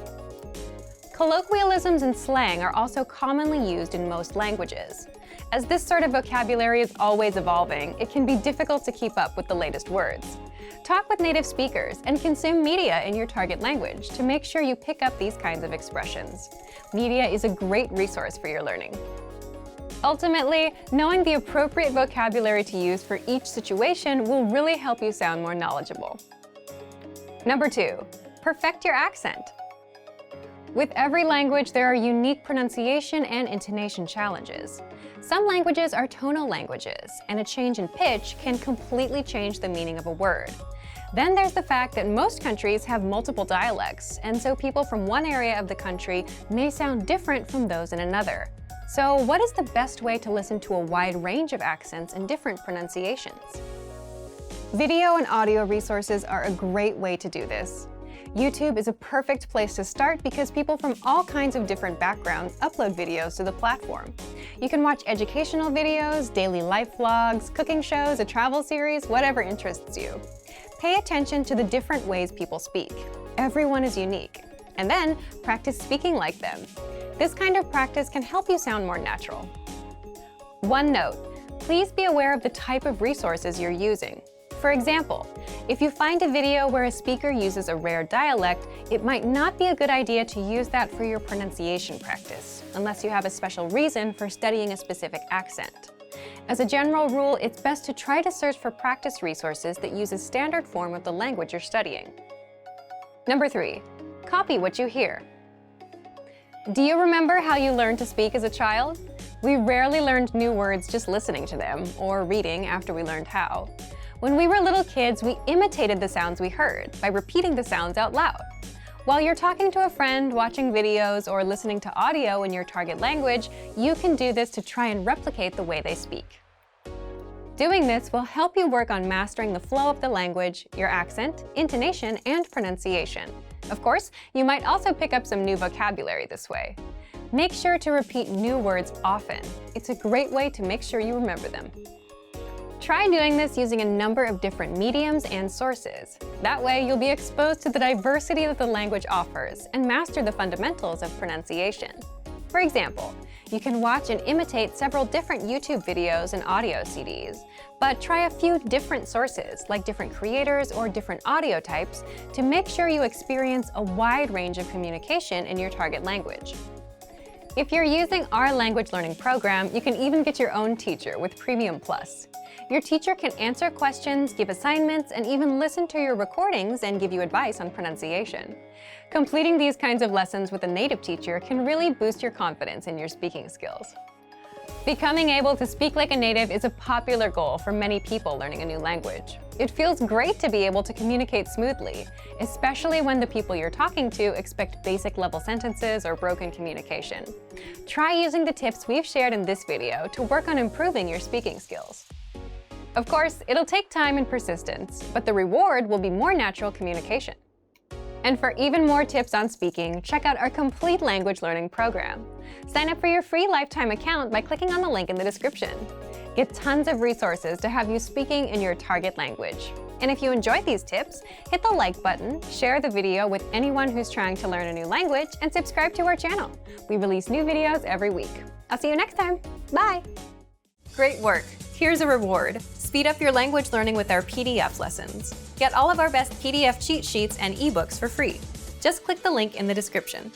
Colloquialisms and slang are also commonly used in most languages. As this sort of vocabulary is always evolving, it can be difficult to keep up with the latest words. Talk with native speakers and consume media in your target language to make sure you pick up these kinds of expressions. Media is a great resource for your learning. Ultimately, knowing the appropriate vocabulary to use for each situation will really help you sound more knowledgeable. Number 2, perfect your accent. With every language, there are unique pronunciation and intonation challenges. Some languages are tonal languages, and a change in pitch can completely change the meaning of a word. Then there's the fact that most countries have multiple dialects, and so people from one area of the country may sound different from those in another. So what is the best way to listen to a wide range of accents and different pronunciations? Video and audio resources are a great way to do this. YouTube is a perfect place to start because people from all kinds of different backgrounds upload videos to the platform. You can watch educational videos, daily life vlogs, cooking shows, a travel series, whatever interests you. Pay attention to the different ways people speak. Everyone is unique. And then practice speaking like them. This kind of practice can help you sound more natural. One note, please be aware of the type of resources you're using. For example, if you find a video where a speaker uses a rare dialect, it might not be a good idea to use that for your pronunciation practice, unless you have a special reason for studying a specific accent. As a general rule, it's best to try to search for practice resources that use a standard form of the language you're studying. Number 3, copy what you hear. Do you remember how you learned to speak as a child? We rarely learned new words just listening to them, or reading after we learned how. When we were little kids, we imitated the sounds we heard by repeating the sounds out loud. While you're talking to a friend, watching videos, or listening to audio in your target language, you can do this to try and replicate the way they speak. Doing this will help you work on mastering the flow of the language, your accent, intonation, and pronunciation. Of course, you might also pick up some new vocabulary this way. Make sure to repeat new words often. It's a great way to make sure you remember them. Try doing this using a number of different mediums and sources. That way, you'll be exposed to the diversity that the language offers and master the fundamentals of pronunciation. For example, you can watch and imitate several different YouTube videos and audio CDs, but try a few different sources, like different creators or different audio types, to make sure you experience a wide range of communication in your target language. If you're using our language learning program, you can even get your own teacher with Premium Plus. Your teacher can answer questions, give assignments, and even listen to your recordings and give you advice on pronunciation. Completing these kinds of lessons with a native teacher can really boost your confidence in your speaking skills. Becoming able to speak like a native is a popular goal for many people learning a new language. It feels great to be able to communicate smoothly, especially when the people you're talking to expect basic level sentences or broken communication. Try using the tips we've shared in this video to work on improving your speaking skills. Of course, it'll take time and persistence, but the reward will be more natural communication. And for even more tips on speaking, check out our complete language learning program. Sign up for your free lifetime account by clicking on the link in the description. Get tons of resources to have you speaking in your target language. And if you enjoyed these tips, hit the like button, share the video with anyone who's trying to learn a new language, and subscribe to our channel. We release new videos every week. I'll see you next time. Bye! Great work! Here's a reward. Speed up your language learning with our PDF lessons. Get all of our best PDF cheat sheets and ebooks for free. Just click the link in the description.